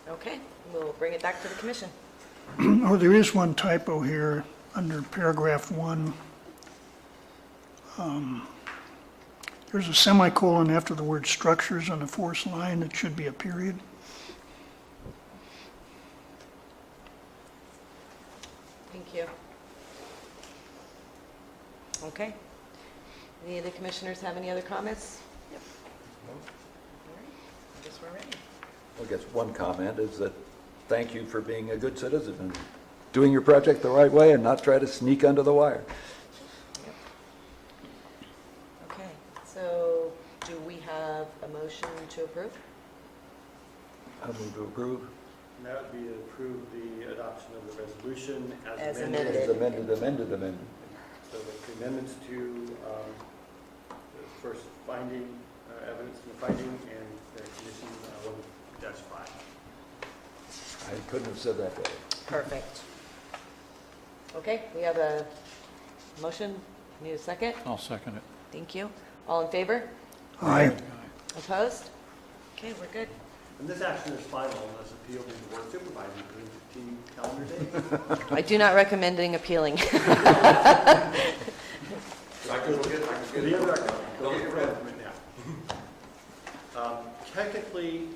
Okay, we'll bring it back to the commission. Oh, there is one typo here under paragraph 1. There's a semicolon after the word structures on the fourth line. It should be a period. you. Okay. Any of the commissioners have any other comments? Yep. All right. I guess we're ready. I guess one comment is that thank you for being a good citizen and doing your project the right way and not try to sneak under the wire. Okay, so do we have a motion to approve? I move to approve. And that would be to approve the adoption of the resolution As as amended. As amended. So the amendments to the first finding, evidence in the finding, and the condition 1-5. I couldn't have said that better. Perfect. Okay, we have a motion. Need a second? I'll second it. Thank you. All in favor? Aye. Opposed? Okay, we're good. And this action is final unless appealed to the board supervisor within 15 calendar days. I do not recommending appealing. The other, go get your recommend now. Technically,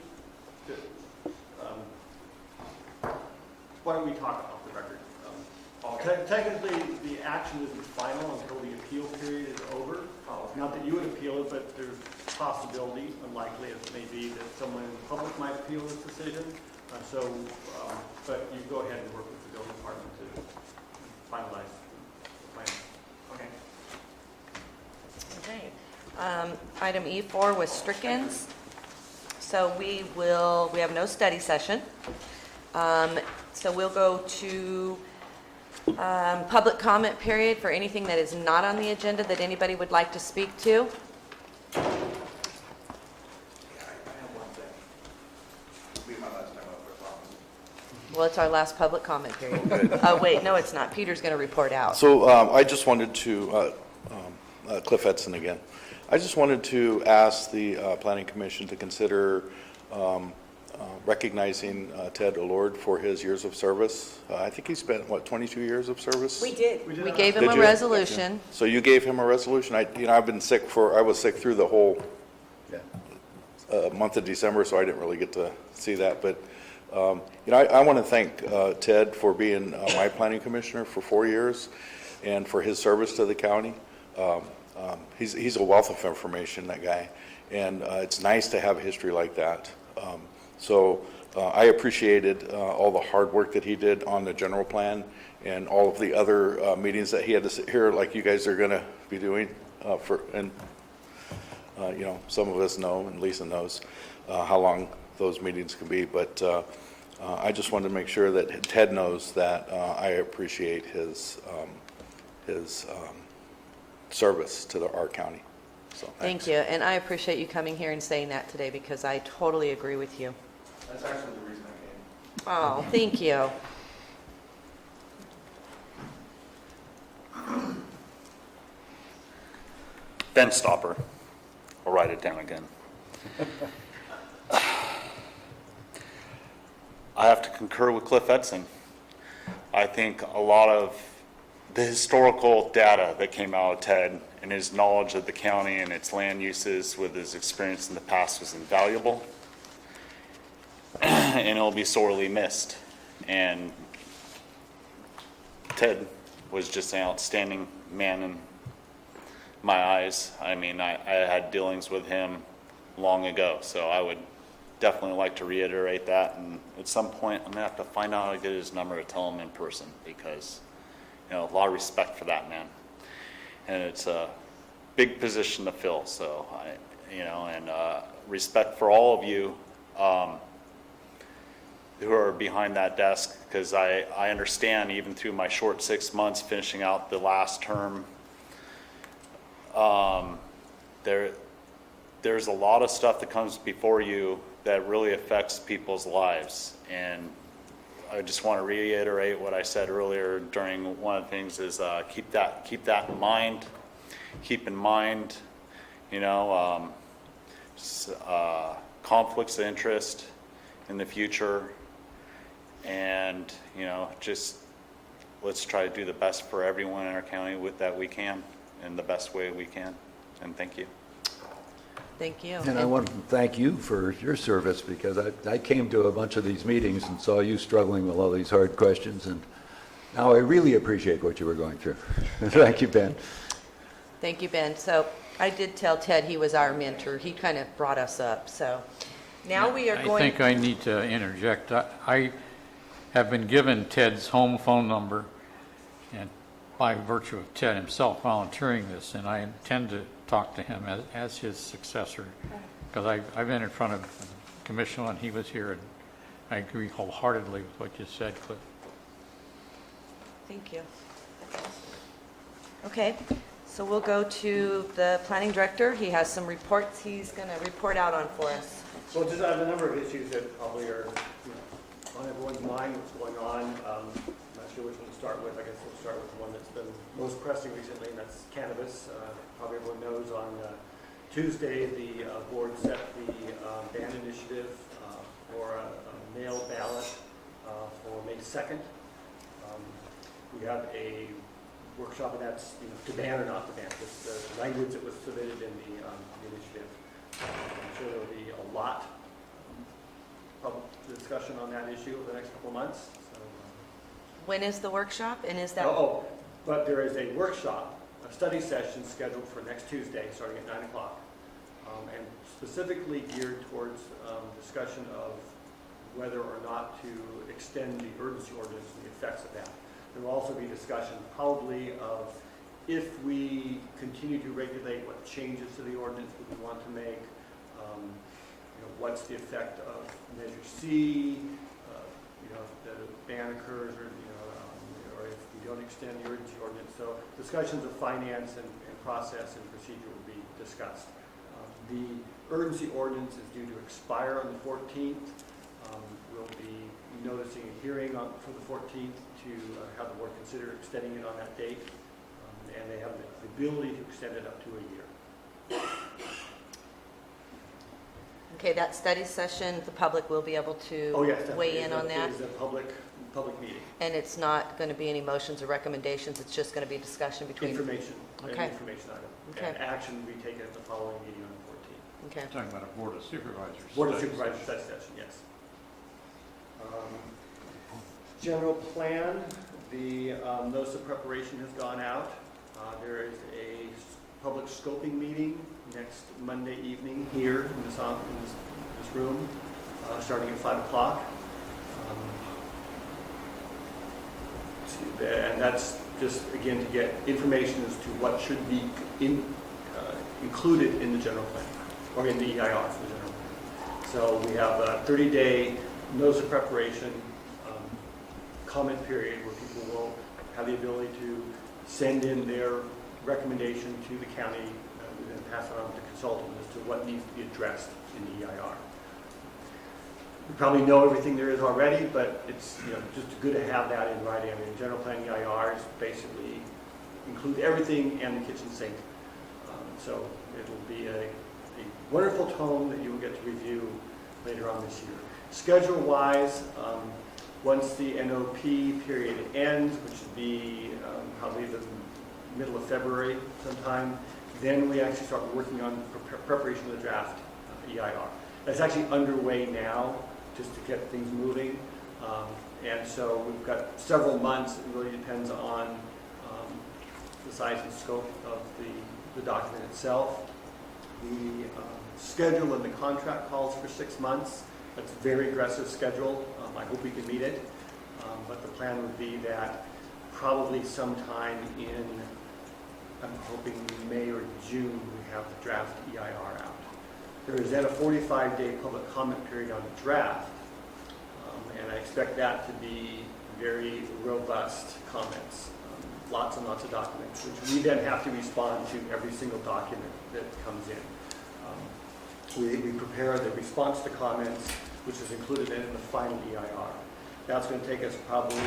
why don't we talk off the record? Technically, the action isn't final until the appeal period is over. Not that you would appeal it, but there's possibility, unlikely as it may be, that someone in the public might appeal this decision. But you go ahead and work with the building department to finalize the plan. Okay. Okay. Item E4 was stricken. So we have no study session. So we'll go to public comment period for anything that is not on the agenda that anybody would like to speak to. Well, it's our last public comment period. Oh, wait, no, it's not. Peter's going to report out. So I just wanted to, Cliff Edson again. I just wanted to ask the Planning Commission to consider recognizing Ted Allord for his years of service. I think he spent, 22 years of service? We did. We gave him Did a you? resolution. So you gave him a resolution? I've been sick I was sick through the whole month of December, so I didn't really get to see that. But, I want to thank Ted for being my planning commissioner for 4 years and for his service to the county. He's a wealth of information, that guy. And it's nice to have a history like that. So I appreciated all the hard work that he did on the general plan and all of the other meetings that he had to sit here, like you guys are going to be doing. Some of us know, and Lisa knows, how long those meetings can be. But I just wanted to make sure that Ted knows that I appreciate his service to our county. So Thank you. And I appreciate you coming here and saying that today because I totally agree with you. That's actually the reason I came. Oh, thank you. Fence stopper. I'll write it down again. I have to concur with Cliff Edson. I think a lot of the historical data that came out of Ted and his knowledge of the county and its land uses with his experience in the past was invaluable. And it'll be sorely missed. And Ted was just an outstanding man in my eyes. I mean, I had dealings with him long ago, so I would definitely like to reiterate that. And at some point, I'm gonna have to find out how to get his number to tell him in person because, a lot of respect for that man. And it's a big position to fill, so respect for all of you who are behind that desk, because I understand even through my short 6 months finishing out the last term, there's a lot of stuff that comes before you that really affects people's lives. And I just want to reiterate what I said earlier during one of the things is keep that in mind. Keep in mind, conflicts of interest in the future. And, just let's try to do the best for everyone in our county that we can in the best way we can. And thank you. Thank you. And I want to thank you for your service because I came to a bunch of these meetings and saw you struggling with all these hard questions and Now, I really appreciate what you were going through. Thank you, Ben. Thank you, Ben. So I did tell Ted he was our mentor. He kind of brought us up, so now we are I going. think I need to interject. I have been given Ted's home phone number, and by virtue of Ted himself volunteering this, and I intend to talk to him as his successor, because I've been in front of the commission when he was here, and I agree wholeheartedly with what you said, Cliff. Thank you. Okay, so we'll go to the planning director. He has some reports he's going to report out on for us. Well, just I have a number of issues that probably are, on everyone's mind, what's going on. I'm not sure which one to start with. I guess we'll start with the one that's been most pressing recently, and that's cannabis. Probably everyone knows on Tuesday, the board set the ban initiative for a mail ballot for May 2nd. We have a workshop, and that's to ban or not to ban, just the language that was submitted in the initiative. I'm sure there will be a lot of public discussion on that issue over the next couple of months. So, When is the workshop, and is that? But there is a workshop, a study session scheduled for next Tuesday, starting at 9 o'clock, and specifically geared towards discussion of whether or not to extend the urgency ordinance and the effects of that. There will also be discussion probably of if we continue to regulate, what changes to the ordinance that we want to make, what's the effect of Measure C, if the ban occurs, or if we don't extend the urgency ordinance. So discussions of finance and process and procedure will be discussed. The urgency ordinance is due to expire on the 14th. We'll be noticing a hearing for the 14th to have the board consider extending it on that date. And they have the ability to extend it up to a year. Okay, that study session, the public will be able to weigh in on that? It is a public meeting. And it's not going to be any motions or recommendations, it's just going to be a discussion between? Information, an Okay. information item. Okay. And action will be taken at the following meeting on the 14th. Okay. You're talking about a Board of Supervisors. Board of study Supervisors session. study session, yes. General plan, the notice of preparation has gone out. There is a public scoping meeting next Monday evening here in this room, starting at 5 o'clock. And that's just, again, to get information as to what should be included in the general plan, or in the EIR for the general plan. So we have a 30-day notice of preparation comment period where people will have the ability to send in their recommendation to the county and then pass it on to consultant as to what needs to be addressed in the EIR. You probably know everything there is already, but it's just good to have that in writing. I mean, general plan EIRs basically include everything and the kitchen sink. So it'll be a wonderful tome that you will get to review later on this year. Schedule-wise, once the NOP period ends, which would be probably the middle of February sometime, then we actually start working on preparation of the draft EIR. That's actually underway now, just to get things moving. And so we've got several months. It really depends on the size and scope of the document itself. The schedule and the contract calls for 6 months. That's a very aggressive schedule. I hope we can meet it. But the plan would be that probably sometime in, I'm hoping May or June, we have the draft EIR out. There is then a 45-day public comment period on the draft. And I expect that to be very robust comments. Lots and lots of documents, which we then have to respond to every single document that comes in. We prepare the response to comments, which is included in the final EIR. That's going to take us probably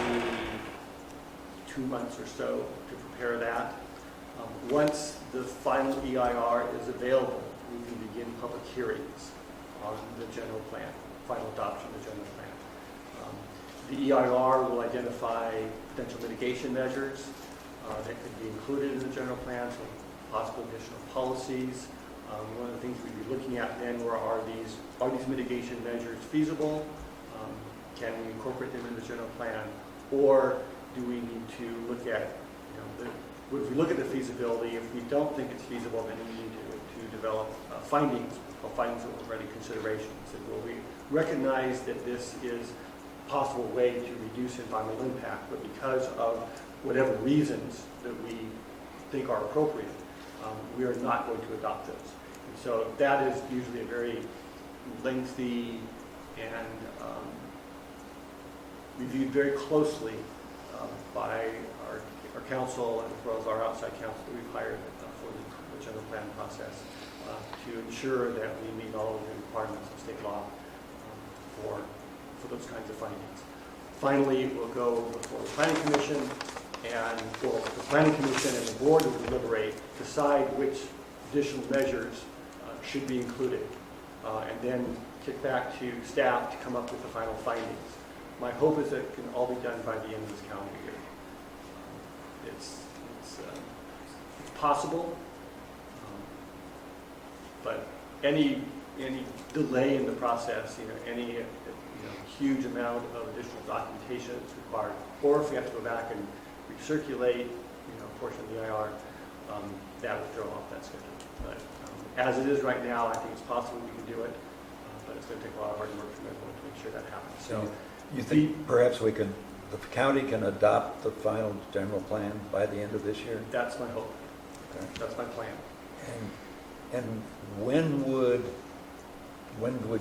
2 months or so to prepare that. Once the final EIR is available, we can begin public hearings on the general plan, final adoption of the general plan. The EIR will identify potential mitigation measures that could be included in the general plan, so possible additional policies. One of the things we'd be looking at then are these mitigation measures feasible? Can we incorporate them in the general plan? Or do we need to look at, if we look at the feasibility, if we don't think it's feasible, then we need to develop findings of ready considerations. And will we recognize that this is a possible way to reduce environmental impact, but because of whatever reasons that we think are appropriate, we are not going to adopt those. And so that is usually a very lengthy and reviewed very closely by our council as well as our outside counsel that we've hired for the general plan process to ensure that we meet all of the requirements of state law for those kinds of findings. Finally, we'll go before the Planning Commission, and the Planning Commission and the board will deliberate, decide which additional measures should be included, and then kick back to staff to come up with the final findings. My hope is that it can all be done by the end of this calendar year. It's possible, but any delay in the process, any huge amount of additional documentation is required, or if we have to go back and recirculate, a portion of the IR, that would throw off that schedule. But as it is right now, I think it's possible we can do it, but it's going to take a lot of hard work from everyone to make sure that happens. So, You think perhaps the county can adopt the final general plan by the end of this year? that's my hope. Okay. That's my plan. And when would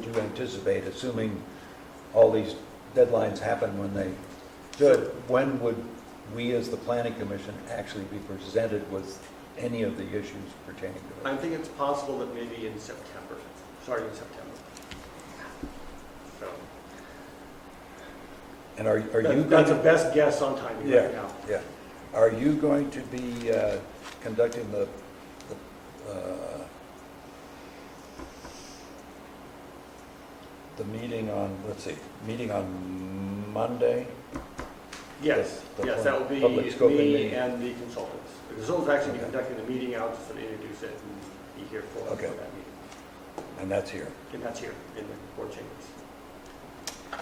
you anticipate, assuming all these deadlines happen when they should, when would we as the Planning Commission actually be presented with any of the issues pertaining to I it? think it's possible that maybe in September, starting in September. So And are you that's going a best guess on timing right now. Yeah. Are you going to be conducting the meeting on, meeting on Monday? Yes, The yes, that will be public scoping me meeting. and the consultants. The consultants actually be conducting the meeting, I'll just sort of introduce it and be here for Okay. that meeting. And that's here. And that's here in the board chambers.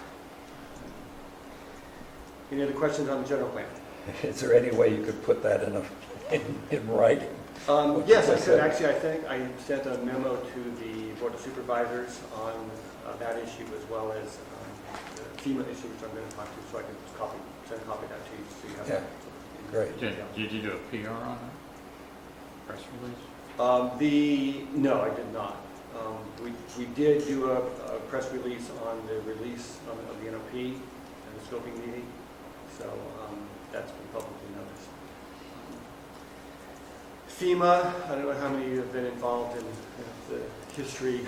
Any other questions on the general plan? Is there any way you could put that in writing? Yes, I could. Actually, I think I sent a memo to the Board of Supervisors on that issue as well as the FEMA issue, which I'm going to talk to, so I can send a copy of that to you so you have Yeah, that. great. Did you do a PR on it? Press release? No, I did not. We did do a press release on the release of the NOP and the scoping meeting, so that's been publicly noticed. FEMA, I don't know how many of you have been involved in the history,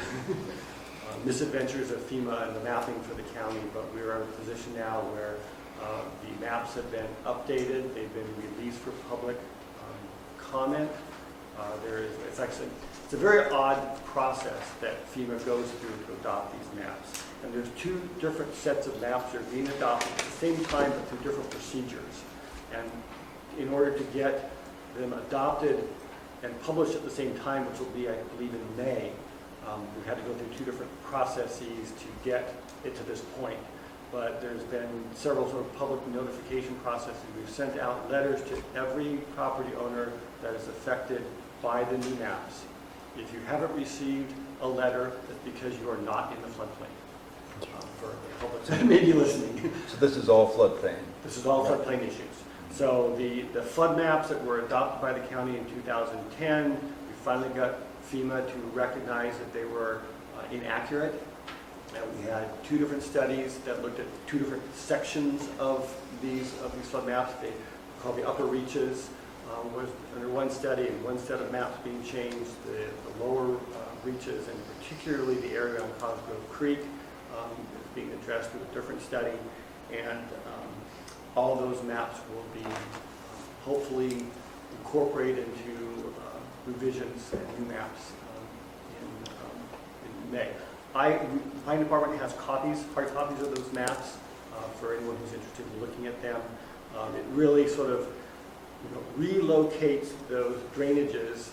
misadventures of FEMA and the mapping for the county, but we're in a position now where the maps have been updated, they've been released for public comment. It's a very odd process that FEMA goes through to adopt these maps. And there's two different sets of maps that are being adopted at the same time, but through different procedures. And in order to get them adopted and published at the same time, which will be, I believe, in May, we had to go through two different processes to get it to this point. But there's been several sort of public notification processes. We've sent out letters to every property owner that is affected by the new maps. If you haven't received a letter, it's because you are not in the floodplain. For the public that may be listening. So this is all floodplain? This is all floodplain issues. So the flood maps that were adopted by the county in 2010, we finally got FEMA to recognize that they were inaccurate. And we had two different studies that looked at two different sections of these flood maps. They called the upper reaches was under one study, and one set of maps being changed. The lower reaches, and particularly the area on Cosgrove Creek, is being addressed with a different study. And all those maps will be hopefully incorporated into revisions and new maps in May. The planning department has hard copies of those maps for anyone who's interested in looking at them. It really sort of relocates those drainages,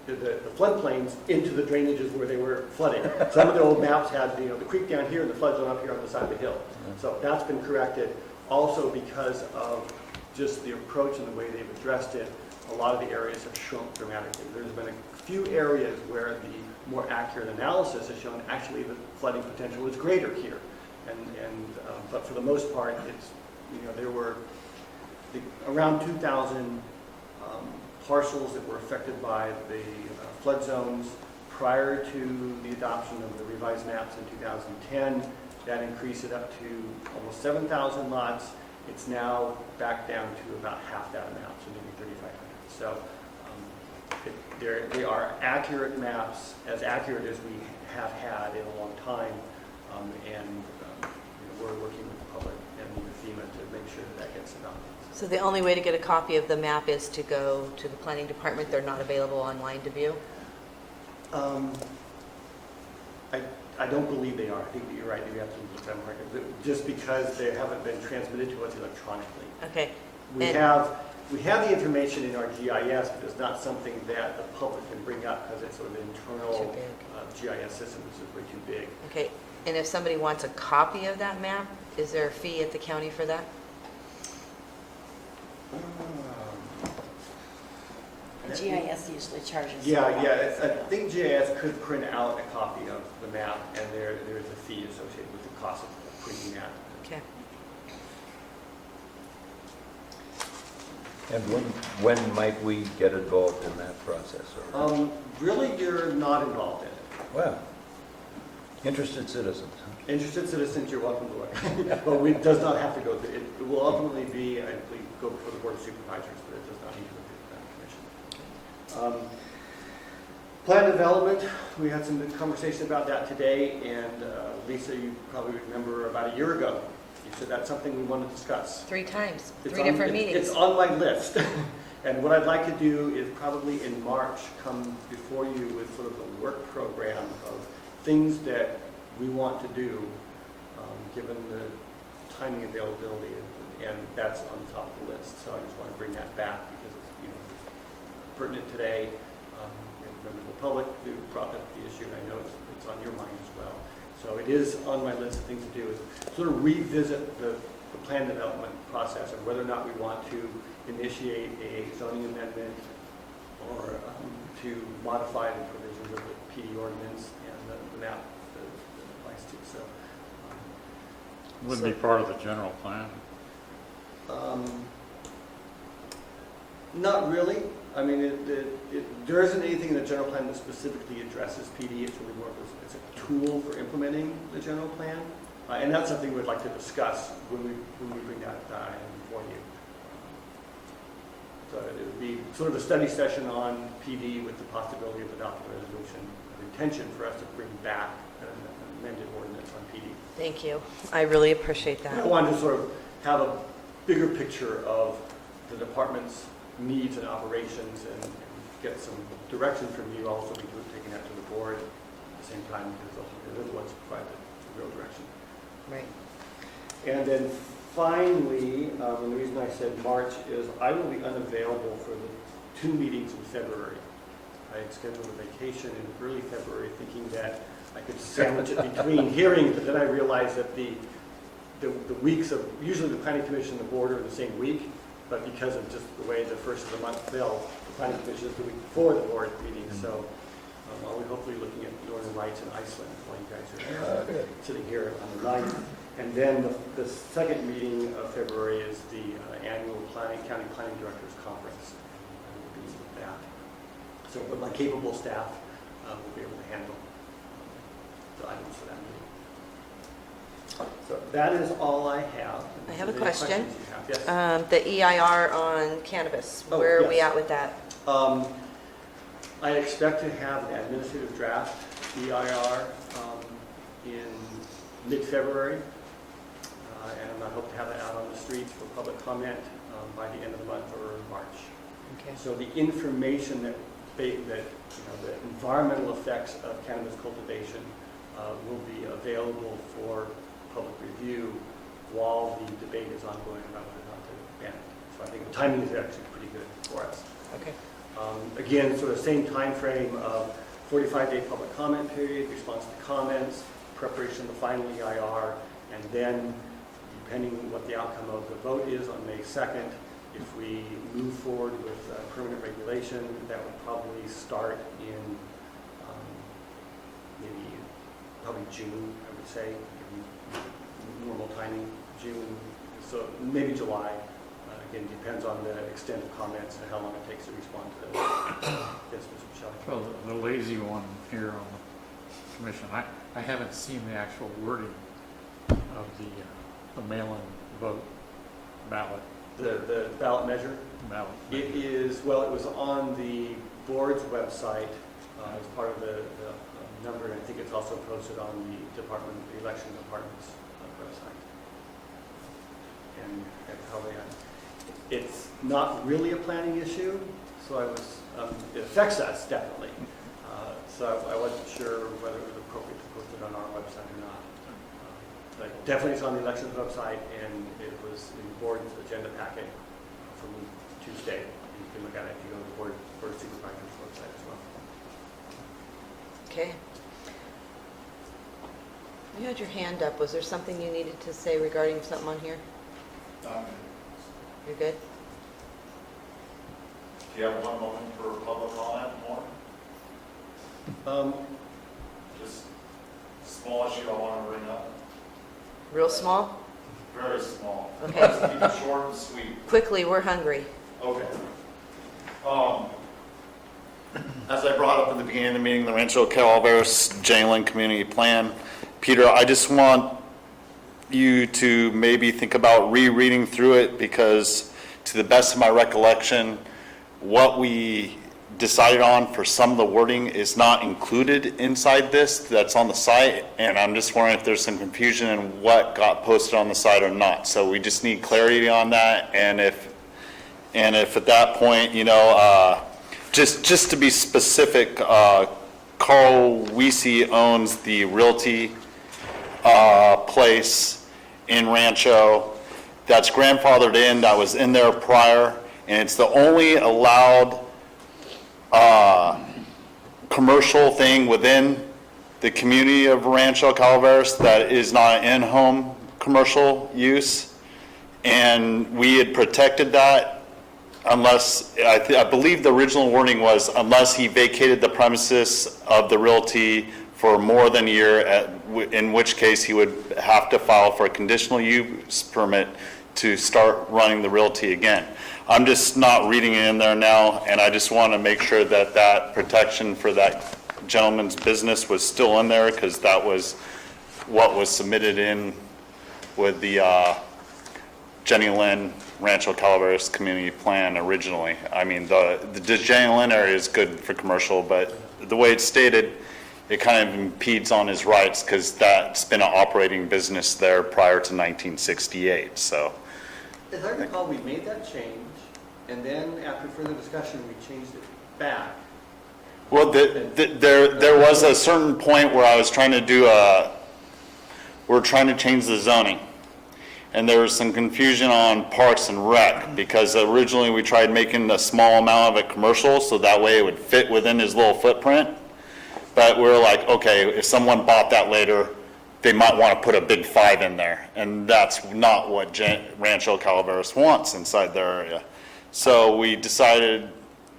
the floodplains, into the drainages where they were flooding. Some of the old maps had the creek down here and the flood zone up here on the side of the hill. So that's been corrected. Also because of just the approach and the way they've addressed it, a lot of the areas have shrunk dramatically. There's been a few areas where the more accurate analysis has shown actually the flooding potential is greater here. But for the most part, it's, there were around 2,000 parcels that were affected by the flood zones prior to the adoption of the revised maps in 2010. That increased it up to almost 7,000 lots. It's now back down to about half that amount, so maybe 3,500. So they are accurate maps, as accurate as we have had in a long time, we're working with the public and with FEMA to make sure that gets adopted. So the only way to get a copy of the map is to go to the planning department? They're not available online to view? I don't believe they are. I think that you're right. You have to look them right. Just because they haven't been transmitted to us electronically. Okay. We have the information in our GIS, but it's not something that the public can bring up because it's sort of an internal GIS system, which is way too big. Okay. And if somebody wants a copy of that map, is there a fee at the county for that? GIS usually charges. Yeah. I think GIS could print out a copy of the map, and there's a fee associated with the cost of printing that. Okay. And when might we get involved in that process? Really, you're not involved in it. Well, interested citizens. Interested citizens, you're welcome to look. But it does not have to go through. It will ultimately be, I believe, go before the Board of Supervisors, but it does not need to go through the Planning Commission. Plan development, we had some good conversation about that today, and Lisa, you probably remember about a year ago, you said that's something we want to discuss. 3 times, It's 3 different meetings. It's on my list. And what I'd like to do is probably in March come before you with sort of a work program of things that we want to do, given the timing availability, and that's on the top of the list. So I just want to bring that back because it's pertinent today. Members of the public who brought up the issue, and I know it's on your mind as well. So it is on my list of things to do, is sort of revisit the plan development process and whether or not we want to initiate a zoning amendment or to modify the provisions of the PD ordinance and the map that applies to. So Wouldn't be part of the general plan? Not really. I mean, there isn't anything in the general plan that specifically addresses PD. It's really more of it's a tool for implementing the general plan. And that's something we'd like to discuss when we bring that in before you. So it would be sort of a study session on PD with the possibility of adopting a resolution of intention for us to bring back an amended ordinance on PD. Thank you. I really appreciate that. I wanted to sort of have a bigger picture of the department's needs and operations and get some direction from you also because taking that to the board at the same time because they're the ones who provide the real direction. Right. And then finally, and the reason I said March is I will be unavailable for the 2 meetings in February. I had scheduled a vacation in early February thinking that I could sandwich it between hearings, but then I realized that the weeks of, usually the Planning Commission and the board are the same week, but because of just the way the first of the month fell, the Planning Commission is the week before the board meeting. So I'll be hopefully looking at Northern Lights in Iceland while you guys are sitting here on the 9th. And then the second meeting of February is the annual County Planning Directors Conference. I will be with that. So, but my capable staff will be able to handle the items for that meeting. So that is all I have. I have a Any question. questions you have? Yes. The EIR on cannabis, where are we yes. at with that? I expect to have an administrative draft EIR in mid-February, and I hope to have it out on the streets for public comment by the end of the month or March. Okay. So the information that the environmental effects of cannabis cultivation will be available for public review while the debate is ongoing about whether or not to ban it. So I think the timing is actually pretty good for us. Okay. Again, sort of same time frame of 45-day public comment period, response to comments, preparation of the final EIR, and then, depending on what the outcome of the vote is on May 2nd, If we move forward with permanent regulation, that would probably start in probably June, I would say, normal timing, June, so maybe July. Again, depends on the extent of comments and how long it takes to respond to those. Yes, Mr. Shelley. Well, the lazy one here on the commission, I haven't seen the actual wording of the mail-in vote ballot. The ballot measure? Ballot. It is, well, it was on the board's website as part of the number, and I think it's also posted on the election department's website. And probably it's not really a planning issue, so it affects us definitely. So I wasn't sure whether it was appropriate to post it on our website or not. But definitely it's on the elections website, and it was in the board's agenda packet from Tuesday. You can look at it if you go to the board supervisor's website as well. Okay. You had your hand up. Was there something you needed to say regarding something on here? You're good? Do you have one moment for public comment more? Just small issue I want to bring up. Real small? Very small. Okay. Just keep it short and sweet. Quickly, we're hungry. Okay. As I brought up at the beginning of the meeting, the Rancho Calaveras Jalen Community Plan, Peter, I just want you to maybe think about rereading through it, because to the best of my recollection, what we decided on for some of the wording is not included inside this that's on the site, and I'm just wondering if there's some confusion in what got posted on the site or not. So we just need clarity on that, and if at that point, just to be specific, Carl Weesey owns the Realty place in Rancho that's grandfathered in, that was in there prior, and it's the only allowed commercial thing within the community of Rancho Calaveras that is not an in-home commercial use. And we had protected that unless, I believe the original wording was, unless he vacated the premises of the Realty for more than a year, in which case he would have to file for a conditional use permit to start running the Realty again. I'm just not reading it in there now, and I just want to make sure that that protection for that gentleman's business was still in there, because that was what was submitted in with the Jenny Lynn Rancho Calaveras Community Plan originally. I mean, the Jenny Lynn area is good for commercial, but the way it's stated, it kind of impedes on his rights, because that's been an operating business there prior to 1968, so. As I recall, we made that change, and then after further discussion, we changed it back. Well, there was a certain point where I was trying to we're trying to change the zoning. And there was some confusion on Parks and Rec, because originally we tried making a small amount of it commercial, so that way it would fit within his little footprint. But we were like, okay, if someone bought that later, they might want to put a big 5 in there. And that's not what Rancho Calaveras wants inside their area. So we decided,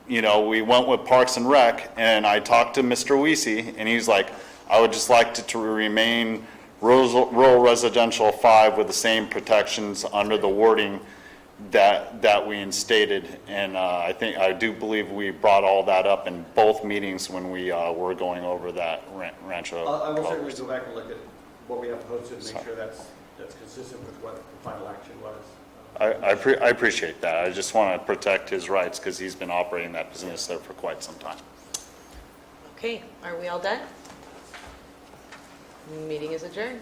we went with Parks and Rec, and I talked to Mr. Weesey, and he's like, I would just like it to remain rural residential 5 with the same protections under the wording that we instated. And I do believe we brought all that up in both meetings when we were going over that Rancho. I will certainly go back and look at what we have posted and make sure that's consistent with what the final action was. I appreciate that. I just want to protect his rights, because he's been operating that business there for quite some time. Okay, are we all done? Meeting is adjourned.